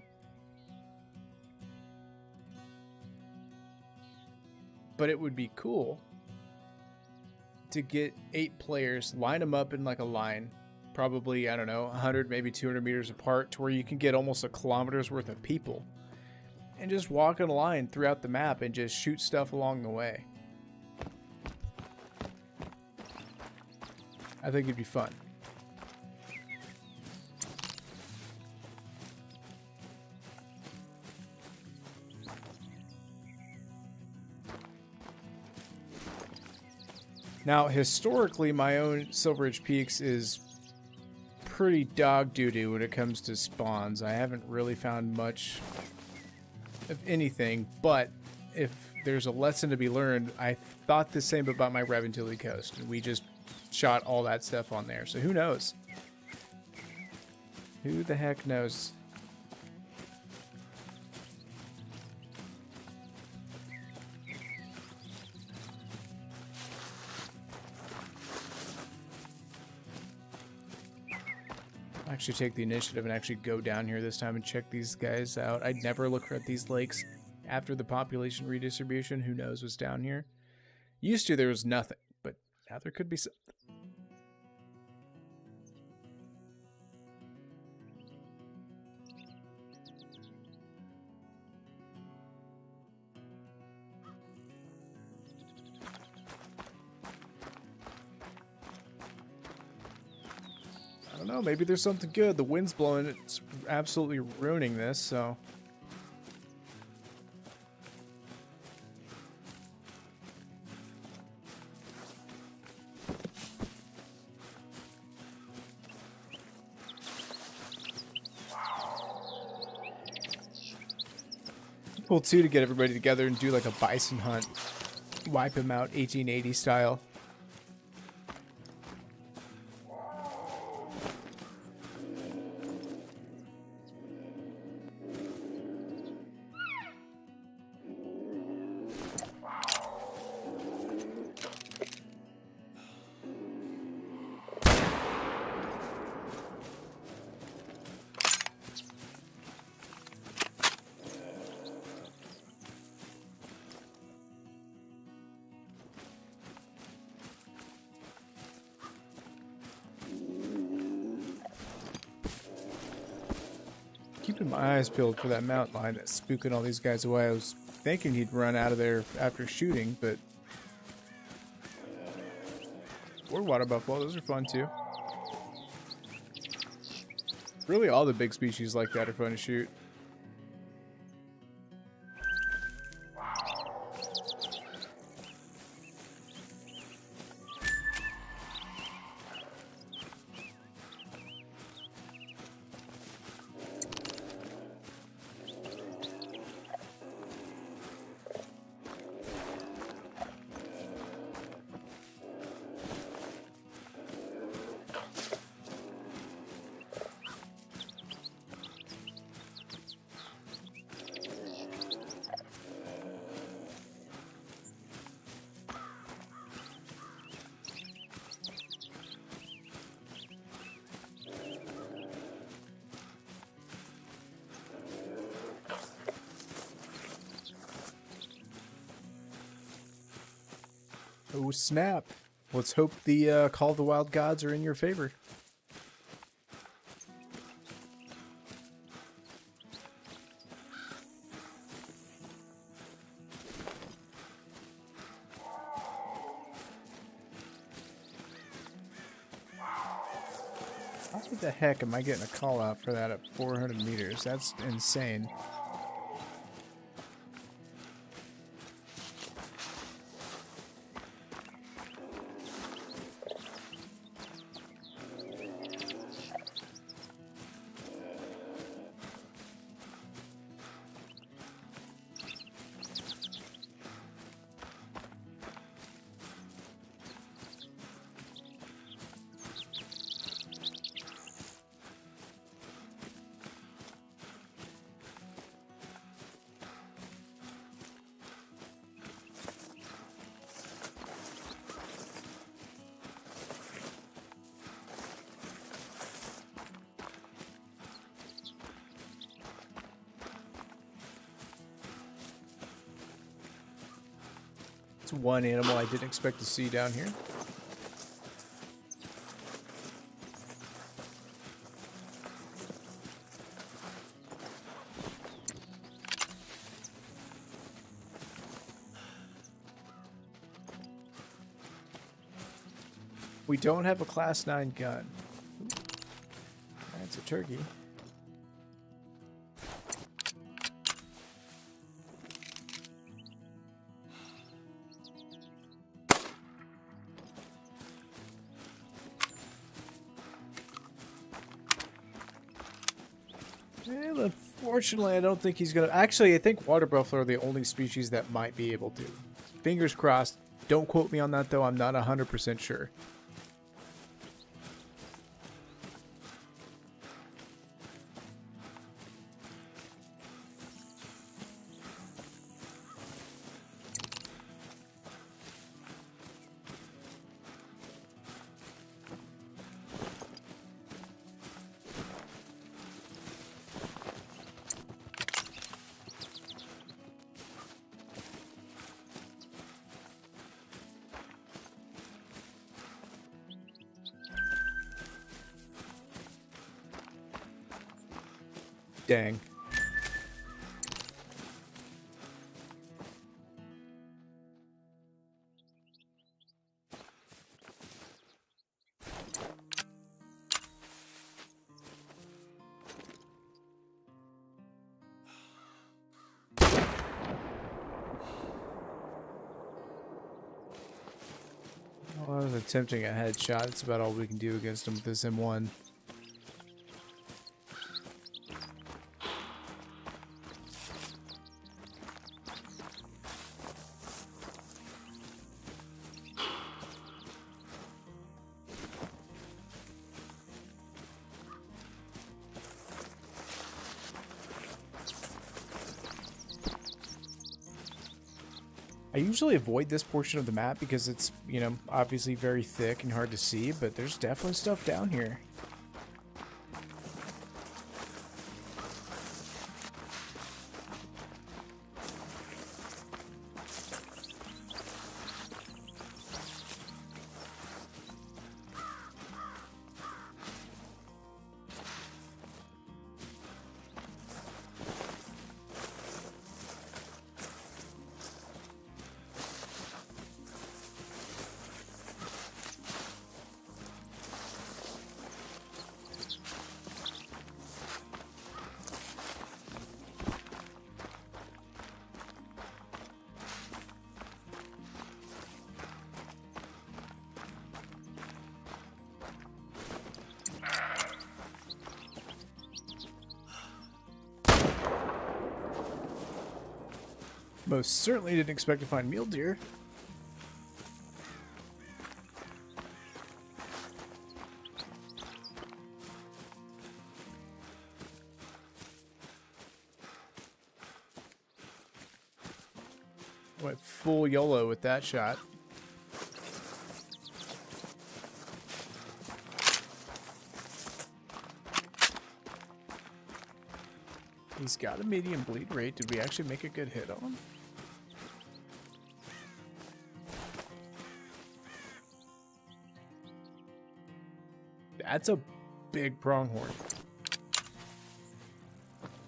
But it would be cool to get 8 players, line them up in like a line. Probably, I don't know, 100, maybe 200 meters apart, to where you can get almost a kilometer's worth of people and just walk in a line throughout the map and just shoot stuff along the way. I think it'd be fun. Now, historically, my own Silver Ridge Peaks is pretty dog doo-doo when it comes to spawns. I haven't really found much of anything, but if there's a lesson to be learned, I thought the same about my Reventilli Coast, and we just shot all that stuff on there. So who knows? Who the heck knows? Actually take the initiative and actually go down here this time and check these guys out. I'd never look at these lakes after the population redistribution. Who knows what's down here? Used to there was nothing, but now there could be something. I don't know, maybe there's something good. The wind's blowing, it's absolutely ruining this, so. Cool too to get everybody together and do like a bison hunt. Wipe him out 1880 style. Keeping my eyes peeled for that mountain lion that's spooking all these guys away. I was thinking he'd run out of there after shooting, but... Or water buffalo, those are fun too. Really all the big species like that are fun to shoot. Oh snap. Let's hope the Call of the Wild gods are in your favor. What the heck am I getting a call out for that at 400 meters? That's insane. It's one animal I didn't expect to see down here. We don't have a class 9 gun. That's a turkey. Well, unfortunately, I don't think he's gonna. Actually, I think water buffalo are the only species that might be able to. Fingers crossed. Don't quote me on that, though. I'm not 100% sure. Dang. Well, I was attempting a headshot. It's about all we can do against him with this M1. I usually avoid this portion of the map because it's, you know, obviously very thick and hard to see, but there's definitely stuff down here. Most certainly didn't expect to find mule deer. Went full YOLO with that shot. He's got a medium bleed rate. Did we actually make a good hit on him? That's a big pronghorn.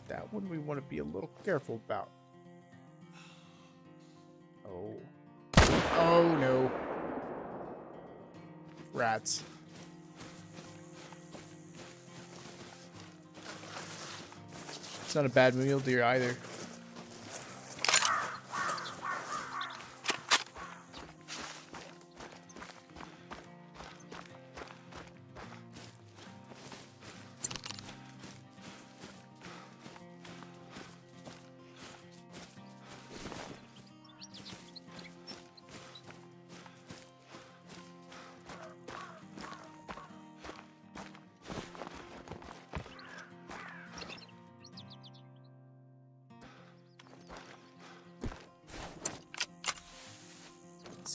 That one we want to be a little careful about. Oh. Oh no. Rats. It's not a bad mule deer either.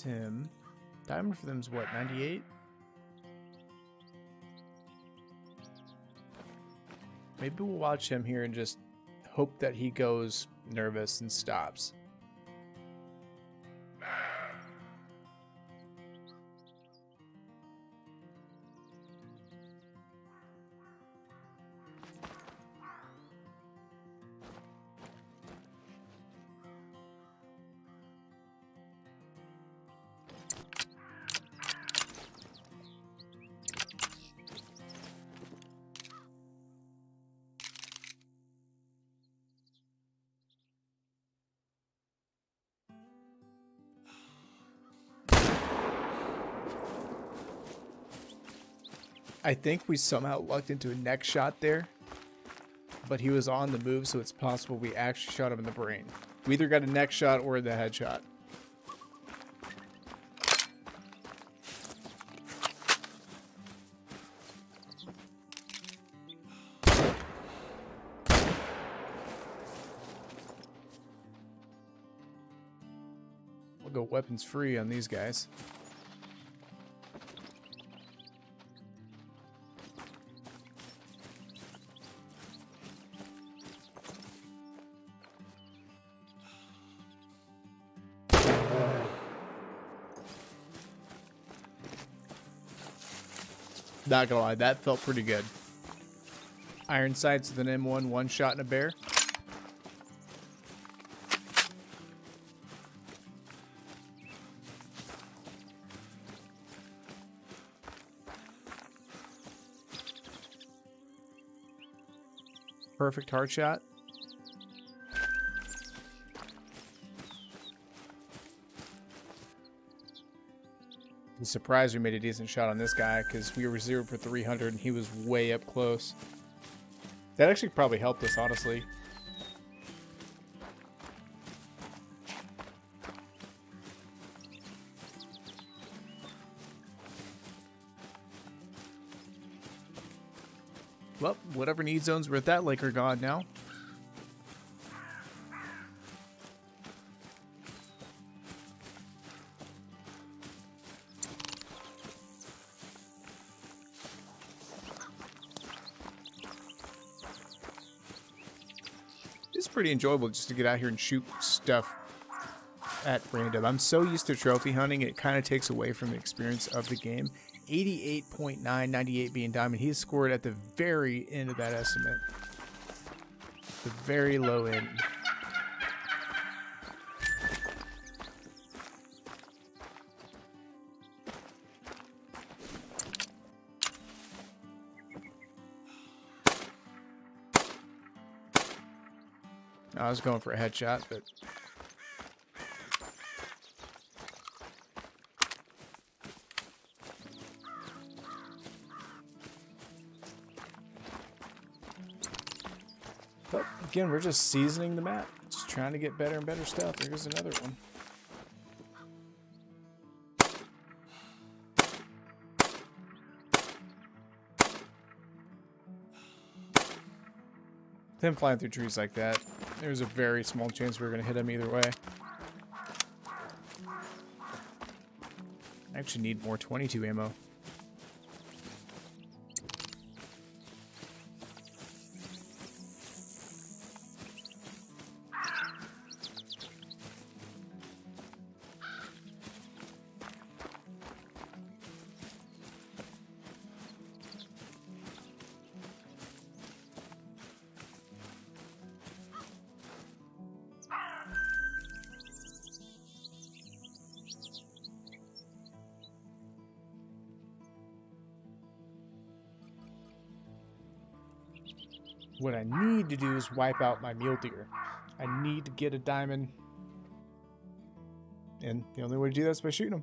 Him. Diamond for them is what, 98? Maybe we'll watch him here and just hope that he goes nervous and stops. I think we somehow lucked into a neck shot there, but he was on the move, so it's possible we actually shot him in the brain. We either got a neck shot or the headshot. We'll go weapons free on these guys. Not gonna lie, that felt pretty good. Iron sights with an M1, one shot in a bear. Perfect hard shot. I'm surprised we made a decent shot on this guy because we were 0 for 300 and he was way up close. That actually probably helped us, honestly. Well, whatever need zones were at that lake are gone now. It's pretty enjoyable just to get out here and shoot stuff at random. I'm so used to trophy hunting, it kind of takes away from the experience of the game. 88.9, 98 being diamond. He scored at the very end of that estimate. The very low end. I was going for a headshot, but again, we're just seasoning the map. Just trying to get better and better stuff. There's another one. Him flying through trees like that, there's a very small chance we're going to hit him either way. I actually need more 22 ammo. What I need to do is wipe out my mule deer. I need to get a diamond. And the only way to do that is by shooting them.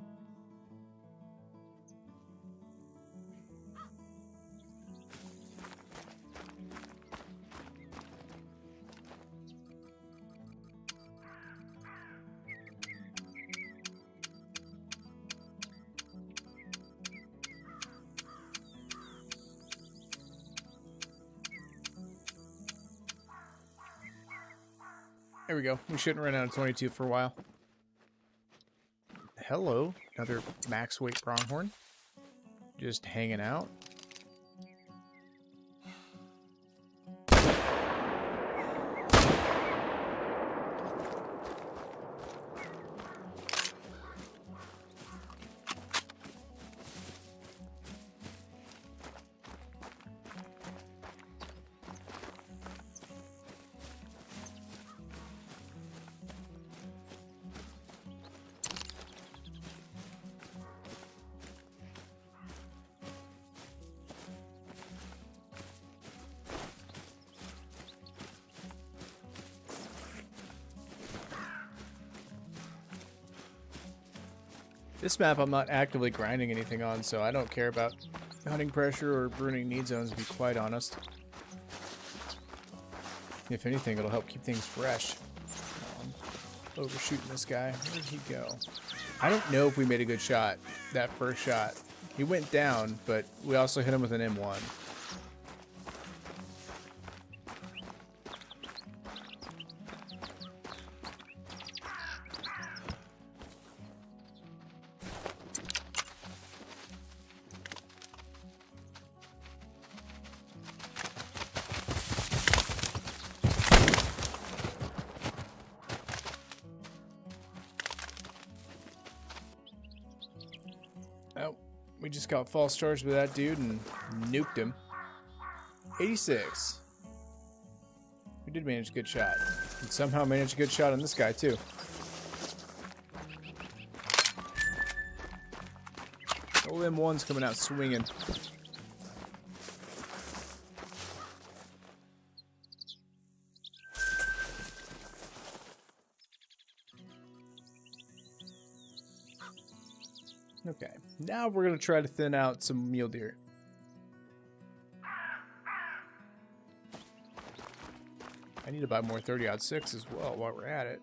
There we go. We shouldn't run out of 22 for a while. Hello, another max weight pronghorn. Just hanging out. This map I'm not actively grinding anything on, so I don't care about hunting pressure or ruining need zones, to be quite honest. If anything, it'll help keep things fresh. Overshooting this guy. Where did he go? I don't know if we made a good shot, that first shot. He went down, but we also hit him with an M1. Oh, we just got false charged with that dude and nuked him. 86. We did manage a good shot. And somehow managed a good shot on this guy, too. Old M1's coming out swinging. Okay, now we're going to try to thin out some mule deer. I need to buy more 30-06 as well while we're at it.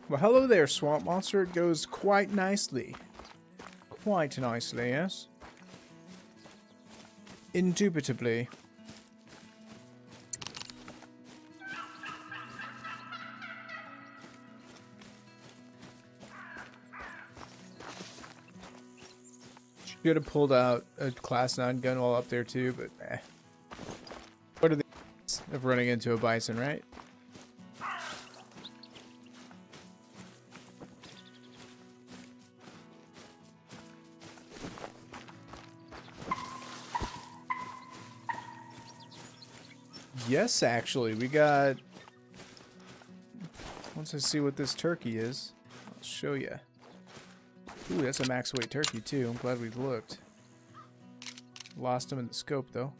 Well, hello there, swamp monster. It goes quite nicely. Quite nicely, yes. Indubitably. Should have pulled out a class 9 gun while up there too, but eh. What are the odds of running into a bison, right? Yes, actually, we got... Once I see what this turkey is, I'll show you. Ooh, that's a max weight turkey, too. I'm glad we looked. Lost him in the scope, though.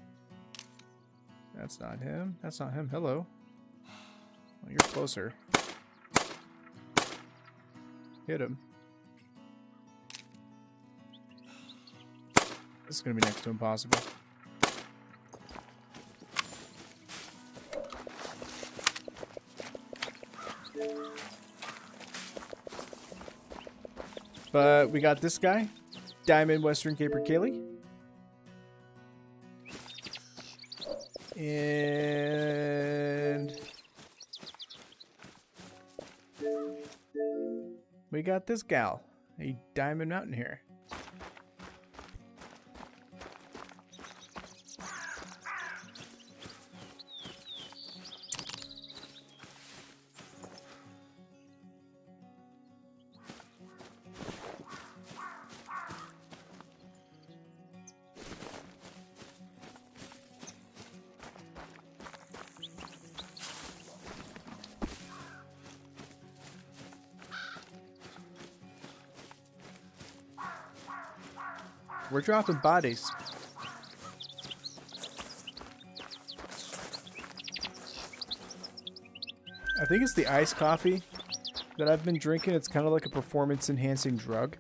That's not him. That's not him. Hello. Well, you're closer. Hit him. This is going to be next to impossible. But we got this guy, Diamond Western Capercaillie. And we got this gal, a Diamond Mountain Hare. We're dropping bodies. I think it's the iced coffee that I've been drinking. It's kind of like a performance-enhancing drug.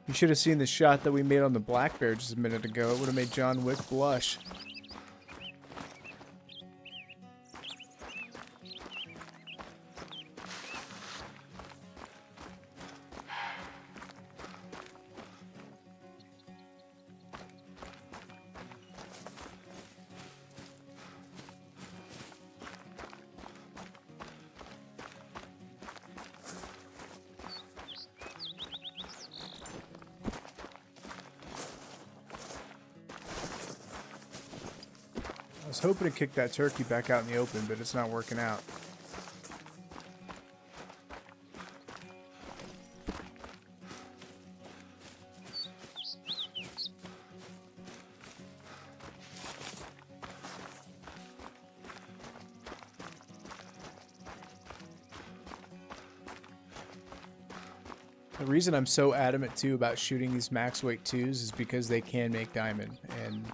You should have seen the shot that we made on the black bear just a minute ago. It would have made John Wick blush. I was hoping to kick that turkey back out in the open, but it's not working out. The reason I'm so adamant too about shooting these max weight 2s is because they can make diamond, and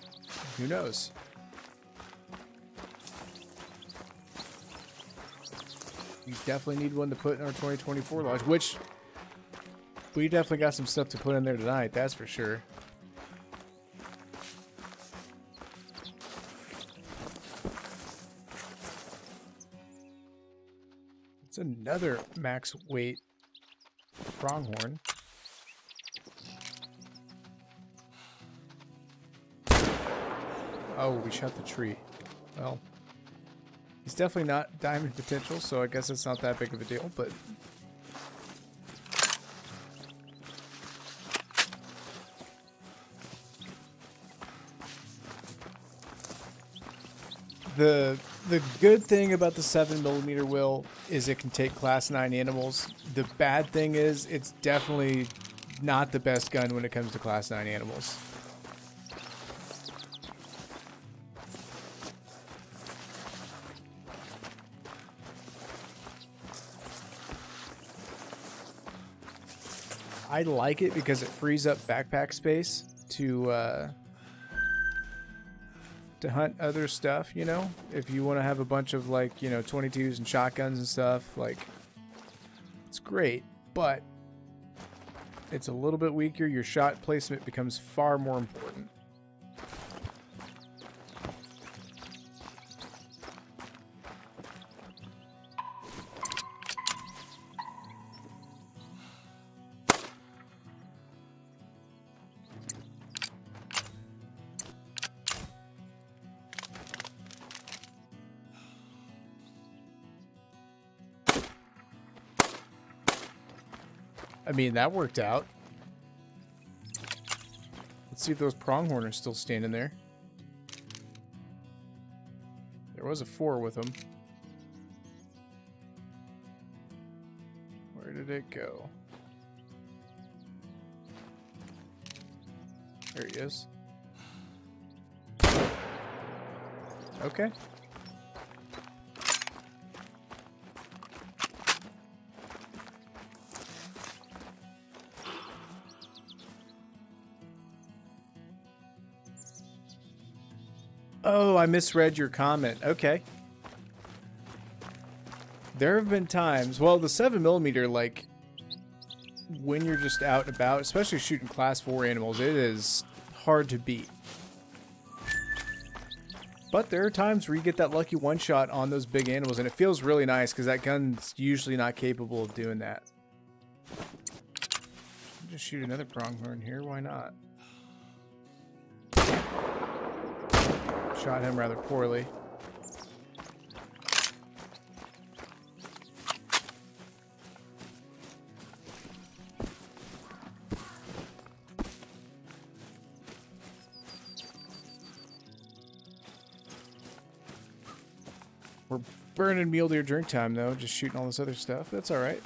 who knows? We definitely need one to put in our 2024 lodge, which we definitely got some stuff to put in there tonight, that's for sure. It's another max weight pronghorn. Oh, we shot the tree. Well, he's definitely not diamond potential, so I guess it's not that big of a deal, but the good thing about the 7mm will is it can take class 9 animals. The bad thing is it's definitely not the best gun when it comes to class 9 animals. I like it because it frees up backpack space to hunt other stuff, you know? If you want to have a bunch of, like, you know, 22s and shotguns and stuff, like, it's great, but it's a little bit weaker. Your shot placement becomes far more important. I mean, that worked out. Let's see if those pronghorn are still standing there. There was a 4 with them. Where did it go? There he is. Okay. Oh, I misread your comment. Okay. There have been times, well, the 7mm, like, when you're just out and about, especially shooting class 4 animals, it is hard to beat. But there are times where you get that lucky one shot on those big animals, and it feels really nice because that gun's usually not capable of doing that. I'll just shoot another pronghorn here, why not? Shot him rather poorly. We're burning mule deer drink time though, just shooting all this other stuff. That's all right.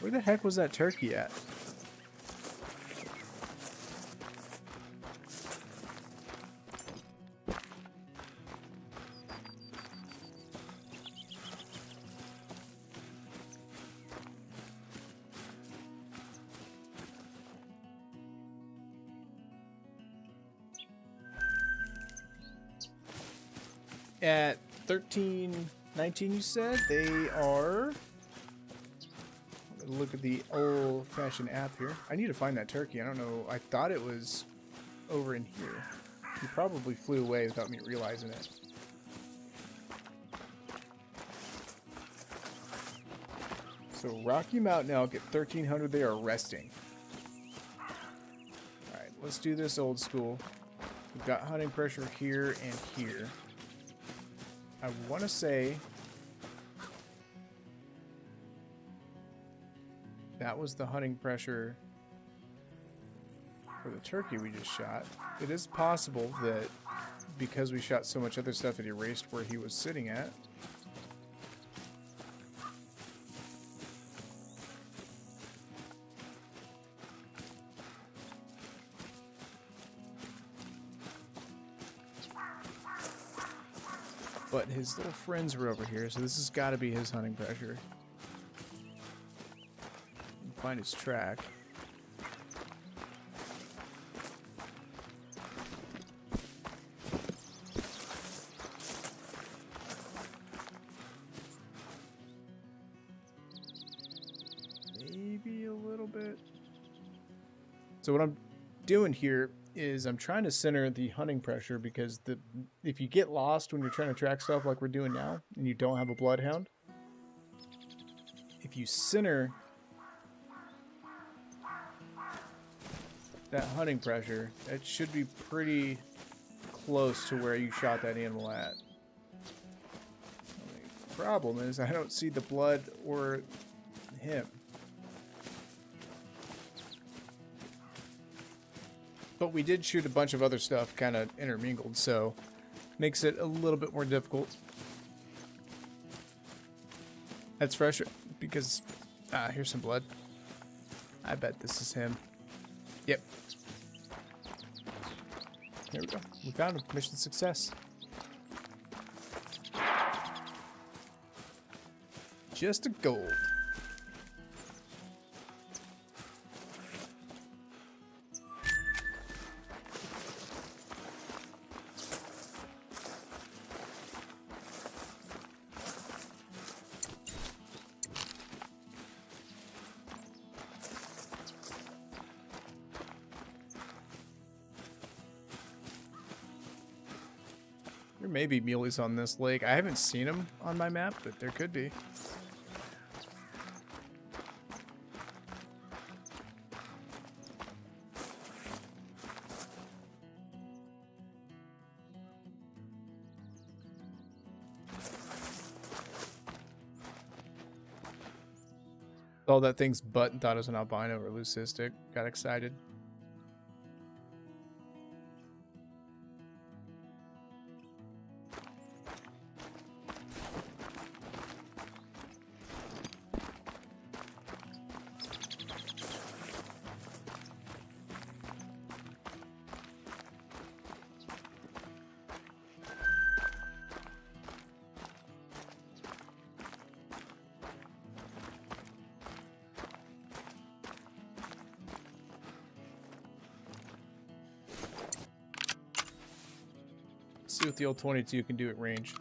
Where the heck was that turkey at? at 13.19, you said? They are... Look at the old-fashioned app here. I need to find that turkey. I don't know. I thought it was over in here. He probably flew away without me realizing it. So Rocky Mountain elk at 1300, they are resting. Alright, let's do this old school. We've got hunting pressure here and here. I want to say that was the hunting pressure for the turkey we just shot. It is possible that because we shot so much other stuff, it erased where he was sitting at. But his little friends were over here, so this has got to be his hunting pressure. Find his track. Maybe a little bit. So what I'm doing here is I'm trying to center the hunting pressure, because if you get lost when you're trying to track stuff like we're doing now and you don't have a bloodhound, if you center that hunting pressure, it should be pretty close to where you shot that animal at. The problem is I don't see the blood or him. But we did shoot a bunch of other stuff kind of intermingled, so makes it a little bit more difficult. That's fresh because here's some blood. I bet this is him. Yep. There we go. We found him. Mission success. Just a gold. There may be muleys on this lake. I haven't seen them on my map, but there could be. Saw that thing's butt and thought it was an albino or leucistic. Got excited. See what the old 22 can do at range.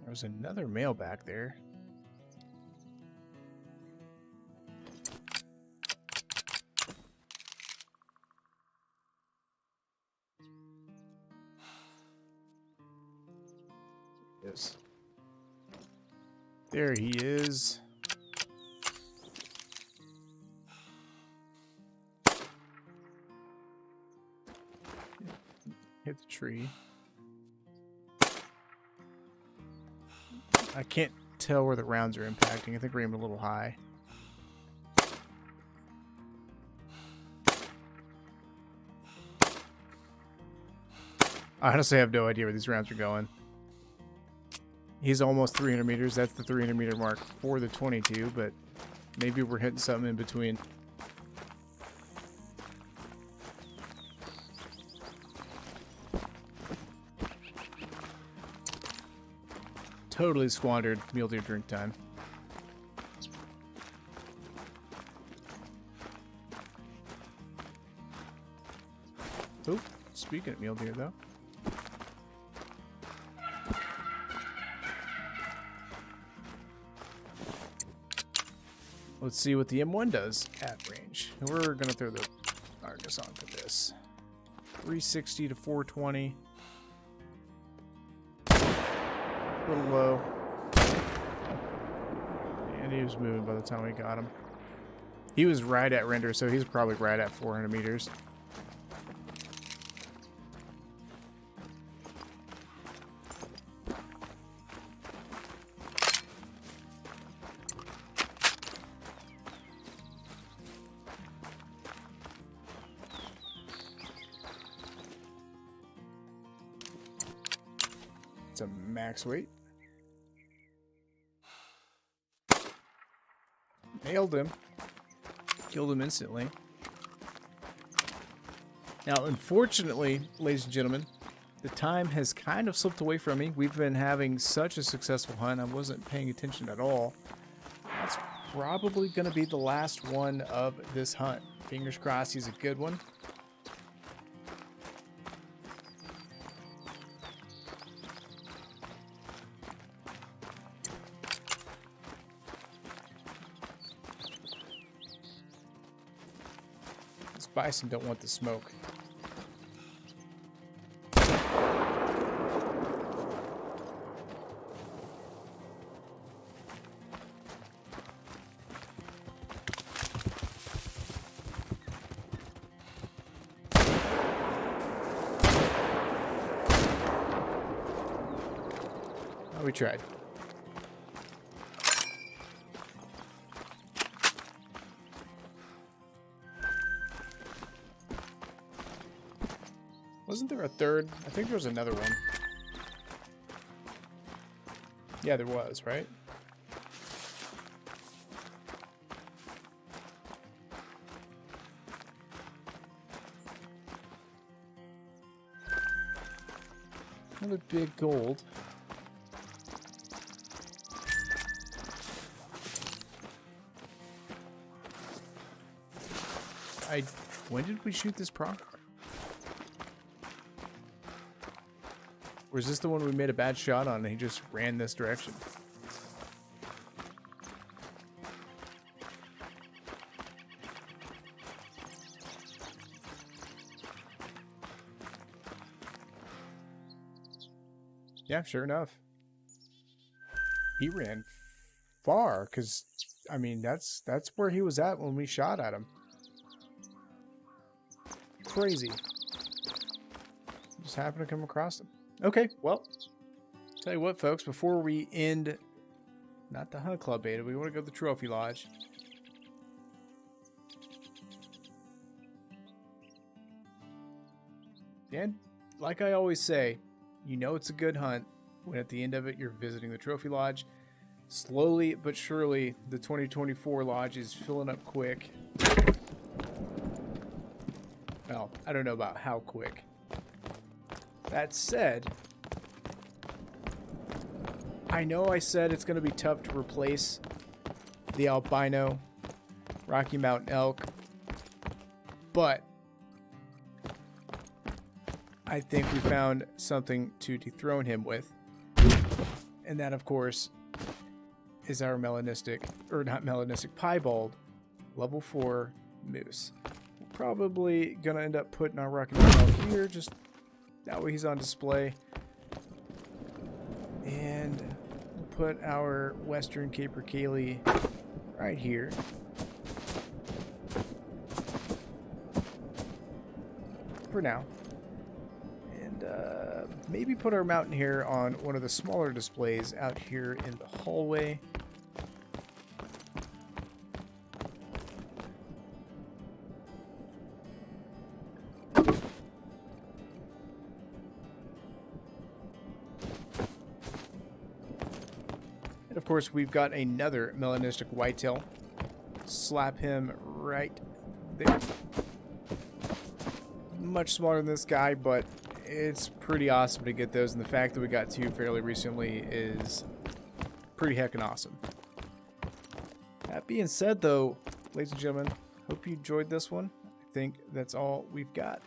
There's another male back there. Yes. There he is. Hit the tree. I can't tell where the rounds are impacting. I think we're aiming a little high. I honestly have no idea where these rounds are going. He's almost 300 meters. That's the 300 meter mark for the 22, but maybe we're hitting something in between. totally squandered mule deer drink time. Oh, speaking of mule deer, though. Let's see what the M1 does at range. We're going to throw the Argus onto this. 360 to 420. A little low. And he was moving by the time we got him. He was right at render, so he's probably right at 400 meters. It's a max weight. Nailed him. Killed him instantly. Now, unfortunately, ladies and gentlemen, the time has kind of slipped away from me. We've been having such a successful hunt. I wasn't paying attention at all. That's probably going to be the last one of this hunt. Fingers crossed he's a good one. Bison don't want the smoke. Oh, we tried. Wasn't there a third? I think there was another one. Yeah, there was, right? Another big gold. When did we shoot this prong? Or is this the one we made a bad shot on and he just ran this direction? Yeah, sure enough. He ran far, because, I mean, that's where he was at when we shot at him. Crazy. Just happened to come across him. Okay, well, tell you what, folks, before we end, not the Hunt Club beta, we want to go to the Trophy Lodge. And like I always say, you know it's a good hunt when at the end of it you're visiting the Trophy Lodge. Slowly but surely, the 2024 lodge is filling up quick. Well, I don't know about how quick. That said, I know I said it's going to be tough to replace the albino Rocky Mountain elk, but I think we found something to dethrone him with. And that, of course, is our melanistic, or not melanistic, piebald level 4 moose. We're probably going to end up putting our Rocky Mountain elk here, just that way he's on display. And we'll put our Western Capercaillie right here. For now. And maybe put our mountain hare on one of the smaller displays out here in the hallway. And of course, we've got another melanistic whitetail. Slap him right there. Much smaller than this guy, but it's pretty awesome to get those. And the fact that we got two fairly recently is pretty heckin' awesome. That being said, though, ladies and gentlemen, hope you enjoyed this one. I think that's all we've got.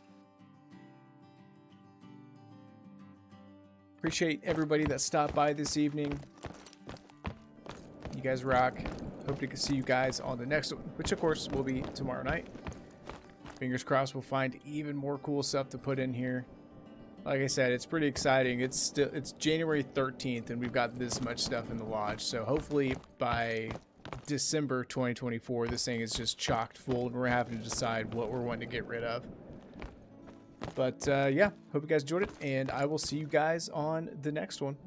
Appreciate everybody that stopped by this evening. You guys rock. Hope to see you guys on the next one, which of course will be tomorrow night. Fingers crossed we'll find even more cool stuff to put in here. Like I said, it's pretty exciting. It's January 13th and we've got this much stuff in the lodge. So hopefully by December 2024, this thing is just chocked full and we're having to decide what we're wanting to get rid of. But yeah, hope you guys enjoyed it and I will see you guys on the next one.